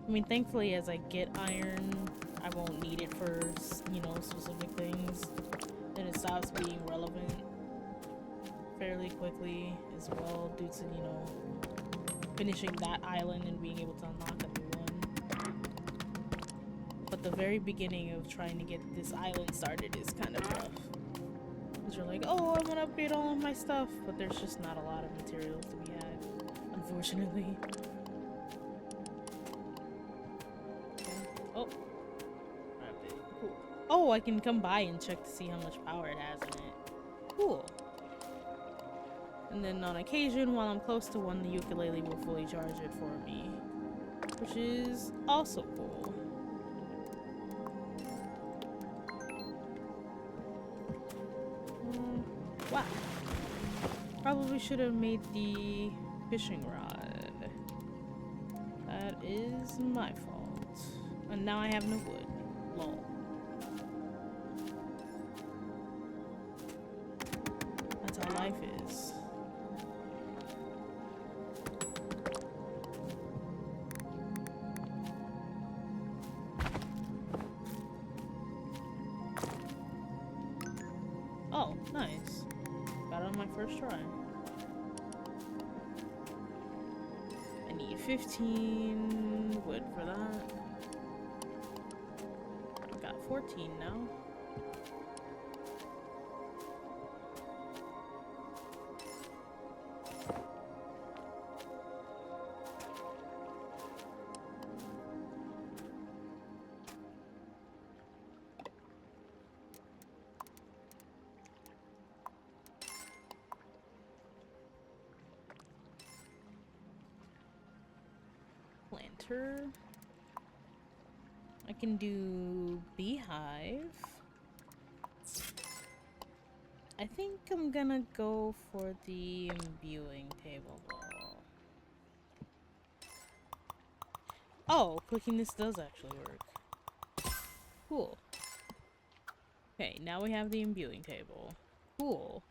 I mean, thankfully, as I get iron, I won't need it for, you know, specific things. Then it stops being relevant fairly quickly as well, due to, you know, finishing that island and being able to unlock a new one. But the very beginning of trying to get this island started is kind of rough. Because you're like, oh, I'm gonna upgrade all of my stuff, but there's just not a lot of materials to be had, unfortunately. Oh. Cool. Oh, I can come by and check to see how much power it has in it. Cool. And then on occasion, while I'm close to one, the ukulele will fully charge it for me, which is also cool. Wow. Probably should have made the fishing rod. That is my fault. And now I have no wood. Lol. That's how life is. Oh, nice. Got it on my first try. I need 15 wood for that. I've got 14 now. Planter. I can do beehive. I think I'm gonna go for the imbuing table though. Oh, clicking this does actually work. Cool. Okay, now we have the imbuing table. Cool.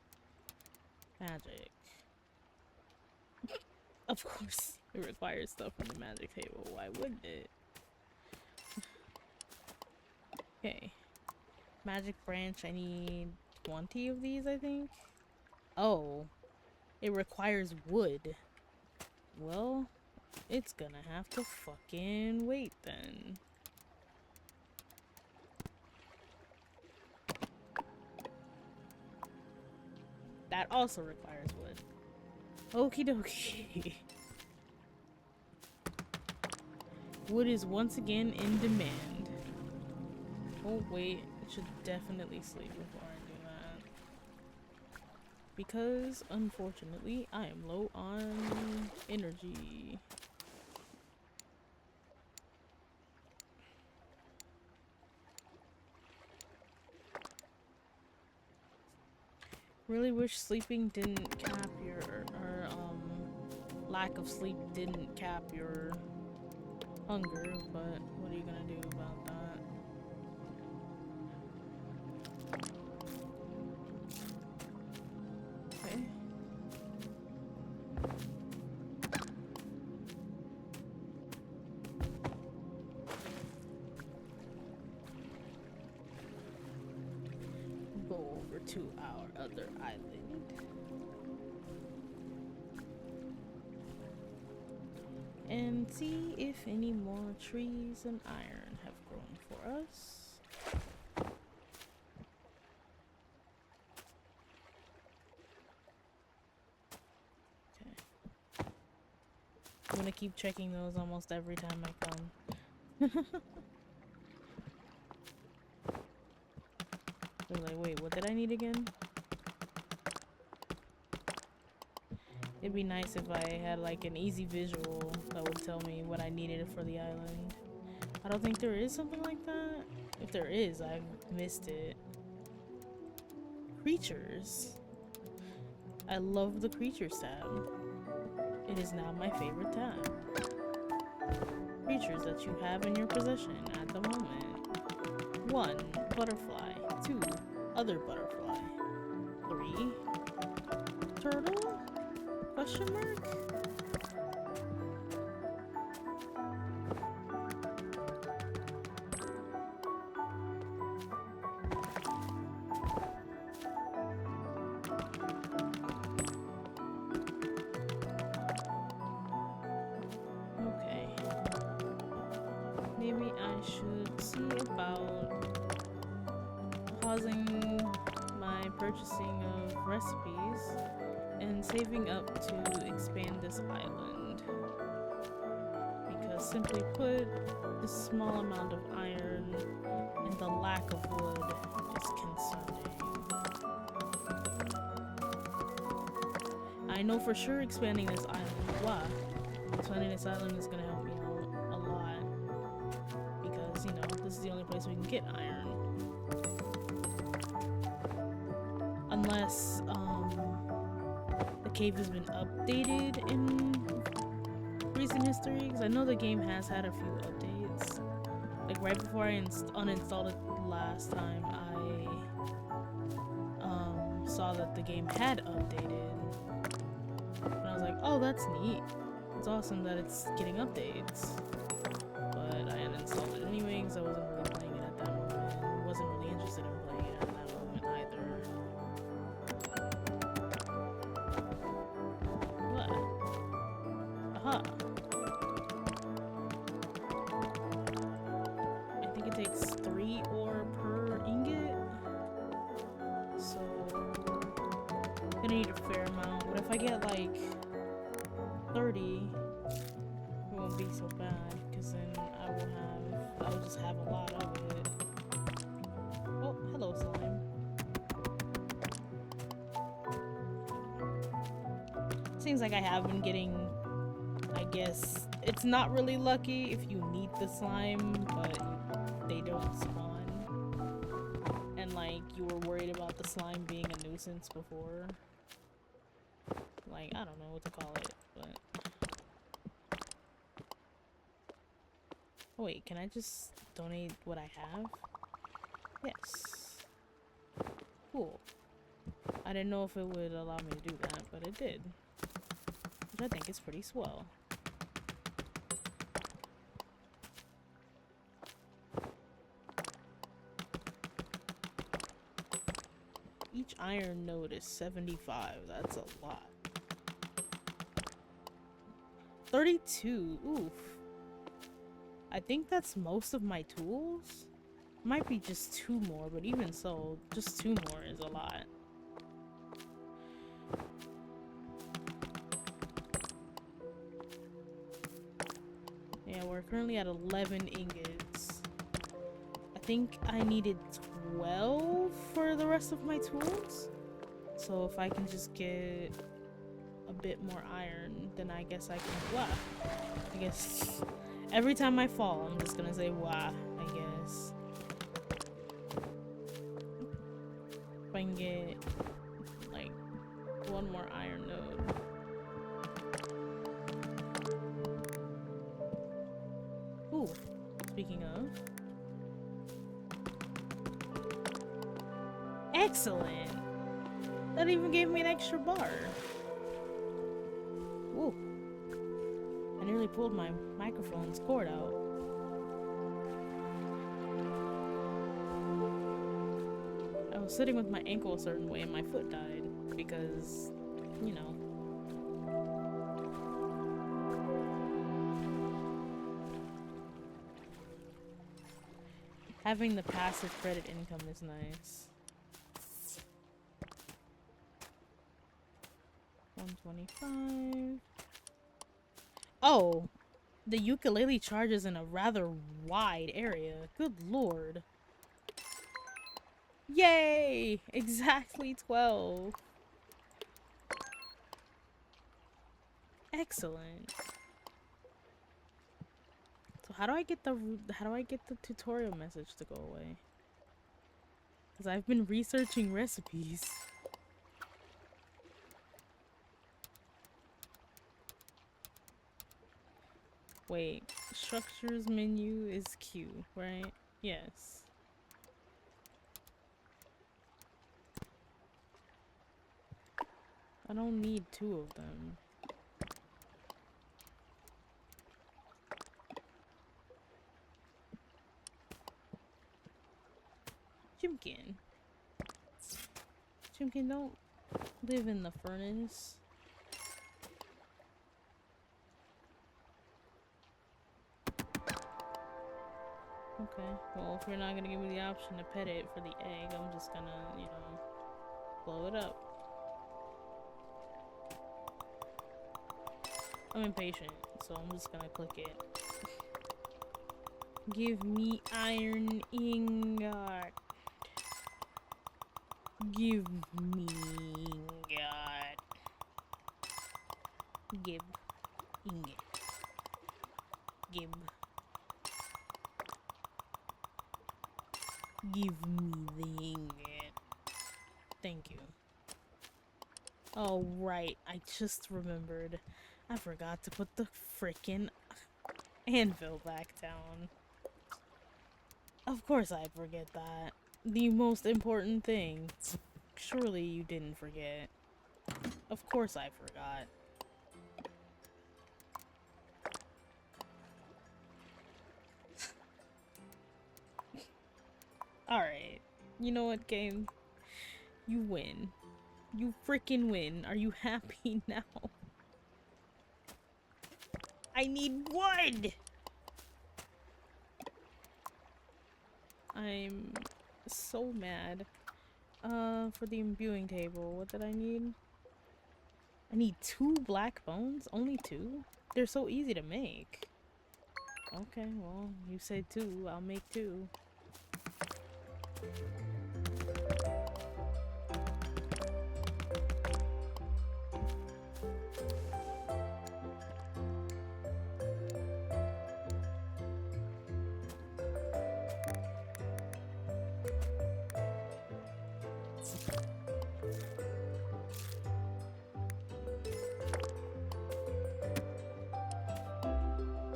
Magic. Of course, it requires stuff from the magic table. Why wouldn't it? Okay. Magic branch, I need 20 of these, I think. Oh. It requires wood. Well, it's gonna have to fucking wait then. That also requires wood. Okie dokie. Wood is once again in demand. Oh wait, I should definitely sleep before I do that. Because, unfortunately, I am low on energy. Really wish sleeping didn't cap your, or lack of sleep didn't cap your hunger, but what are you gonna do about that? Okay. Go over to our other island. And see if any more trees and iron have grown for us. Okay. I'm gonna keep checking those almost every time I come. They're like, wait, what did I need again? It'd be nice if I had like an easy visual that would tell me what I needed for the island. I don't think there is something like that. If there is, I've missed it. Creatures. I love the creatures tab. It is now my favorite tab. Creatures that you have in your possession at the moment. 1. Butterfly. 2. Other butterfly. 3. Turtle? Question mark? Okay. Maybe I should see about pausing my purchasing of recipes and saving up to expand this island. Because simply put, the small amount of iron and the lack of wood is concerning. I know for sure expanding this island, expanding this island is gonna help me out a lot. Because, you know, this is the only place we can get iron. Unless, the cave has been updated in recent history, because I know the game has had a few updates. Like right before I uninstalled it last time, I saw that the game had updated, and I was like, oh, that's neat. It's awesome that it's getting updates. But I uninstalled it anyway because I wasn't really playing it at that moment. Wasn't really interested in playing it at that moment either. What? Aha. I think it takes 3 ore per ingot. So I'm gonna need a fair amount. But if I get like 30, it won't be so bad, because then I'll just have a lot of it. Oh, hello, slime. Seems like I have been getting, I guess, it's not really lucky if you need the slime, but they don't spawn. And like, you were worried about the slime being a nuisance before. Like, I don't know what to call it, but... Oh wait, can I just donate what I have? Yes. Cool. I didn't know if it would allow me to do that, but it did. Which I think is pretty swell. Each iron node is 75. That's a lot. 32. Oof. I think that's most of my tools. Might be just 2 more, but even so, just 2 more is a lot. Yeah, we're currently at 11 ingots. I think I needed 12 for the rest of my tools. So if I can just get a bit more iron, then I guess I can, wow. I guess every time I fall, I'm just gonna say wow, I guess. If I can get like 1 more iron node. Ooh, speaking of. Excellent! That even gave me an extra bar. Ooh. I nearly pulled my microphone's cord out. I was sitting with my ankle a certain way and my foot died because, you know. Having the passive credit income is nice. 125. Oh, the ukulele charges in a rather wide area. Good lord. Yay! Exactly 12. Excellent. So how do I get the tutorial message to go away? Because I've been researching recipes. Wait, structures menu is Q, right? Yes. I don't need 2 of them. Chimkin. Chimkin, don't live in the furnace. Okay, well, if you're not gonna give me the option to pet it for the egg, I'm just gonna, you know, blow it up. I'm impatient, so I'm just gonna click it. Give me iron ingot. Give me ingot. Give ingot. Give. Give me the ingot. Thank you. Oh, right. I just remembered. I forgot to put the frickin' anvil back down. Of course I'd forget that. The most important thing. Surely you didn't forget. Of course I forgot. Alright. You know what, game? You win. You freaking win. Are you happy now? I need wood! I'm so mad. For the imbuing table, what did I need? I need 2 black bones? Only 2? They're so easy to make. Okay, well, you said 2, I'll make 2.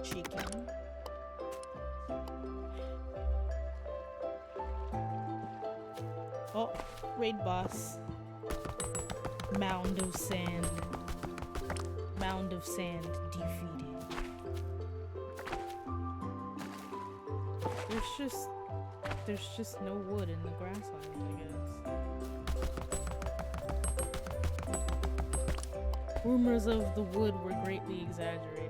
Chicken. Oh, raid boss. Mound of sand. Mound of sand defeated. There's just no wood in the grasslands, I guess. Rumors of the wood were greatly exaggerated.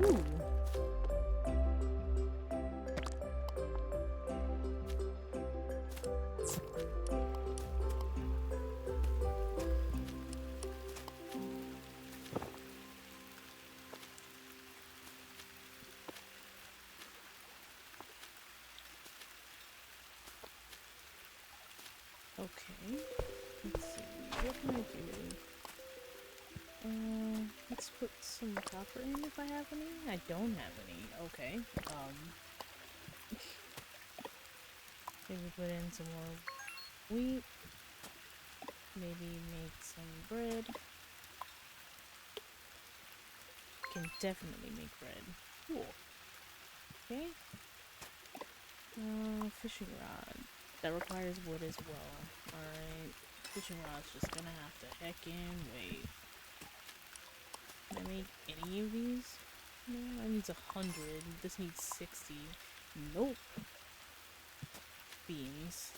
Ooh. Okay, let's see, what can I do? Let's put some copper in if I have any. I don't have any, okay. Maybe put in some more wheat. Maybe make some bread. Can definitely make bread. Cool. Okay. Fishing rod. That requires wood as well. Alright. Fishing rod's just gonna have to heckin' wait. Can I make any of these? No, that needs 100. This needs 60. Nope. Beams.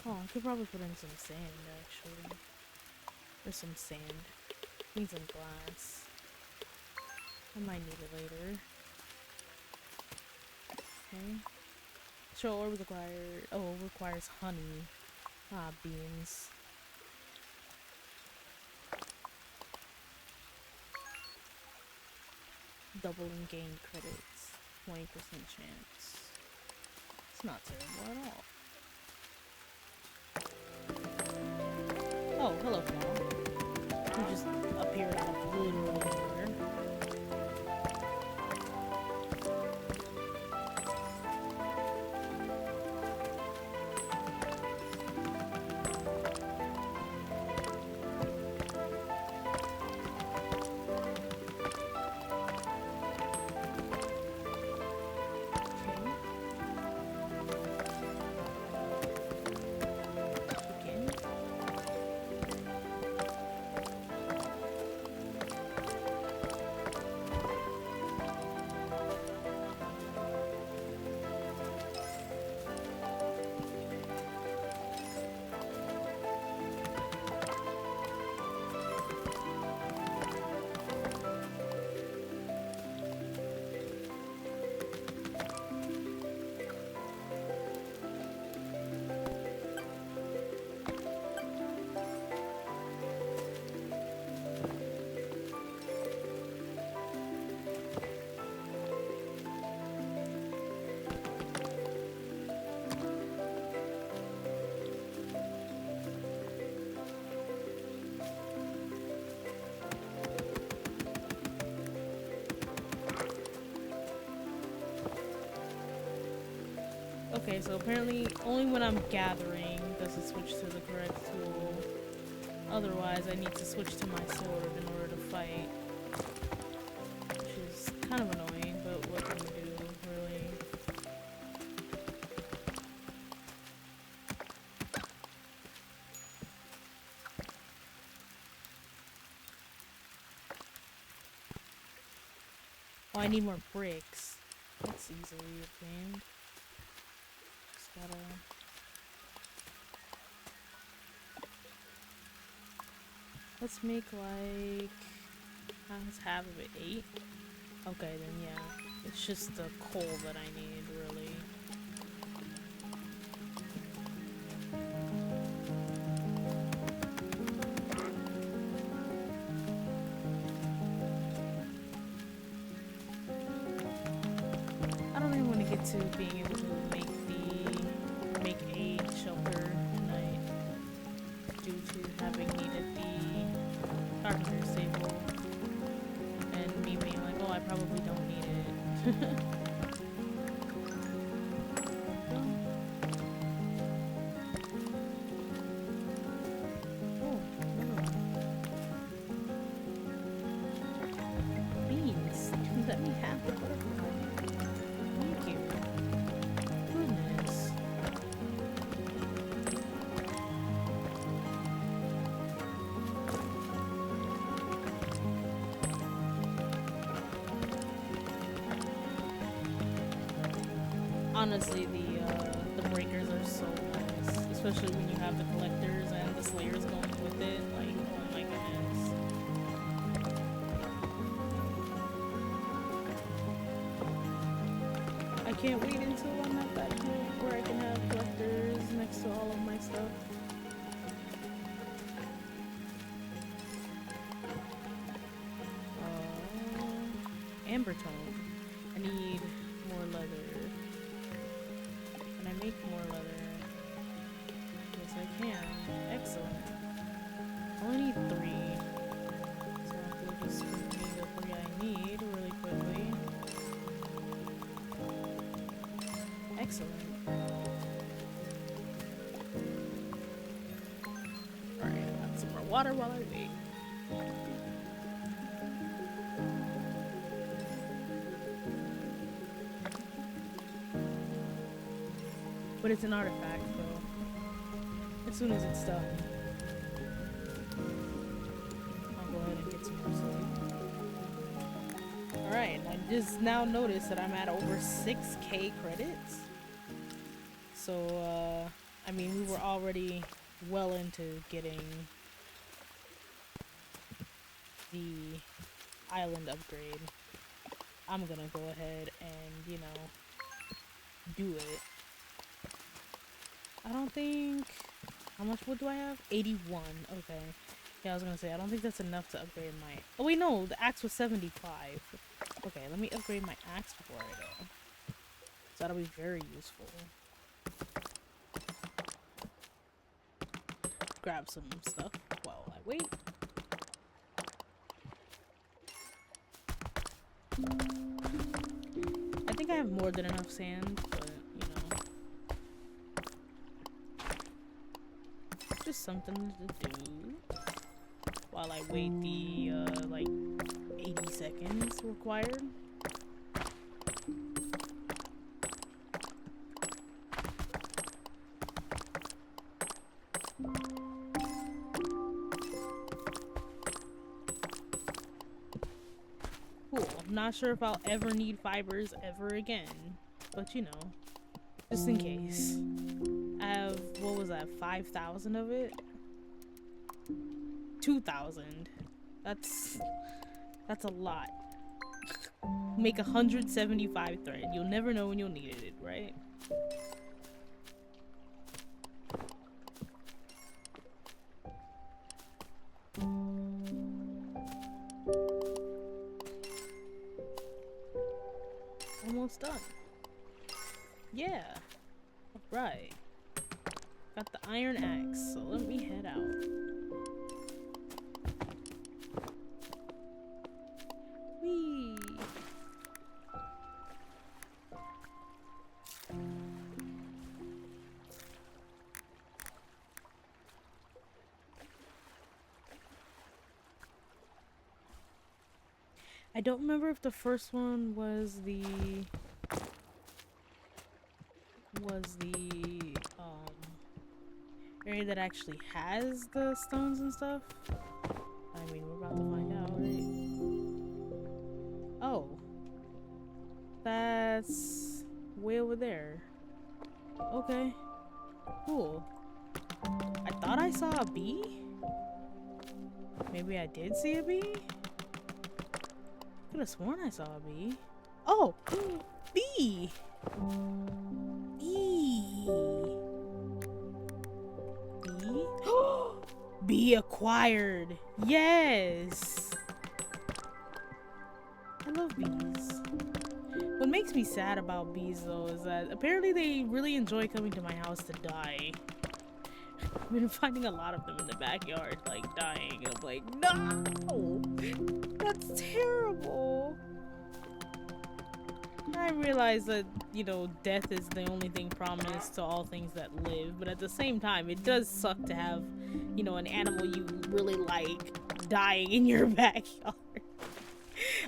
Oh, I could probably put in some sand, actually. Or some sand. Need some glass. I might need it later. Okay. Sure, requires honey. Ah, beans. Double and gain credits. 20% chance. It's not terrible at all. Oh, hello, Flaw. You just appeared out of literally nowhere. Okay, so apparently only when I'm gathering does it switch to the correct tool. Otherwise, I need to switch to my sword in order to fight. Which is kind of annoying, but what can you do, really? Oh, I need more bricks. That's easily obtained. Gotta... Let's make like... Let's half of it 8. Okay, then yeah. It's just the coal that I need, really. I don't even want to get to being able to make a shelter tonight due to having needed the carpenter's table and me being like, oh, I probably don't need it. Oh, beans. Let me have the butterfly. Thank you. Goodness. Honestly, the breakers are so nice, especially when you have the collectors and the slayers going with it. Like, oh my goodness. I can't wait until I'm at that point where I can have collectors next to all of my stuff. Amber tone. I need more leather. Can I make more leather? Yes, I can. Excellent. I only need 3. So I have to just give me the 3 I need really quickly. Excellent. Alright, I got some more water while I wait. But it's an artifact, so as soon as it's done, I'll go ahead and get some more sleep. Alright, I just now noticed that I'm at over 6k credits. So, I mean, we were already well into getting the island upgrade. I'm gonna go ahead and, you know, do it. I don't think... How much wood do I have? 81. Okay. Yeah, I was gonna say, I don't think that's enough to upgrade my... Oh wait, no, the axe was 75. Okay, let me upgrade my axe before I go. So that'll be very useful. Grab some stuff while I wait. I think I have more than enough sand, but, you know. Just something to do while I wait the, like, 80 seconds required. Cool. I'm not sure if I'll ever need fibers ever again, but you know, just in case. I have, what was that, 5,000 of it? 2,000. That's a lot. Make 175 thread. You'll never know when you'll need it, right? Almost done. Yeah. Right. Got the iron axe, so let me head out. Whee! I don't remember if the first one was the area that actually has the stones and stuff. I mean, we're about to find out, right? Oh. That's way over there. Okay. Cool. I thought I saw a bee? Maybe I did see a bee? Could have sworn I saw a bee. Oh! Bee! Bee! Bee? Bee acquired! Yes! I love bees. What makes me sad about bees though is that apparently they really enjoy coming to my house to die. I've been finding a lot of them in the backyard, like dying, and I'm like, no! That's terrible! I realize that, you know, death is the only thing promised to all things that live, but at the same time, it does suck to have, you know, an animal you really like dying in your backyard.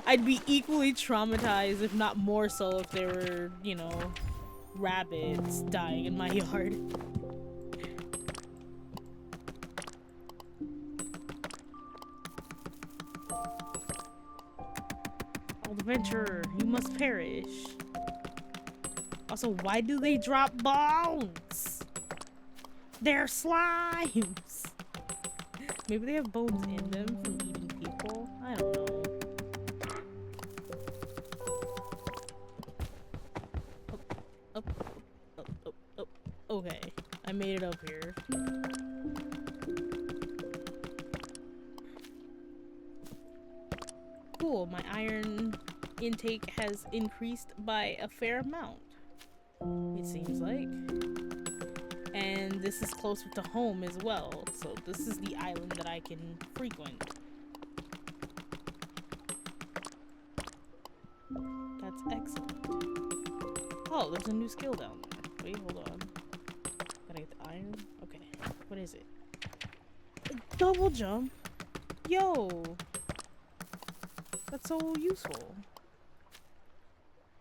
I'd be equally traumatized, if not more so, if there were, you know, rabbits dying in my yard. Adventurer, you must perish. Also, why do they drop bones? They're slimes. Maybe they have bones in them from eating people. I don't know. Up. Okay, I made it up here. Cool, my iron intake has increased by a fair amount, it seems like. And this is closer to home as well, so this is the island that I can frequent. That's excellent. Oh, there's a new skill down there. Wait, hold on. Gotta get the iron? Okay, what is it? Double jump? Yo! That's so useful.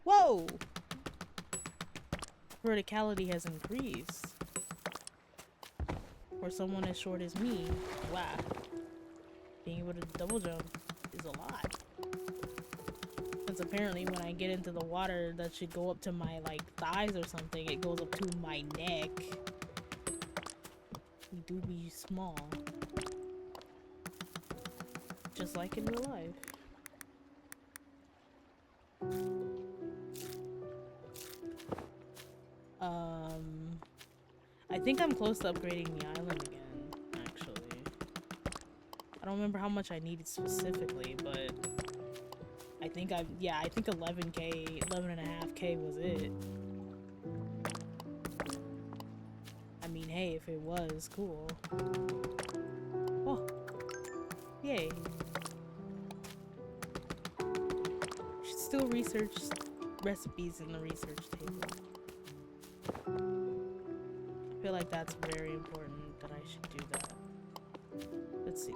Whoa! Verticality has increased. For someone as short as me, wow. Being able to double jump is a lot. Since apparently when I get into the water that should go up to my, like, thighs or something, it goes up to my neck. We do be small. Just like in real life. I think I'm close to upgrading the island again, actually. I don't remember how much I needed specifically, but I think I think 11K, 11.5K was it. I mean, hey, if it was, cool. Oh, yay. Should still research recipes in the research table. I feel like that's very important that I should do that. Let's see.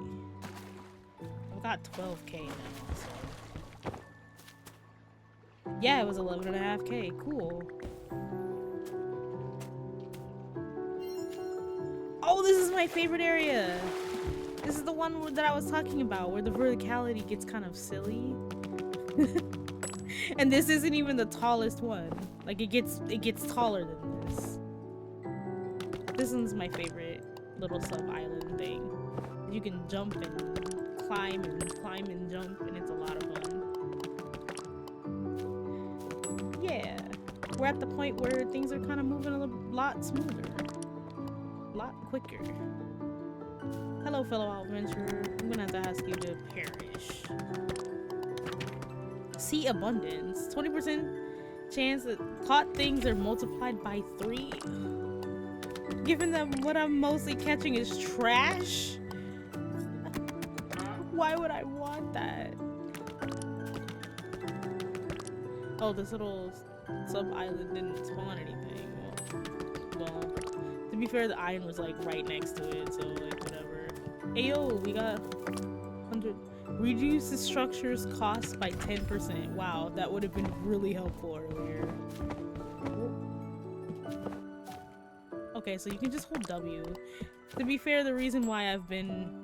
I've got 12K now, so. Yeah, it was 11.5K. Cool. Oh, this is my favorite area. This is the one that I was talking about, where the verticality gets kind of silly. And this isn't even the tallest one. Like, it gets taller than this. This one's my favorite little sub-island thing. You can jump and climb and jump, and it's a lot of fun. Yeah, we're at the point where things are kind of moving a lot smoother. A lot quicker. Hello, fellow adventurer. I'm gonna have to ask you to perish. See abundance. 20% chance that caught things are multiplied by 3. Given that what I'm mostly catching is trash? Why would I want that? Oh, this little sub-island didn't spawn anything. Well, to be fair, the iron was like right next to it, so like whatever. Ayo, we got 100. Reduce the structure's cost by 10%. Wow, that would have been really helpful earlier. Okay, so you can just hold W. To be fair, the reason why I've been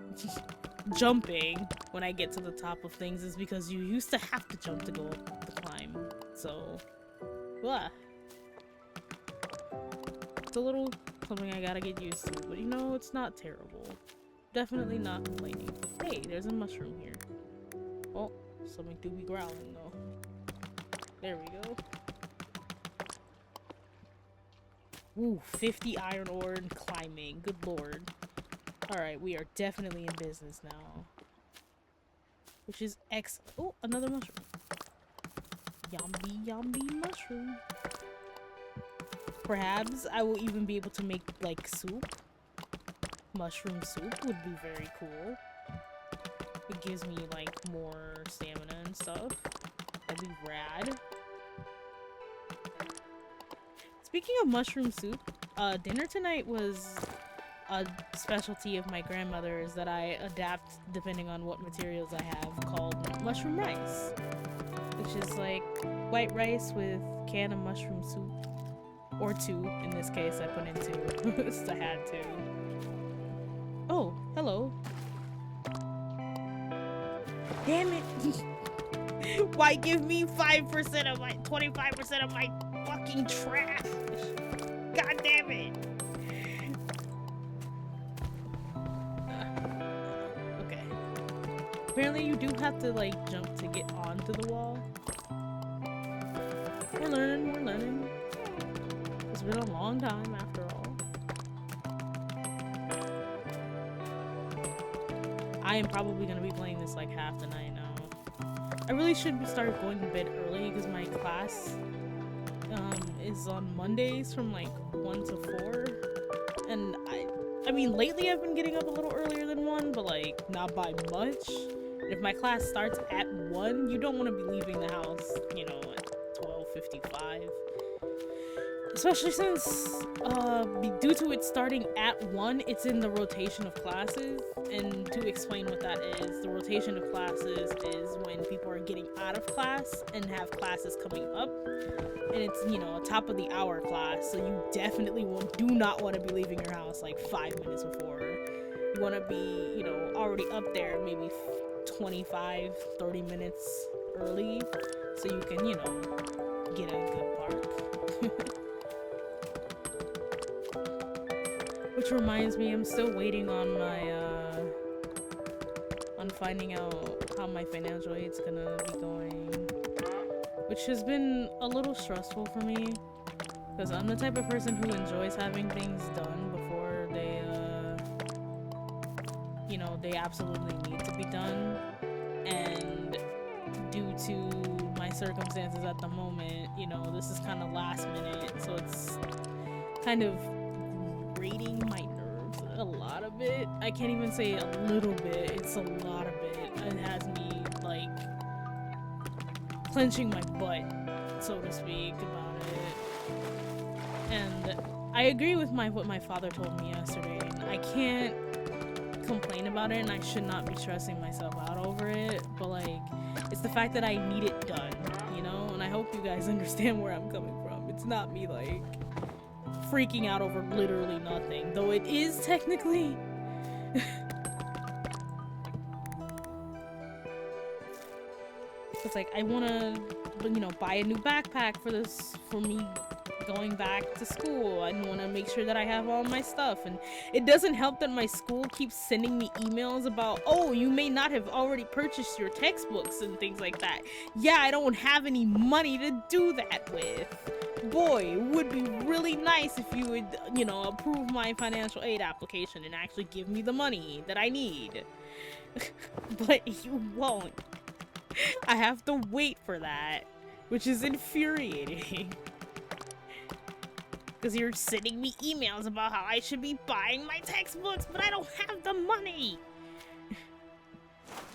jumping when I get to the top of things is because you used to have to jump to go up the climb. So, blah. It's a little something I gotta get used to, but you know, it's not terrible. Definitely not complaining. Hey, there's a mushroom here. Oh, something do be growling though. There we go. Ooh, 50 iron ore and climbing. Good lord. Alright, we are definitely in business now. Which is excellent. Oh, another mushroom. Yummy, yummy mushroom. Perhaps I will even be able to make, like, soup. Mushroom soup would be very cool. It gives me, like, more stamina and stuff. That'd be rad. Speaking of mushroom soup, dinner tonight was a specialty of my grandmother's that I adapt depending on what materials I have, called mushroom rice. Which is like white rice with can of mushroom soup. Or 2, in this case I put in 2, because I had to. Oh, hello. Damn it! Why give me 5% of my 25% of my fucking trash? God damn it! Okay. Apparently you do have to like jump to get onto the wall. We're learning, we're learning. It's been a long time after all. I am probably gonna be playing this like half the night now. I really should start going to bed early because my class is on Mondays from like 1 to 4. And I mean lately I've been getting up a little earlier than 1, but like not by much. And if my class starts at 1, you don't want to be leaving the house, you know, at 12:55. Especially since, due to it starting at 1, it's in the rotation of classes. And to explain what that is, the rotation of classes is when people are getting out of class and have classes coming up. And it's, you know, a top of the hour class, so you definitely do not want to be leaving your house like 5 minutes before. You want to be, you know, already up there maybe 25, 30 minutes early, so you can, you know, get a good park. Which reminds me, I'm still waiting on my, on finding out how my financial aid's gonna be going. Which has been a little stressful for me, because I'm the type of person who enjoys having things done before they, you know, they absolutely need to be done. And due to my circumstances at the moment, you know, this is kind of last minute, so it's kind of grating my nerves a lot of it. I can't even say a little bit, it's a lot of it. It has me, like, clenching my butt, so to speak, about it. And I agree with what my father told me yesterday. I can't complain about it, and I should not be stressing myself out over it, but like, it's the fact that I need it done, you know? And I hope you guys understand where I'm coming from. It's not me like freaking out over literally nothing, though it is technically. It's like, I want to, you know, buy a new backpack for me going back to school. I want to make sure that I have all my stuff, and it doesn't help that my school keeps sending me emails about, oh, you may not have already purchased your textbooks and things like that. Yeah, I don't have any money to do that with. Boy, it would be really nice if you would, you know, approve my financial aid application and actually give me the money that I need. But you won't. I have to wait for that, which is infuriating. Because you're sending me emails about how I should be buying my textbooks, but I don't have the money.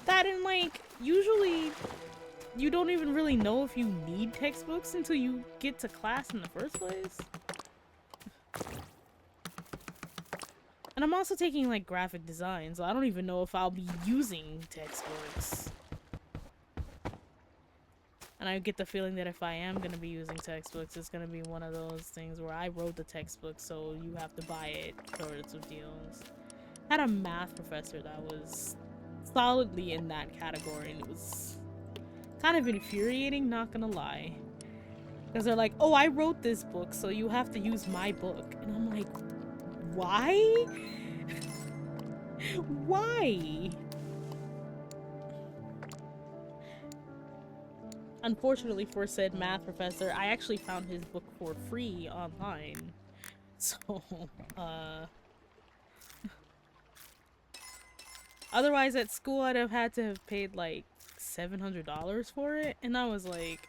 That, and like, usually you don't even really know if you need textbooks until you get to class in the first place. And I'm also taking like graphic design, so I don't even know if I'll be using textbooks. And I get the feeling that if I am going to be using textbooks, it's going to be one of those things where I wrote the textbook, so you have to buy it, sorts of deals. I had a math professor that was solidly in that category, and it was kind of infuriating, not gonna lie. Because they're like, oh, I wrote this book, so you have to use my book. And I'm like, why? Why? Unfortunately for said math professor, I actually found his book for free online. So, otherwise at school I'd have had to have paid like $700 for it, and I was like,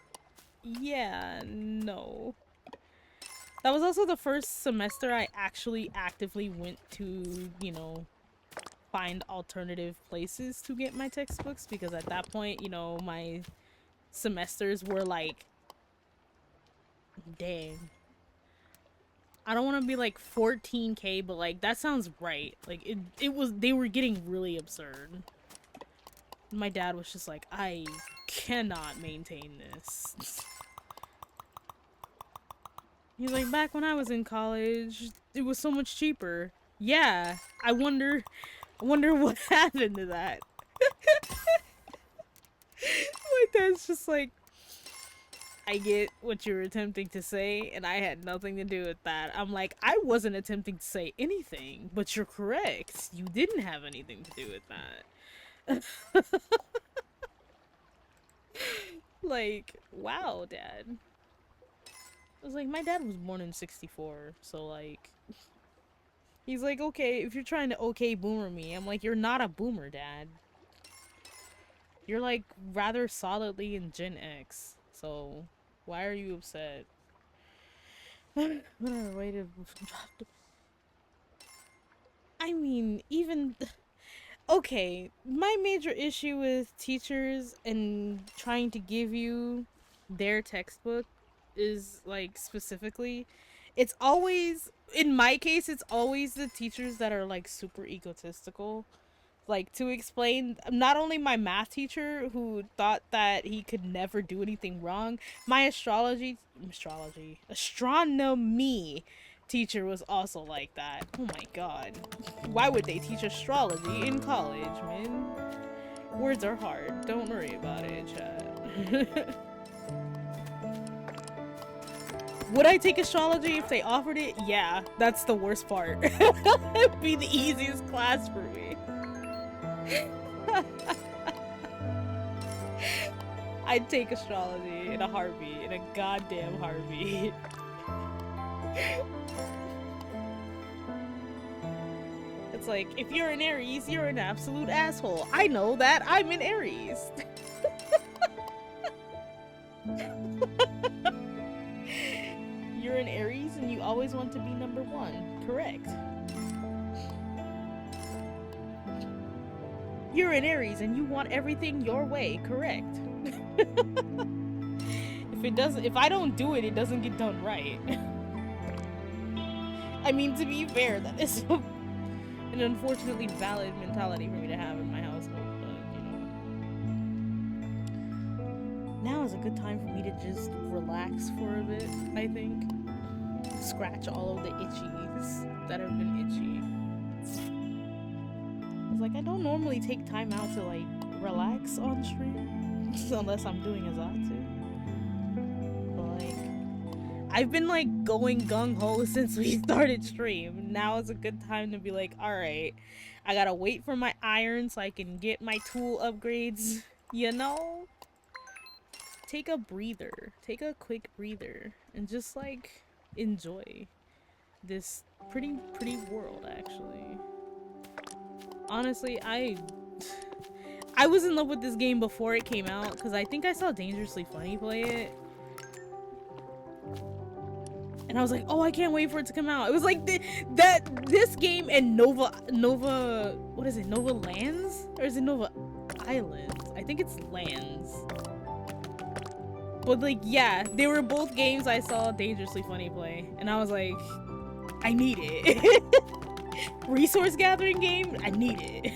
yeah, no. That was also the first semester I actually actively went to, you know, find alternative places to get my textbooks, because at that point, you know, my semesters were like, dang, I don't want to be like 14K, but like that sounds right. Like they were getting really absurd. My dad was just like, I cannot maintain this. He's like, back when I was in college, it was so much cheaper. Yeah, I wonder what happened to that. My dad's just like, I get what you're attempting to say, and I had nothing to do with that. I'm like, I wasn't attempting to say anything, but you're correct. You didn't have anything to do with that. Like, wow, Dad. I was like, my dad was born in 64, so like, he's like, okay, if you're trying to okay boomer me, I'm like, you're not a boomer, Dad. You're like rather solidly in Gen X, so why are you upset? Whatever, way to... I mean, even... Okay, my major issue with teachers and trying to give you their textbook is, like, specifically, it's always, in my case, it's always the teachers that are, like, super egotistical. Like, to explain, not only my math teacher, who thought that he could never do anything wrong, my astronomy teacher was also like that. Oh my god. Why would they teach astrology in college, man? Words are hard. Don't worry about it, chat. Would I take astrology if they offered it? Yeah, that's the worst part. It'd be the easiest class for me. I'd take astrology in a heartbeat, in a goddamn heartbeat. it's like, if you're an Aries, you're an absolute asshole. I know that. I'm an Aries. You're an Aries and you always want to be number one. Correct. You're an Aries and you want everything your way. Correct. If I don't do it, it doesn't get done right. I mean, to be fair, that is an unfortunately valid mentality for me to have in my household, but, you know. Now is a good time for me to just relax for a bit, I think. Scratch all of the itchies that have been itchy. I was like, I don't normally take time out to, like, relax on stream, unless I'm doing a Zatsu. I've been like going gung-ho since we started stream. Now is a good time to be like, alright, I gotta wait for my iron so I can get my tool upgrades, you know? Take a breather. Take a quick breather and just like enjoy this pretty world, actually. Honestly, I was in love with this game before it came out because I think I saw Dangerously Funny play it. And I was like, oh, I can't wait for it to come out. It was like this game and Nova, what is it, Nova Lands? Or is it Nova Islands? I think it's Lands. But like, yeah, they were both games I saw Dangerously Funny play. And I was like, I need it. Resource gathering game? I need it.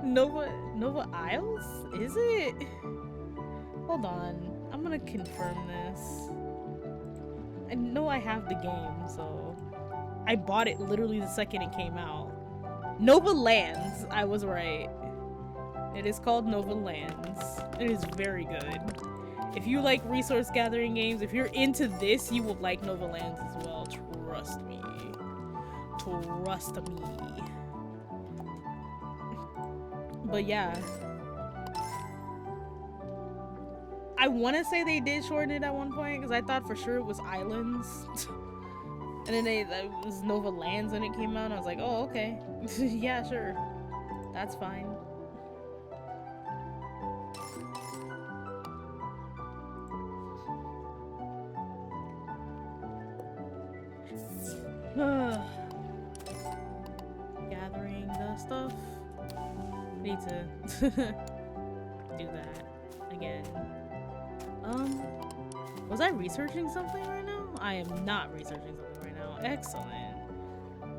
Nova Isles? Is it? Hold on. I'm gonna confirm this. I know I have the game, so I bought it literally the second it came out. Nova Lands, I was right. It is called Nova Lands. It is very good. If you like resource gathering games, if you're into this, you will like Nova Lands as well. Trust me. Trust me. But yeah. I want to say they did shorten it at one point because I thought for sure it was Islands. And then it was Nova Lands when it came out and I was like, oh, okay. Yeah, sure. That's fine. Gathering the stuff. Need to do that again. Was I researching something right now? I am not researching something right now. Excellent.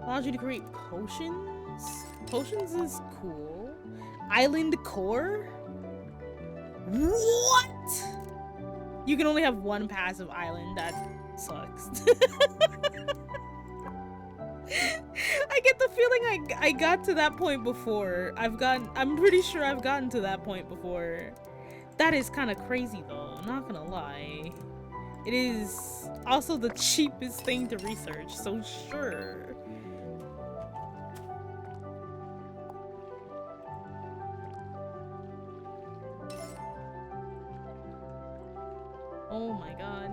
Allows you to create potions. Potions is cool. Island core? What? You can only have one passive island. That sucks. I get the feeling I got to that point before. I'm pretty sure I've gotten to that point before. That is kind of crazy though, I'm not gonna lie. It is also the cheapest thing to research, so sure. Oh my god.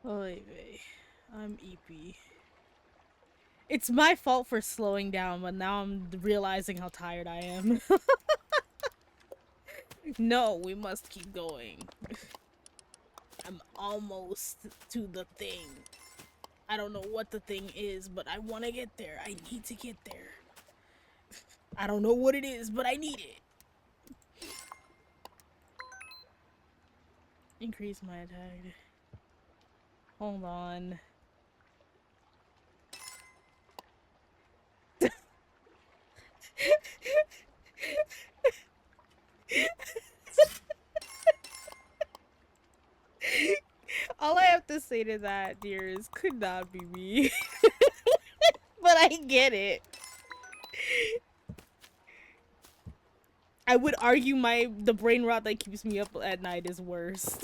Oy vey. I'm EP. It's my fault for slowing down, but now I'm realizing how tired I am. No, we must keep going. I'm almost to the thing. I don't know what the thing is, but I want to get there. I need to get there. I don't know what it is, but I need it. Increase my attack. Hold on. All I have to say to that, dears, could not be me. But I get it. I would argue the brain rot that keeps me up at night is worse.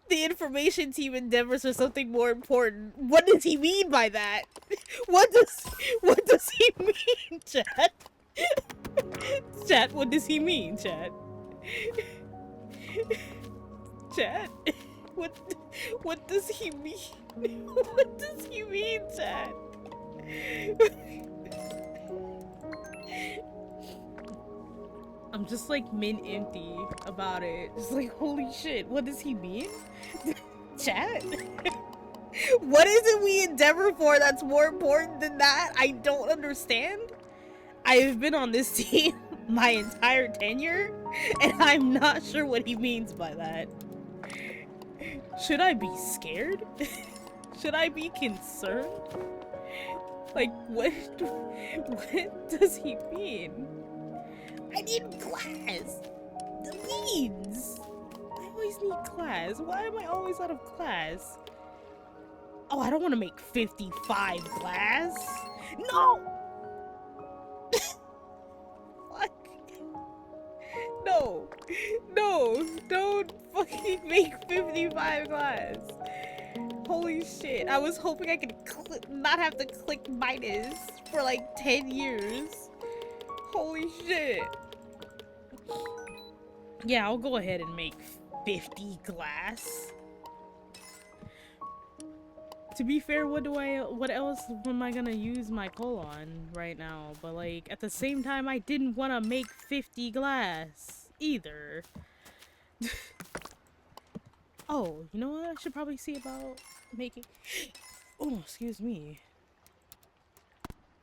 The information team endeavors for something more important. What does he mean by that? What does he mean, chat? Chat, what does he mean, chat? Chat? What does he mean? What does he mean, chat? I'm just like empty about it. Just like, holy shit, what does he mean? Chat? What is it we endeavor for that's more important than that? I don't understand. I've been on this team my entire tenure, and I'm not sure what he means by that. Should I be scared? Should I be concerned? Like, what does he mean? I need class! The means! I always need class. Why am I always out of class? Oh, I don't want to make 55 glass. No! Fuck. No. No. Don't fucking make 55 glass. Holy shit. I was hoping I could not have to click minus for like 10 years. Holy shit. Yeah, I'll go ahead and make 50 glass. To be fair, what else am I gonna use my coal on right now? But like, at the same time, I didn't want to make 50 glass either. Oh, you know what? I should probably see about making... Oh, excuse me.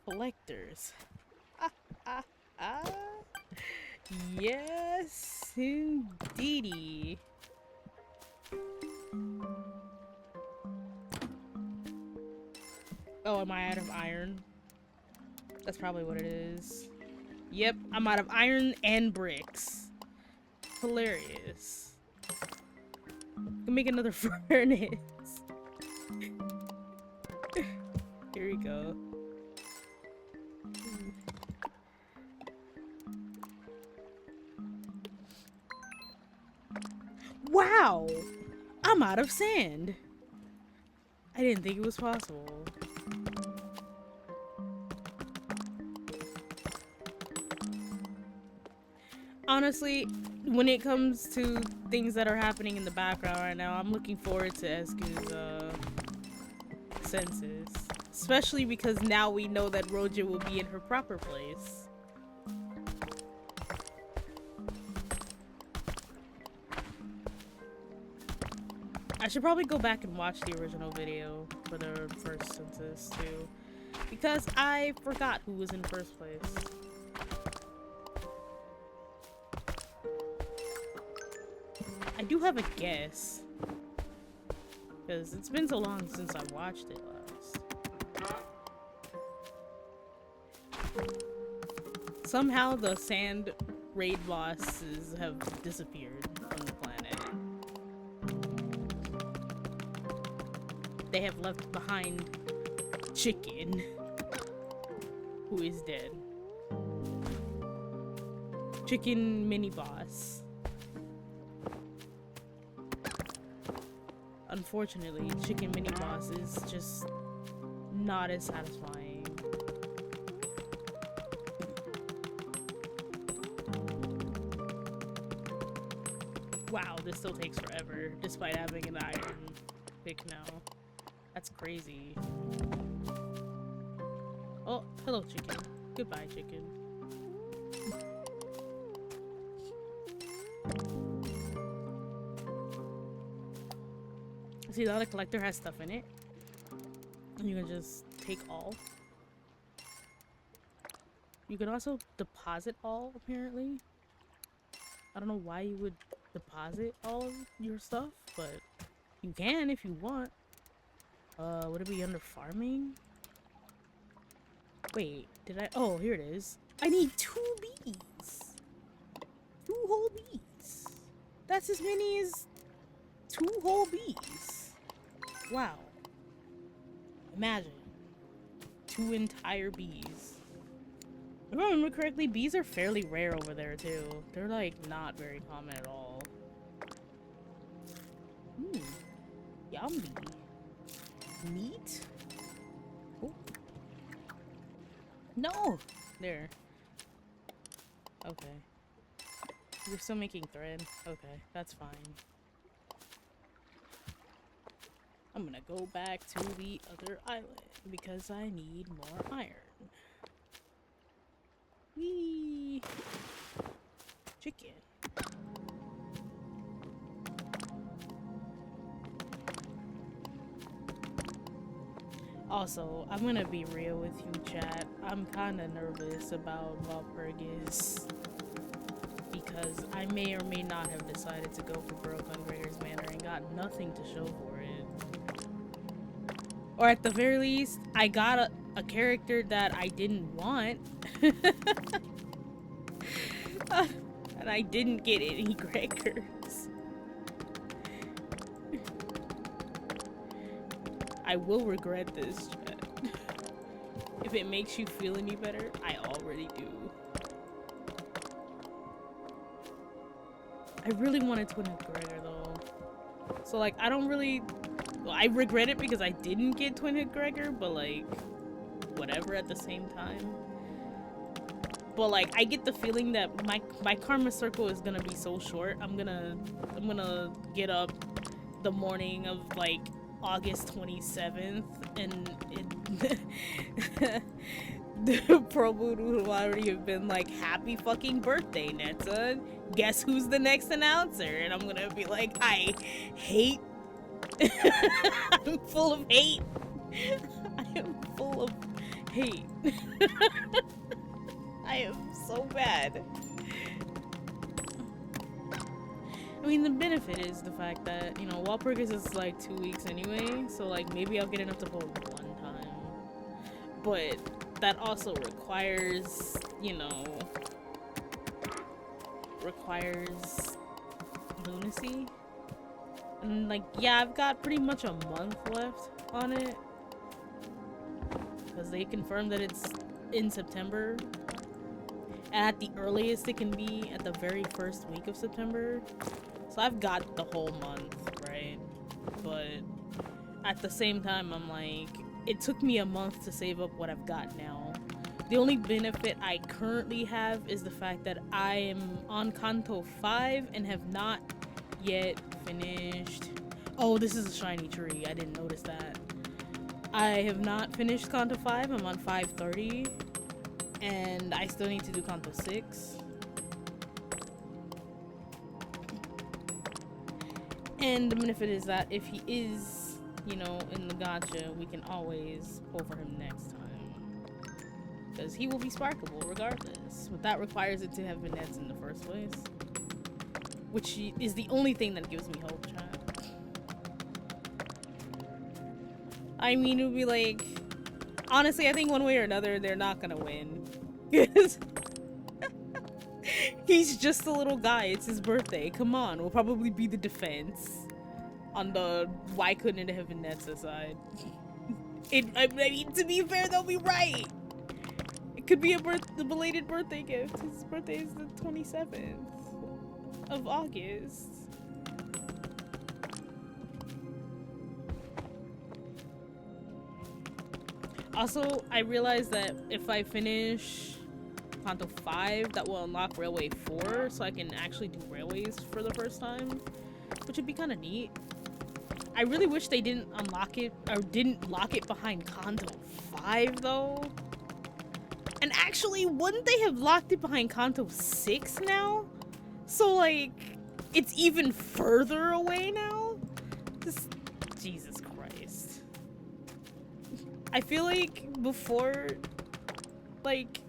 Collectors. Yes, indeedy. Oh, am I out of iron? That's probably what it is. Yep, I'm out of iron and bricks. Hilarious. Can make another furnace. Here we go. Wow! I'm out of sand. I didn't think it was possible. Honestly, when it comes to things that are happening in the background right now, I'm looking forward to Esku's census. Especially because now we know that Roja will be in her proper place. I should probably go back and watch the original video for the first census too. Because I forgot who was in first place. I do have a guess. Because it's been so long since I watched it last. Somehow the sand raid bosses have disappeared from the planet. They have left behind Chicken, who is dead. Chicken mini boss. Unfortunately, Chicken mini boss is just not as satisfying. Wow, this still takes forever, despite having an iron pick now. That's crazy. Oh, hello, Chicken. Goodbye, Chicken. See, the other collector has stuff in it. And you can just take all. You can also deposit all, apparently. I don't know why you would deposit all of your stuff, but you can if you want. Would it be under farming? Wait, did I? Oh, here it is. I need 2 bees. 2 whole bees. That's as many as 2 whole bees. Wow. Imagine. 2 2 entire bees. If I remember correctly, bees are fairly rare over there too. They're like not very common at all. Yummy. Meat? Oh. No! There. Okay. You're still making thread? Okay, that's fine. I'm gonna go back to the other island because I need more iron. Whee! Chicken. Also, I'm gonna be real with you, chat. I'm kinda nervous about Walpurgis because I may or may not have decided to go for broke on Gregor's Manor and got nothing to show for it. Or at the very least, I got a character that I didn't want. And I didn't get any Gregors. I will regret this, chat. If it makes you feel any better, I already do. I really wanted Twin Gregor though. So like, I don't really... Well, I regret it because I didn't get Twin Hood Gregor, but like, whatever at the same time. But like, I get the feeling that my karma circle is gonna be so short. I'm gonna get up the morning of like August 27th and the pro moon will already have been like, happy fucking birthday, Netza. Guess who's the next announcer? And I'm gonna be like, I hate I'm full of hate. I am full of hate. I am so bad. I mean, the benefit is the fact that, you know, Walpurgis is like 2 weeks anyway, so like maybe I'll get enough to pull one time. But that also requires, you know, lunacy. And like, yeah, I've got pretty much a month left on it. Because they confirmed that it's in September. And at the earliest it can be at the very first week of September. So I've got the whole month, right? But at the same time, I'm like, it took me a month to save up what I've got now. The only benefit I currently have is the fact that I am on Kanto 5 and have not yet finished. Oh, this is a shiny tree. I didn't notice that. I have not finished Kanto 5. I'm on 530. And I still need to do Kanto 6. And the benefit is that if he is, you know, in the gacha, we can always pull for him next time. Because he will be sparkable regardless. But that requires it to have vignettes in the first place. Which is the only thing that gives me hope, chat. I mean, it would be like... Honestly, I think one way or another, they're not gonna win. Because... he's just a little guy. It's his birthday. Come on. We'll probably be the defense. On the why couldn't it have been Netza side. I mean, to be fair, they'll be right. It could be a belated birthday gift. His birthday is the 27th of August. Also, I realized that if I finish Kanto 5, that will unlock Railway 4, so I can actually do railways for the first time, which would be kind of neat. I really wish they didn't unlock it, or didn't lock it behind Kanto 5, though. And actually, wouldn't they have locked it behind Kanto 6 now? So, like, it's even further away now? Just, Jesus Christ. I feel like before, like,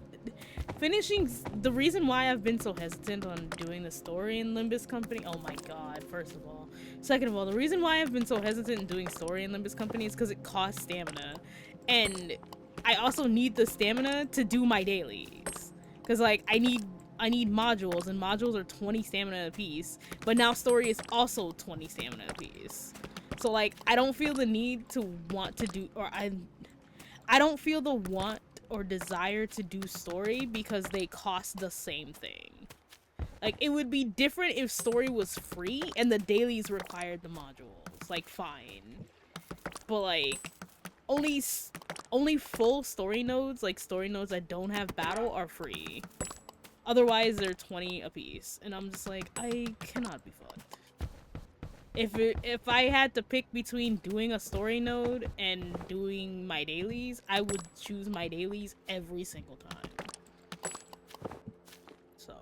finishing, the reason why I've been so hesitant on doing the story in Limbus Company, oh my god, first of all. Second of all, the reason why I've been so hesitant in doing story in Limbus Company is because it costs stamina. And I also need the stamina to do my dailies. Because, like, I need modules, and modules are 20 stamina a piece. But now story is also 20 stamina a piece. So, like, I don't feel the need to want to do, or I I don't feel the want or desire to do story because they cost the same thing. Like, it would be different if story was free and the dailies required the modules. Like, fine. But, like, only full story nodes, like story nodes that don't have battle, are free. Otherwise, they're 20 apiece. And I'm just like, I cannot be fucked. If I had to pick between doing a story node and doing my dailies, I would choose my dailies every single time. So.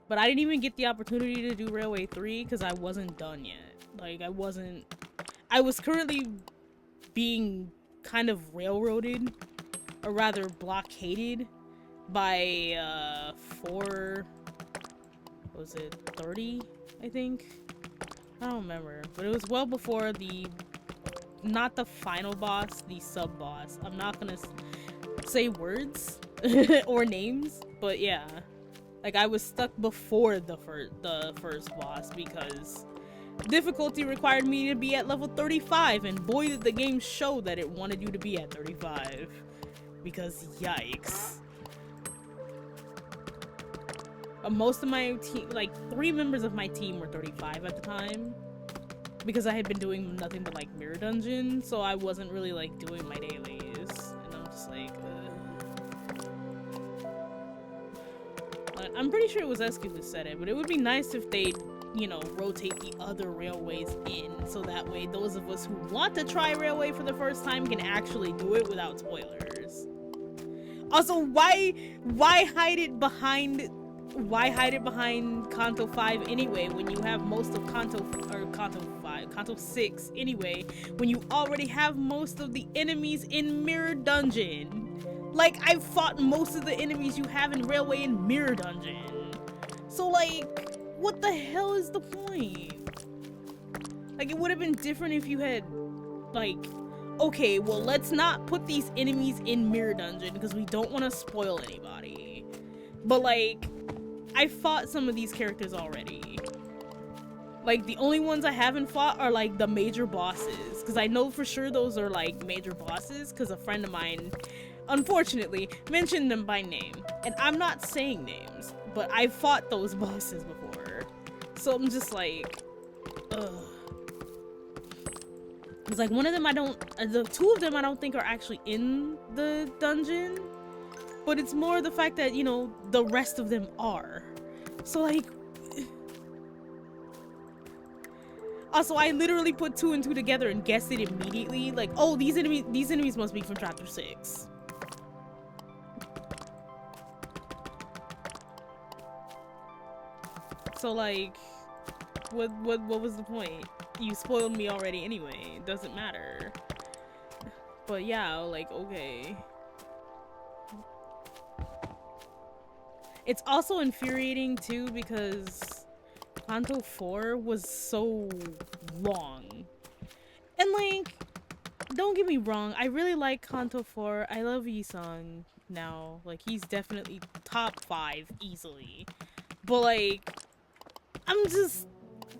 But I didn't even get the opportunity to do Railway 3 because I wasn't done yet. Like, I was currently being kind of railroaded, or rather blockaded, by 30, I think? I don't remember, but it was well before not the final boss, the sub-boss. I'm not gonna say words or names, but yeah. Like, I was stuck before the first boss because difficulty required me to be at level 35, and boy did the game show that it wanted you to be at 35. Because yikes. Most of my team, like 3 members of my team, were 35 at the time. Because I had been doing nothing but like mirror dungeon, so I wasn't really like doing my dailies. And I'm just like, I'm pretty sure it was Esky who said it, but it would be nice if they, you know, rotate the other railways in, so that way those of us who want to try Railway for the first time can actually do it without spoilers. Also, why hide it behind Kanto 5 anyway when you have most of Kanto 6 anyway, when you already have most of the enemies in Mirror Dungeon? Like, I've fought most of the enemies you have in Railway in Mirror Dungeon. So, like, what the hell is the point? Like, it would have been different if you had, like, okay, well, let's not put these enemies in Mirror Dungeon because we don't want to spoil anybody. But, like, I fought some of these characters already. Like, the only ones I haven't fought are, like, the major bosses. Because I know for sure those are, like, major bosses. Because a friend of mine, unfortunately, mentioned them by name. And I'm not saying names. But I've fought those bosses before. So I'm just like, ugh. It's like, one of them the 2 of them I don't think are actually in the dungeon. But it's more the fact that, you know, the rest of them are. So, like... Also, I literally put 2 and 2 together and guessed it immediately. Like, oh, these enemies must be from Chapter 6. So, like... What was the point? You spoiled me already anyway. It doesn't matter. But yeah, like, okay... It's also infuriating too because Kanto 4 was so long. And like, don't get me wrong, I really like Kanto 4. I love Yi-sung now. Like, he's definitely top 5 easily. But like,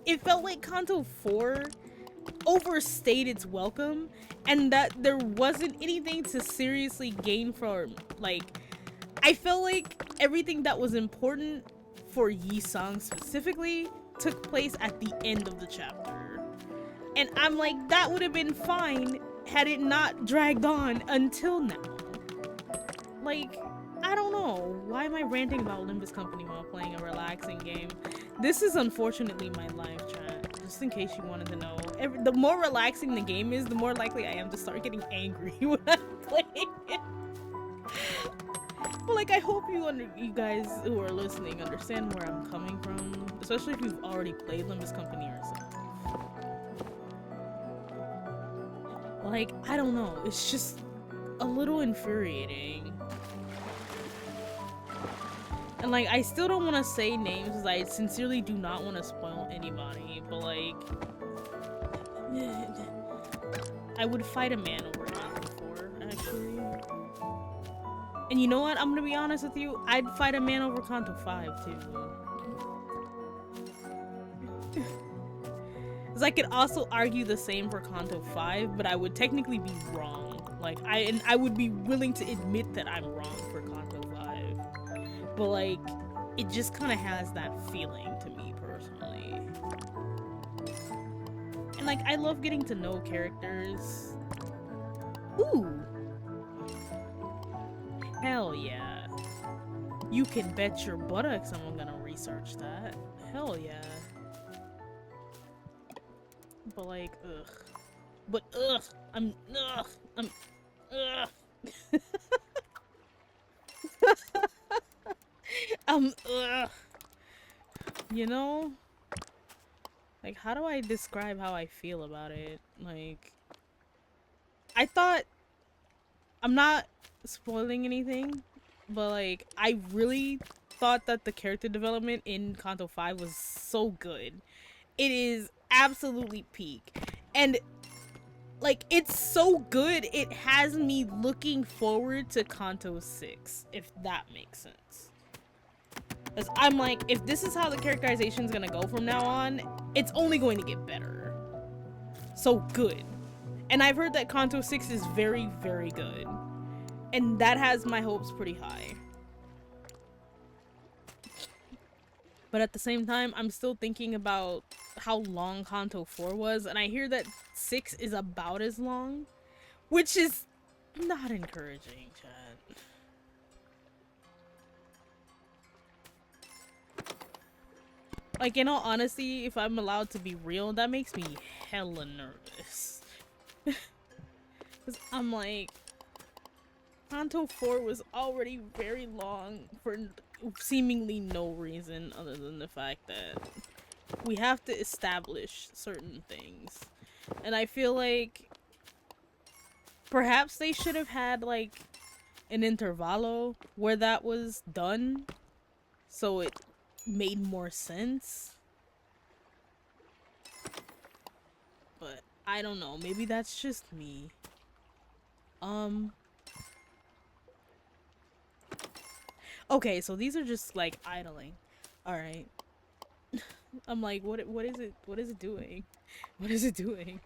it felt like Kanto 4 overstayed its welcome, and that there wasn't anything to seriously gain from, like, I felt like everything that was important for Yi-sung specifically took place at the end of the chapter. And I'm like, that would have been fine had it not dragged on until now. Like, I don't know. Why am I ranting about Limbus Company while playing a relaxing game? This is unfortunately my live chat, just in case you wanted to know. The more relaxing the game is, the more likely I am to start getting angry when I'm playing it. But like, I hope you guys who are listening understand where I'm coming from, especially if you've already played Limbus Company yourself. Like, I don't know, it's just a little infuriating. And like, I still don't want to say names because I sincerely do not want to spoil anybody, but like, I would fight a man over Kanto 4, actually. And you know what? I'm gonna be honest with you. I'd fight a man over Kanto 5 too. Because I could also argue the same for Kanto 5, but I would technically be wrong. Like, I would be willing to admit that I'm wrong for Kanto 5. But, like, it just kind of has that feeling to me, personally. And, like, I love getting to know characters. Ooh! Hell yeah. You can bet your buttocks I'm gonna research that. Hell yeah. But, like, ugh. But, ugh! I'm, ugh! Ugh! You know? Like, how do I describe how I feel about it? Like, I thought, I'm not spoiling anything, but like, I really thought that the character development in Kanto 5 was so good. It is absolutely peak. And like, it's so good, it has me looking forward to Kanto 6, if that makes sense. Because I'm like, if this is how the characterization is going to go from now on, it's only going to get better. So good. And I've heard that Kanto 6 is very, very good. And that has my hopes pretty high. But at the same time, I'm still thinking about how long Kanto 4 was, and I hear that 6 is about as long, which is not encouraging, Chad. Like, in all honesty, if I'm allowed to be real, that makes me hella nervous. Because I'm like, Kanto 4 was already very long for seemingly no reason other than the fact that we have to establish certain things. And I feel like perhaps they should have had like an intervallo where that was done so it made more sense. But I don't know, maybe that's just me. Okay, so these are just like idling. All right. I'm like, what is it? What is it doing? What is it doing?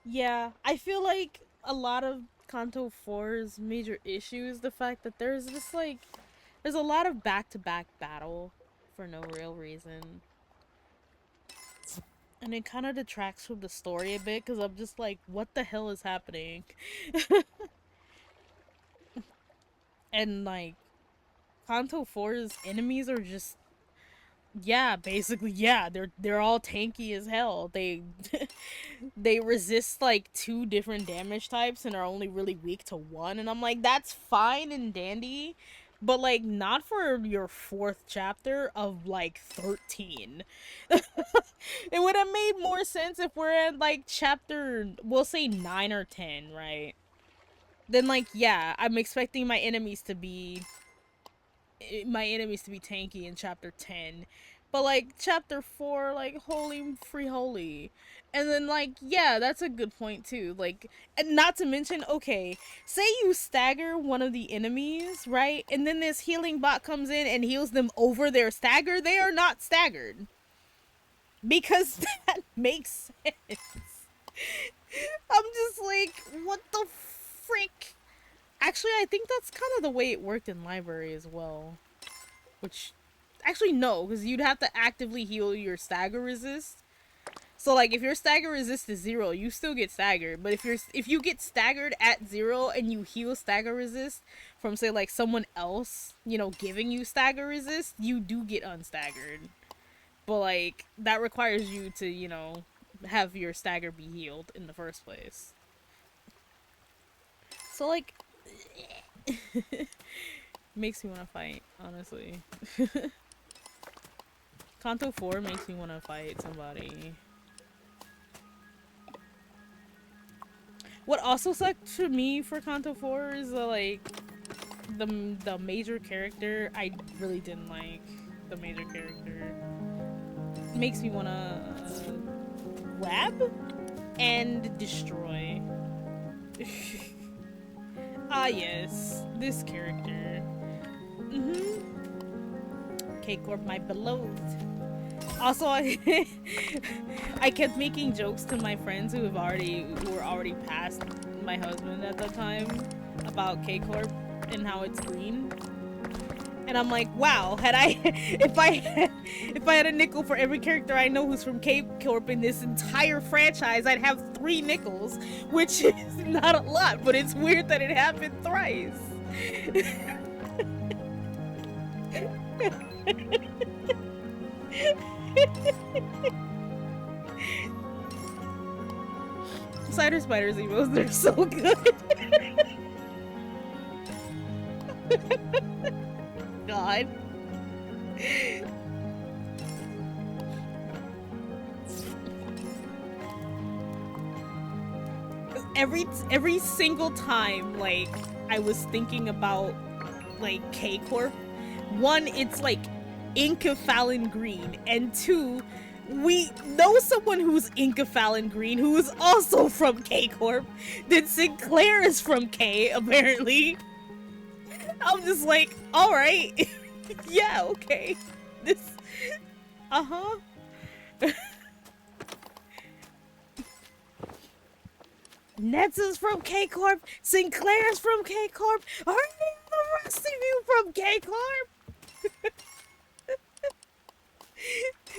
Yeah, I feel like a lot of Kanto 4's major issue is the fact that there's just like, there's a lot of back-to-back battle for no real reason. And it kind of detracts from the story a bit because I'm just like, what the hell is happening? And like, Kanto 4's enemies are just, yeah, basically, yeah, they're all tanky as hell. They they resist like 2 different damage types and are only really weak to one, and I'm like, that's fine and dandy, but like not for your 4th chapter of like 13. It would have made more sense if we're at like chapter, we'll say 9 or 10, right? Then like, yeah, I'm expecting my enemies to be tanky in chapter 10, but like chapter 4, like, holy free holy. And then like, yeah, that's a good point too, like, and not to mention, okay, say you stagger one of the enemies, right, and then this healing bot comes in and heals them over their stagger, they are not staggered because that makes sense. I'm just like, what the frick. Actually, I think that's kind of the way it worked in library as well. Which, actually, no, because you'd have to actively heal your stagger resist. So, like, if your stagger resist is 0, you still get staggered. But if you get staggered at 0 and you heal stagger resist from, say, like, someone else, you know, giving you stagger resist, you do get unstaggered. But, like, that requires you to, you know, have your stagger be healed in the first place. So, like, makes me want to fight, honestly. Kanto 4 makes me want to fight somebody. What also sucked for me for Kanto 4 is like the major character. I really didn't like the major character. It makes me want to grab and destroy. Ah yes, this character. Mm-hmm. K-Corp, my beloved. Also, I kept making jokes to my friends who were already past my husband at the time about K Corp and how it's green. And I'm like, wow, had I if I had a nickel for every character I know who's from K Corp in this entire franchise, I'd have 3 nickels, which is not a lot, but it's weird that it happened thrice. Cider Spiders emos, they're so good. God. Every single time, like, I was thinking about, like, K Corp, one, it's like Inca Fallon Green, and two, we know someone who's Inca Fallon Green who is also from K Corp. Then Sinclair is from K, apparently. I'm just like, alright. Yeah, okay. This. Uh huh. Nets is from K Corp. Sinclair's from K Corp. Are the rest of you from K Corp?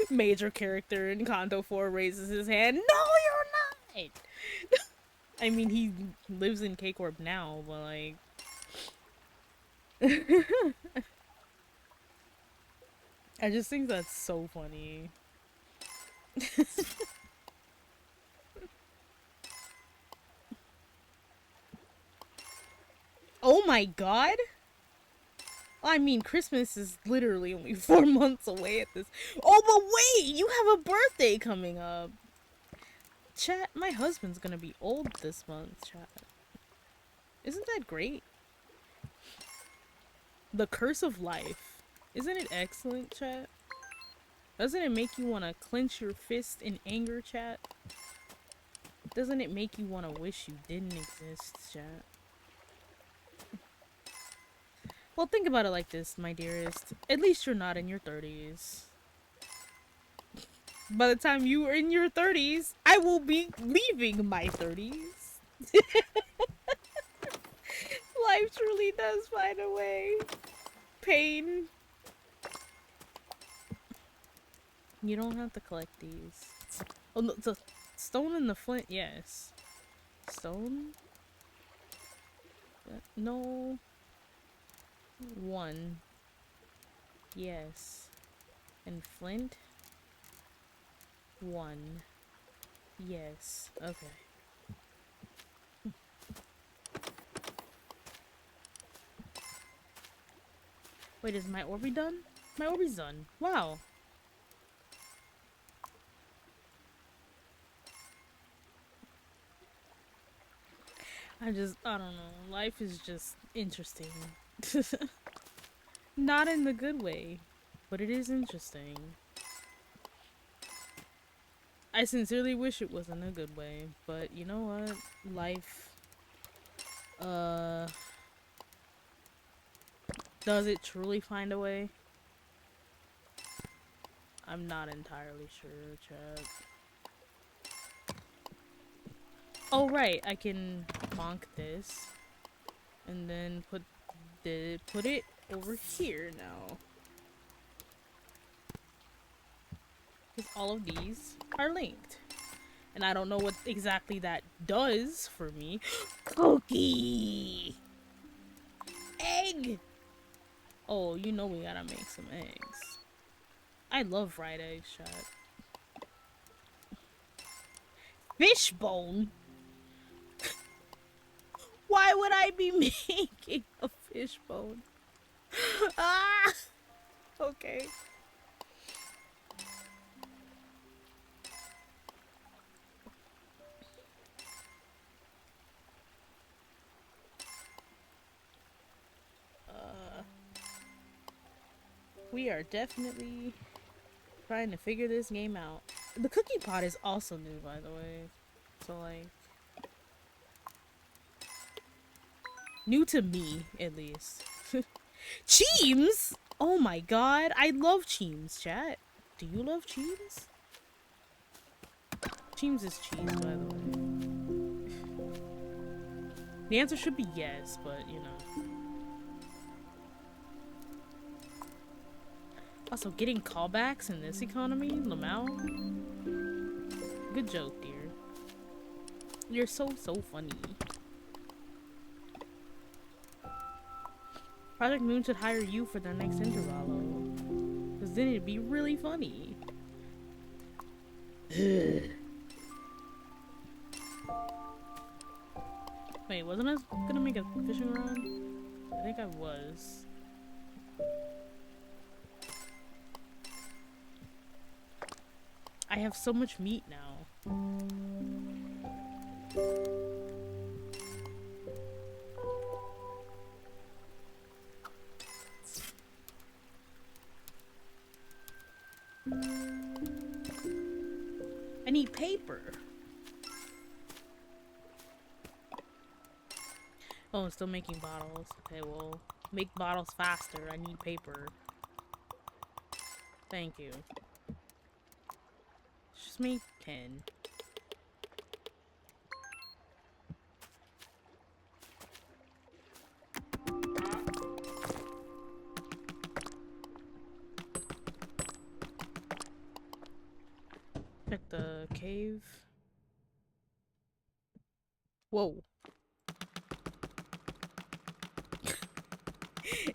Major character in Kanto 4 raises his hand. No, you're not. I mean, he lives in K Corp now, but like. I just think that's so funny. Oh my god! I mean, Christmas is literally only 4 months away at this. Oh, but wait! You have a birthday coming up! Chat, my husband's gonna be old this month, chat. Isn't that great? The curse of life. Isn't it excellent, chat? Doesn't it make you want to clench your fist in anger, chat? Doesn't it make you want to wish you didn't exist, chat? Well, think about it like this, my dearest. At least you're not in your 30s. By the time you are in your 30s, I will be leaving my 30s. Life truly does find a way. Pain. You don't have to collect these. Oh, no, the stone and the flint, yes. Stone? No. 1. Yes. And flint? 1. Yes. Okay. Wait, is my Orby done? My Orby's done. Wow. I don't know. Life is just interesting. Not in the good way, but it is interesting. I sincerely wish it wasn't a good way, but you know what? Life, does it truly find a way? I'm not entirely sure, chat. Oh, right, I can bonk this, and then put it over here now. Because all of these are linked. And I don't know what exactly that does for me. Cookie! Egg! Oh, you know we gotta make some eggs. I love fried eggs, chat. Fishbone? Why would I be making a fishbone? Ah! Okay. We are definitely trying to figure this game out. The cookie pot is also new, by the way. So, like... new to me, at least. Cheems? Oh my god, I love Cheems, chat. Do you love Cheems? Cheems is cheese, by the way. The answer should be yes, but you know. Also, getting callbacks in this economy, Lamau. Good joke, dear. You're so funny. Project Moon should hire you for their next intervalo. Because then it'd be really funny. Wait, wasn't I gonna make a fishing rod? I think I was. I have so much meat now. I need paper. Oh, I'm still making bottles. Okay, well, make bottles faster. I need paper. Thank you. Just make 10. Check the cave. Whoa.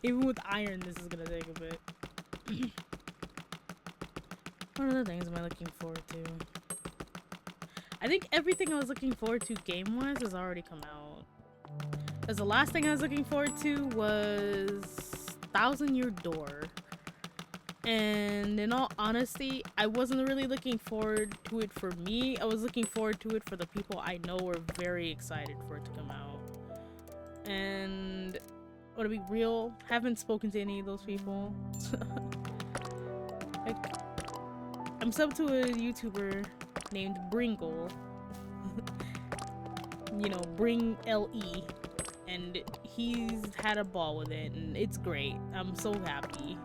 Even with iron, this is gonna take a bit. What other things am I looking forward to? I think everything I was looking forward to game-wise has already come out. Because the last thing I was looking forward to was 1,000 Year Door. And in all honesty, I wasn't really looking forward to it for me. I was looking forward to it for the people I know were very excited for it to come out. And to be real, haven't spoken to any of those people. Like, I'm subbed to a YouTuber named Bringle. You know, Bring LE. And he's had a ball with it, and it's great. I'm so happy.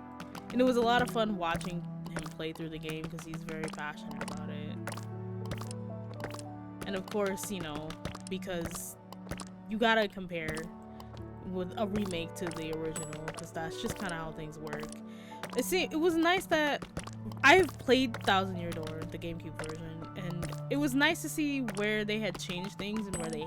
And it was a lot of fun watching him play through the game because he's very passionate about it. And of course, you know, because you gotta compare with a remake to the original, because that's just kind of how things work. It was nice that I've played 1,000 Year Door, the GameCube version, and it was nice to see where they had changed things and where they,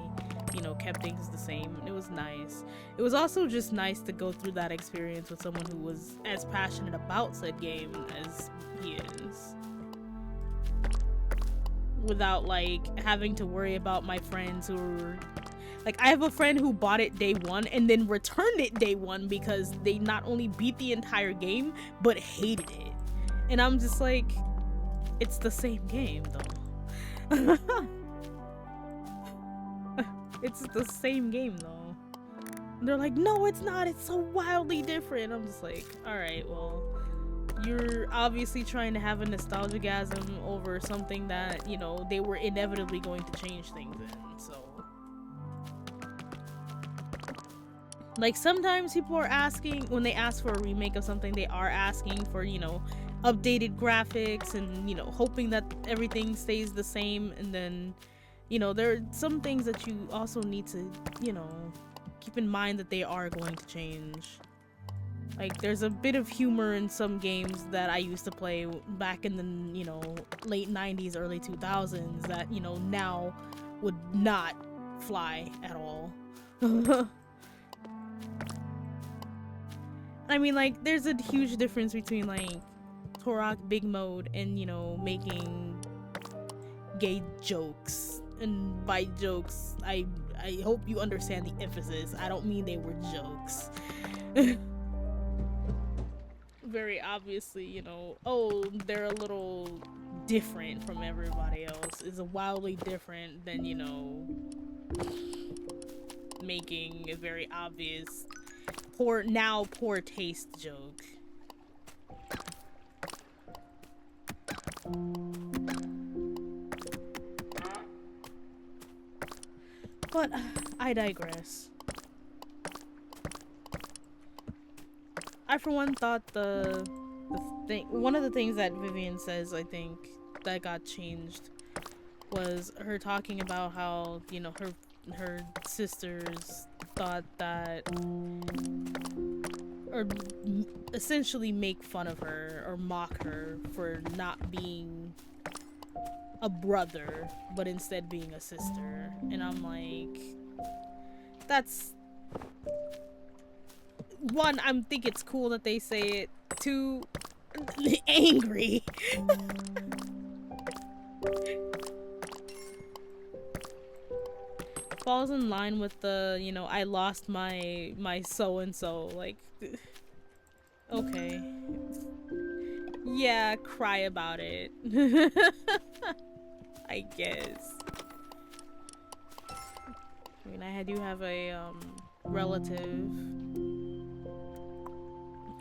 you know, kept things the same. It was nice. It was also just nice to go through that experience with someone who was as passionate about said game as he is, without like having to worry about my friends who were like, I have a friend who bought it day one and then returned it day one because they not only beat the entire game but hated it. And I'm just like, it's the same game though. It's the same game though. And they're like, no, it's not. It's so wildly different. I'm just like, all right, well, you're obviously trying to have a nostalgia-gasm over something that, you know, they were inevitably going to change things in, so. Like, sometimes people are asking, when they ask for a remake of something, they are asking for, you know, updated graphics and, you know, hoping that everything stays the same. And then, you know, there are some things that you also need to, you know, keep in mind that they are going to change. Like, there's a bit of humor in some games that I used to play back in the, you know, late 90s, early 2000s that, you know, now would not fly at all. I mean, like, there's a huge difference between, like, Turok Big Mode and, you know, making gay jokes. And by jokes, I hope you understand the emphasis. I don't mean they were jokes. Very obviously, you know, oh, they're a little different from everybody else. It's wildly different than, you know, making a very obvious poor taste joke. But I digress. I for one thought one of the things that Vivian says, I think, that got changed was her talking about how, you know, her sisters thought that, or essentially make fun of her or mock her for not being a brother but instead being a sister. And I'm like, that's one, I think it's cool that they say it. Two, angry. Falls in line with the, you know, I lost my so and so, like, okay. Yeah, cry about it. I guess. I mean, I do have a relative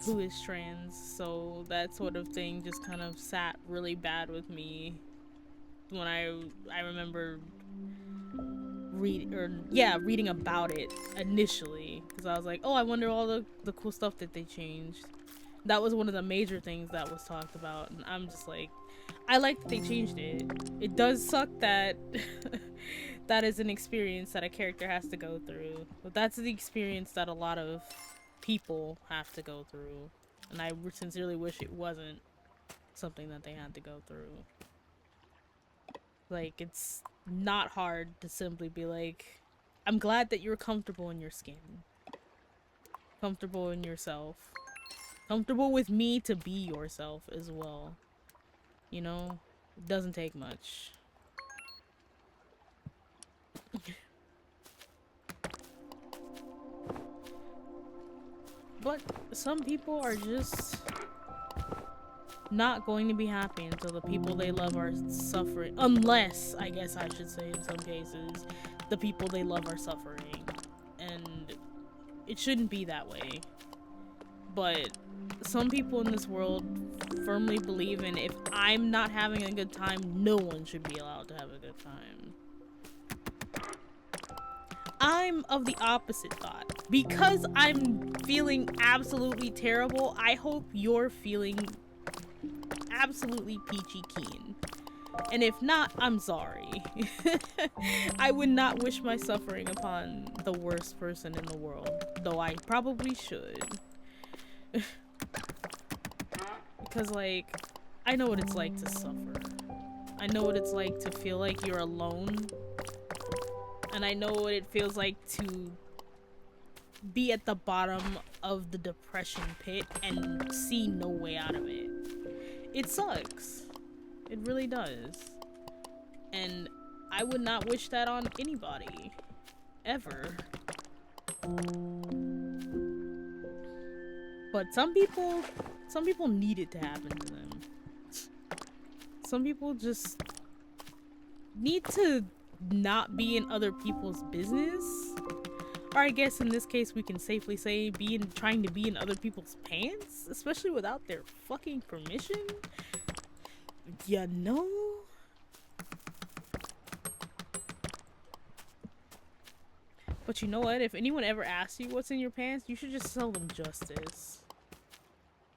who is trans, so that sort of thing just kind of sat really bad with me when I remember reading about it initially, because I was like, oh, I wonder all the cool stuff that they changed. That was one of the major things that was talked about, and I'm just like, I like that they changed it. It does suck that that is an experience that a character has to go through, but that's the experience that a lot of people have to go through, and I sincerely wish it wasn't something that they had to go through. Like, it's not hard to simply be like, I'm glad that you're comfortable in your skin, comfortable in yourself, comfortable with me to be yourself as well. You know, it doesn't take much. But some people are just not going to be happy until the people they love are suffering. Unless, I guess I should say in some cases, the people they love are suffering. And it shouldn't be that way. But some people in this world firmly believe in, if I'm not having a good time, no one should be allowed to have a good time. I'm of the opposite thought. Because I'm feeling absolutely terrible, I hope you're feeling absolutely peachy keen. And if not, I'm sorry. I would not wish my suffering upon the worst person in the world, though I probably should. Because, like, I know what it's like to suffer. I know what it's like to feel like you're alone. And I know what it feels like to be at the bottom of the depression pit and see no way out of it. It sucks. It really does. And I would not wish that on anybody. Ever. But some people need it to happen to them. Some people just need to not be in other people's business. Or I guess in this case we can safely say trying to be in other people's pants, especially without their fucking permission. You know? But you know what? If anyone ever asks you what's in your pants, you should just tell them justice.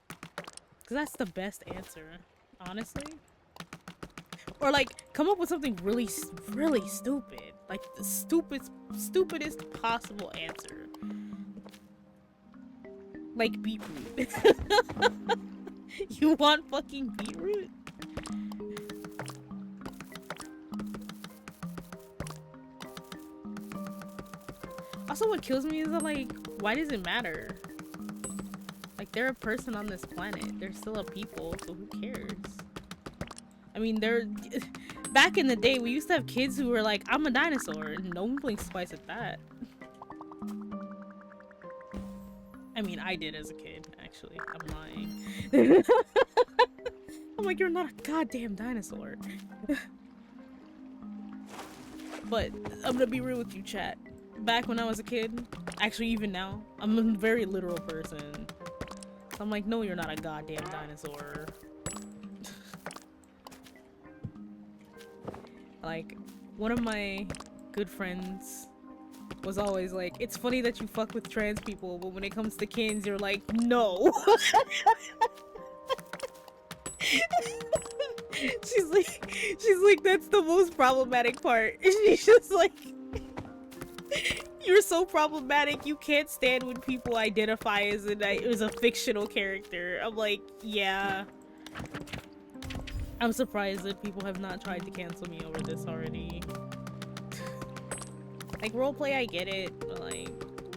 Because that's the best answer, honestly. Or, like, come up with something really, really stupid. Like, the stupidest possible answer. Like beetroot. You want fucking beetroot? Also, what kills me is that, like, why does it matter? Like, they're a person on this planet. They're still a people, so who cares? I mean, back in the day, we used to have kids who were like, I'm a dinosaur, and no one blinks twice at that. I mean, I did as a kid, actually. I'm lying. I'm like, you're not a goddamn dinosaur. But I'm gonna be real with you, chat. Back when I was a kid, actually even now, I'm a very literal person. I'm like, no, you're not a goddamn dinosaur. Like, one of my good friends was always like, it's funny that you fuck with trans people, but when it comes to kins, you're like, no. she's like, that's the most problematic part. She's just like, you're so problematic, you can't stand when people identify as a fictional character. I'm like, yeah. I'm surprised that people have not tried to cancel me over this already. Like, roleplay, I get it, but like,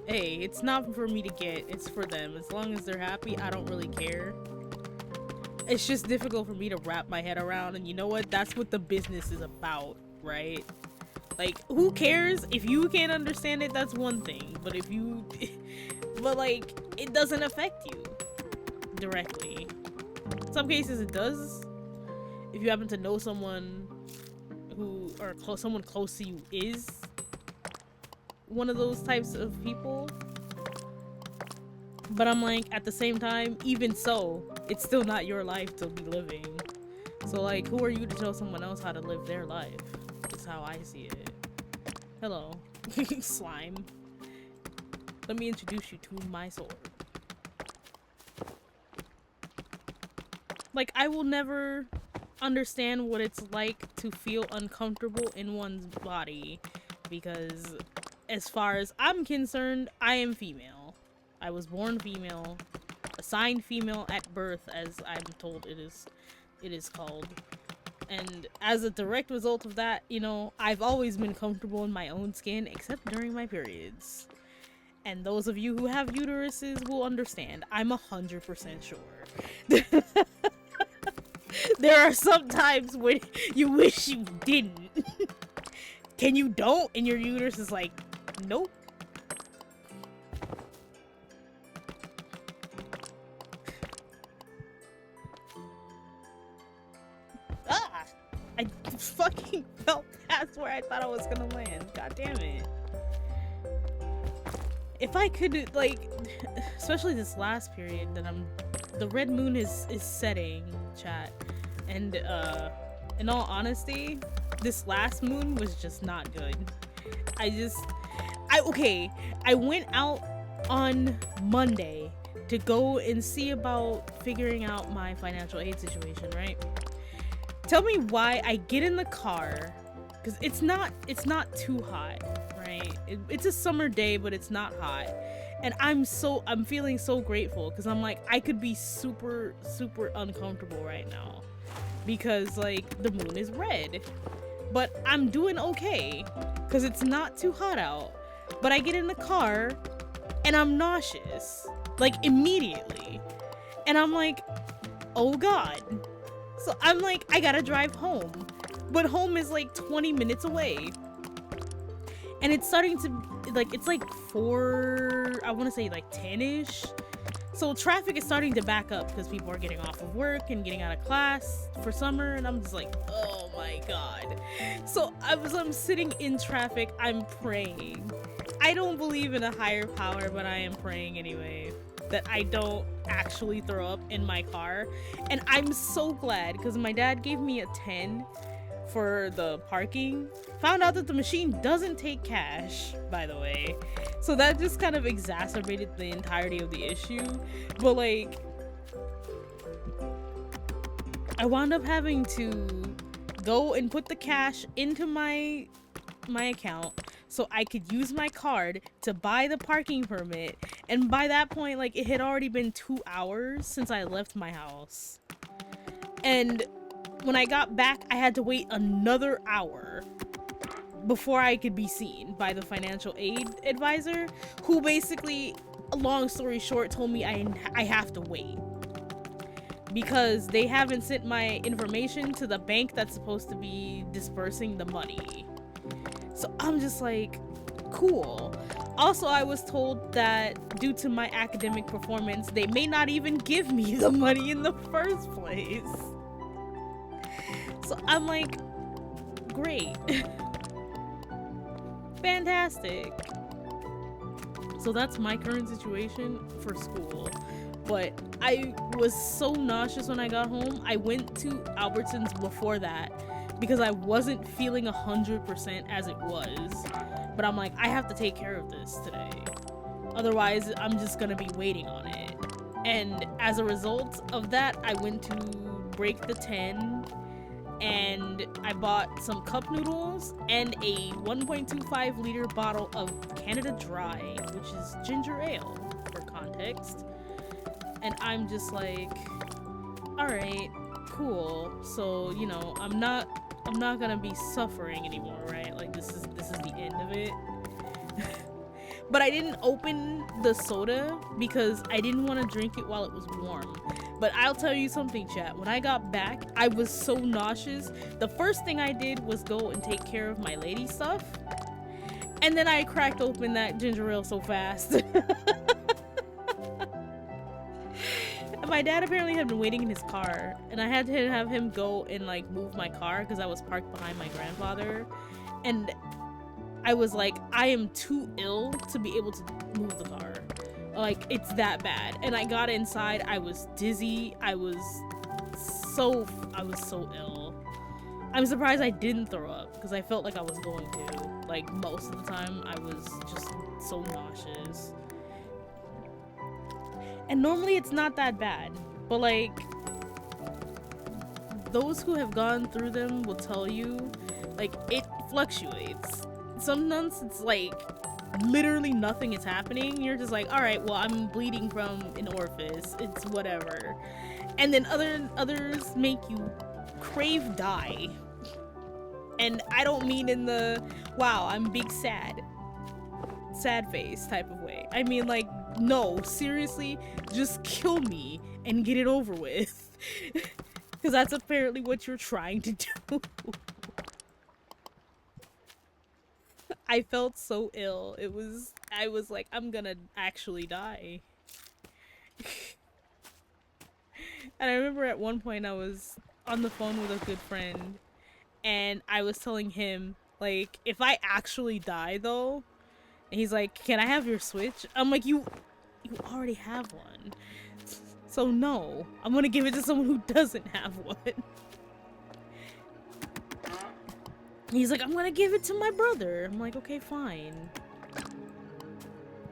hey, it's not for me to get, it's for them. As long as they're happy, I don't really care. It's just difficult for me to wrap my head around, and you know what? That's what the business is about, right? Like, who cares? If you can't understand it, that's one thing. But if you... but, like, it doesn't affect you directly. In some cases, it does. If you happen to know someone who... or someone close to you is one of those types of people. But I'm like, at the same time, even so, it's still not your life to be living. So, like, who are you to tell someone else how to live their life? That's how I see it. Hello, slime. Let me introduce you to my sword. Like, I will never understand what it's like to feel uncomfortable in one's body, because as far as I'm concerned, I am female. I was born female, assigned female at birth, as I'm told it is called. And as a direct result of that, you know, I've always been comfortable in my own skin, except during my periods. And those of you who have uteruses will understand. I'm 100% sure. There are some times when you wish you didn't. Can you don't? And your uterus is like, nope. Ah! I fucking felt past where I thought I was gonna land. God damn it. If I could, like, especially this last period that the red moon is setting, chat. And, in all honesty, this last moon was just not good. Okay, I went out on Monday to go and see about figuring out my financial aid situation, right? Tell me why I get in the car, because it's not too hot, right? It's a summer day, but it's not hot. And I'm feeling so grateful, because I'm like, I could be super, super uncomfortable right now. Because, like, the moon is red. But I'm doing okay, because it's not too hot out. But I get in the car, and I'm nauseous. Like, immediately. And I'm like, oh god. So I'm like, I gotta drive home. But home is like 20 minutes away. And it's starting to, like, it's like 4, I want to say like 10-ish. So traffic is starting to back up because people are getting off of work and getting out of class for summer. And I'm just like, oh my god. So I'm sitting in traffic, I'm praying. I don't believe in a higher power, but I am praying anyway that I don't actually throw up in my car. And I'm so glad, because my dad gave me a 10 for the parking. Found out that the machine doesn't take cash, by the way. So that just kind of exacerbated the entirety of the issue. But like, I wound up having to go and put the cash into my account so I could use my card to buy the parking permit. And by that point, like, it had already been 2 hours since I left my house. And when I got back, I had to wait another hour before I could be seen by the financial aid advisor, who basically, long story short, told me I have to wait because they haven't sent my information to the bank that's supposed to be dispersing the money. So I'm just like, cool. Also, I was told that due to my academic performance, they may not even give me the money in the first place. So I'm like, great. Fantastic. So that's my current situation for school. But I was so nauseous when I got home. I went to Albertsons before that because I wasn't feeling 100% as it was. But I'm like, I have to take care of this today. Otherwise, I'm just gonna be waiting on it. And as a result of that, I went to break the 10 and I bought some cup noodles and a 1.25 liter bottle of Canada Dry, which is ginger ale for context. And I'm just like, all right, cool. So, you know, I'm not gonna be suffering anymore, right? Like this is the end of it. But I didn't open the soda because I didn't want to drink it while it was warm. But I'll tell you something, chat. When I got back, I was so nauseous. The first thing I did was go and take care of my lady stuff. And then I cracked open that ginger ale so fast. My dad apparently had been waiting in his car. And I had to have him go and like move my car because I was parked behind my grandfather. And I was like, I am too ill to be able to move the car. Like, it's that bad. And I got inside, I was dizzy, I was so ill. I'm surprised I didn't throw up, because I felt like I was going to. Like, most of the time, I was just so nauseous. And normally it's not that bad, but like, those who have gone through them will tell you, like, it fluctuates. Some months it's like literally nothing is happening. You're just like, all right, well, I'm bleeding from an orifice. It's whatever. And then others make you crave die. And I don't mean in the wow, I'm big sad face type of way. I mean like, no, seriously, just kill me and get it over with. Because that's apparently what you're trying to do. I felt so ill. I was like, I'm gonna actually die. And I remember at one point I was on the phone with a good friend and I was telling him, like, if I actually die though, and he's like, can I have your Switch? I'm like, you already have one. So no, I'm gonna give it to someone who doesn't have one. He's like, I'm gonna give it to my brother. I'm like, okay, fine.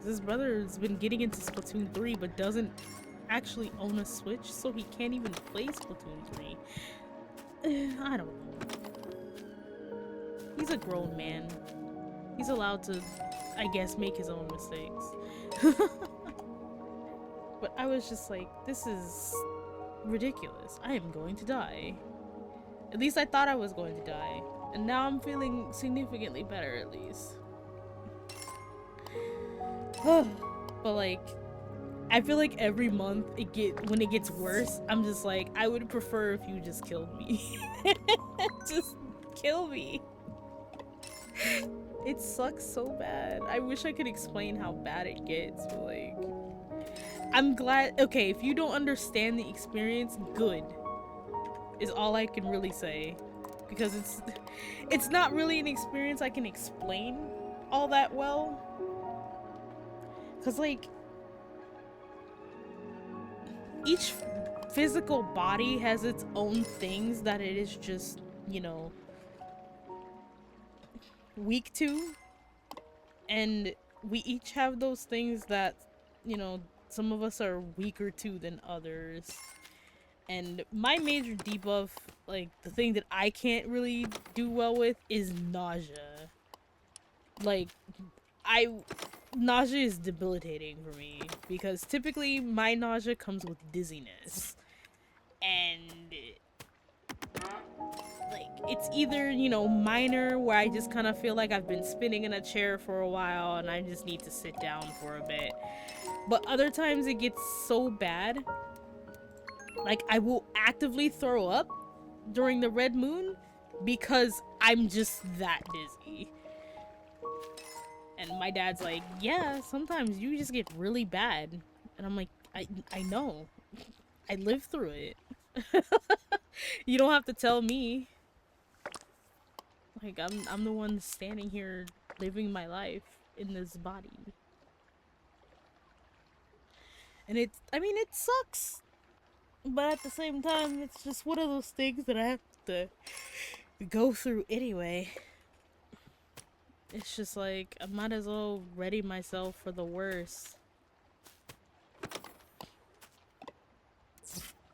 His brother's been getting into Splatoon 3, but doesn't actually own a Switch, so he can't even play Splatoon 3. I don't know. He's a grown man. He's allowed to, I guess, make his own mistakes. But I was just like, this is ridiculous. I am going to die. At least I thought I was going to die. And now I'm feeling significantly better, at least. But like, I feel like every month when it gets worse, I'm just like, I would prefer if you just killed me. Just kill me. It sucks so bad. I wish I could explain how bad it gets, but like, I'm glad. Okay, if you don't understand the experience, good is all I can really say, because it's not really an experience I can explain all that well, because like, each physical body has its own things that it is just, you know, weak to, and we each have those things that, you know, some of us are weaker to than others. And my major debuff, like the thing that I can't really do well with, is nausea. Like, nausea is debilitating for me, because typically my nausea comes with dizziness. And like, it's either, you know, minor, where I just kind of feel like I've been spinning in a chair for a while and I just need to sit down for a bit. But other times it gets so bad, like I will actively throw up during the red moon because I'm just that dizzy. And my dad's like, yeah, sometimes you just get really bad. And I'm like, I know. I lived through it. You don't have to tell me. Like, I'm the one standing here living my life in this body. And I mean, it sucks. But at the same time, it's just one of those things that I have to go through anyway. It's just like, I might as well ready myself for the worst.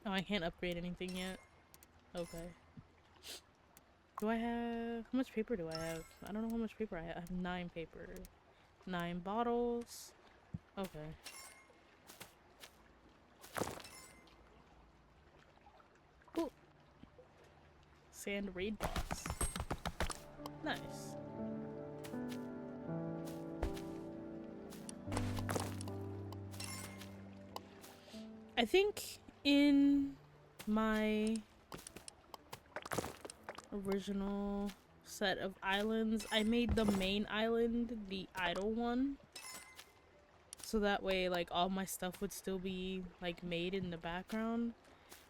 Oh, I can't upgrade anything yet. Okay. Do I have... How much paper do I have? I don't know how much paper I have. I have 9 paper. 9 bottles. Okay. Cool. Sand raid boss. Nice. I think in my original set of islands, I made the main island the idle one. So that way, like, all my stuff would still be, like, made in the background.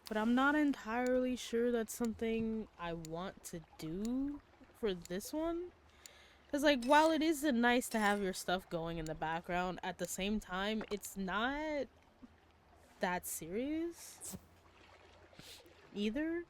But I'm not entirely sure that's something I want to do for this one. Because, like, while it is nice to have your stuff going in the background, at the same time, it's not that serious either.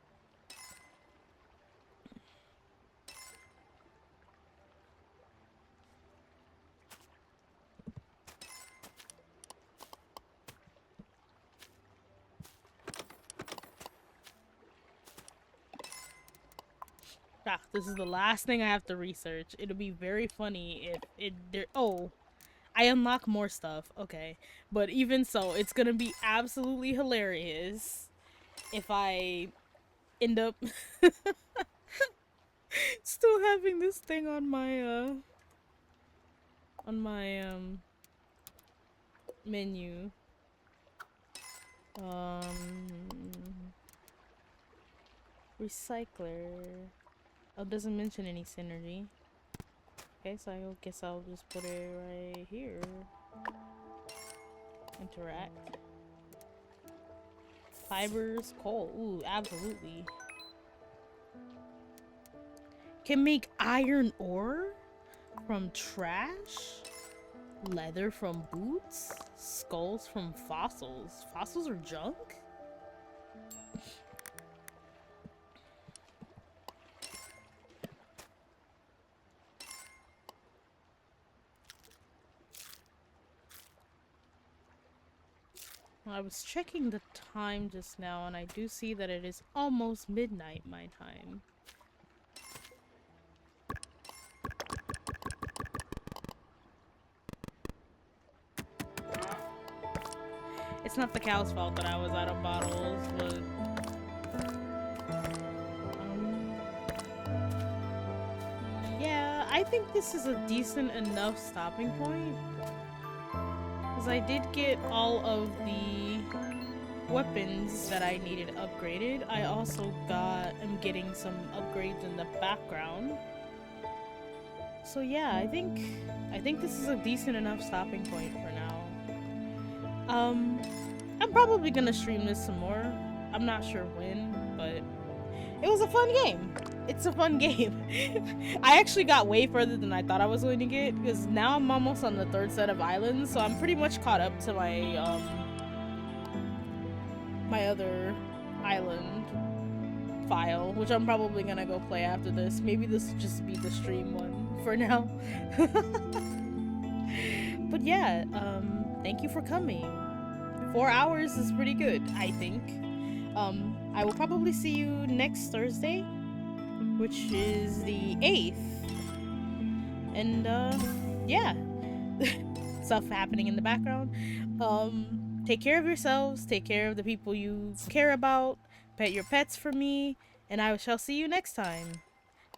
Ah, this is the last thing I have to research. It'll be very funny if it there. Oh, I unlock more stuff. Okay, but even so, it's gonna be absolutely hilarious if I end up still having this thing on my menu. Recycler. Oh, it doesn't mention any synergy. Okay, so I guess I'll just put it right here. Interact. Fibers, coal. Ooh, absolutely. Can make iron ore from trash? Leather from boots? Skulls from fossils. Fossils are junk? I was checking the time just now, and I do see that it is almost midnight my time. It's not the cow's fault that I was out of bottles, but... yeah, I think this is a decent enough stopping point. Because I did get all of the weapons that I needed upgraded. I also am getting some upgrades in the background. So yeah, I think this is a decent enough stopping point for now. I'm probably gonna stream this some more. I'm not sure when, but it was a fun game. It's a fun game. I actually got way further than I thought I was going to get, because now I'm almost on the 3rd set of islands, so I'm pretty much caught up to my my other island file, which I'm probably gonna go play after this. Maybe this will just be the stream one for now. But yeah, thank you for coming. 4 hours is pretty good, I think. I will probably see you next Thursday, which is the 8th. And yeah, stuff happening in the background. Take care of yourselves, take care of the people you care about, pet your pets for me, and I shall see you next time.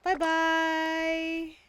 Bye bye!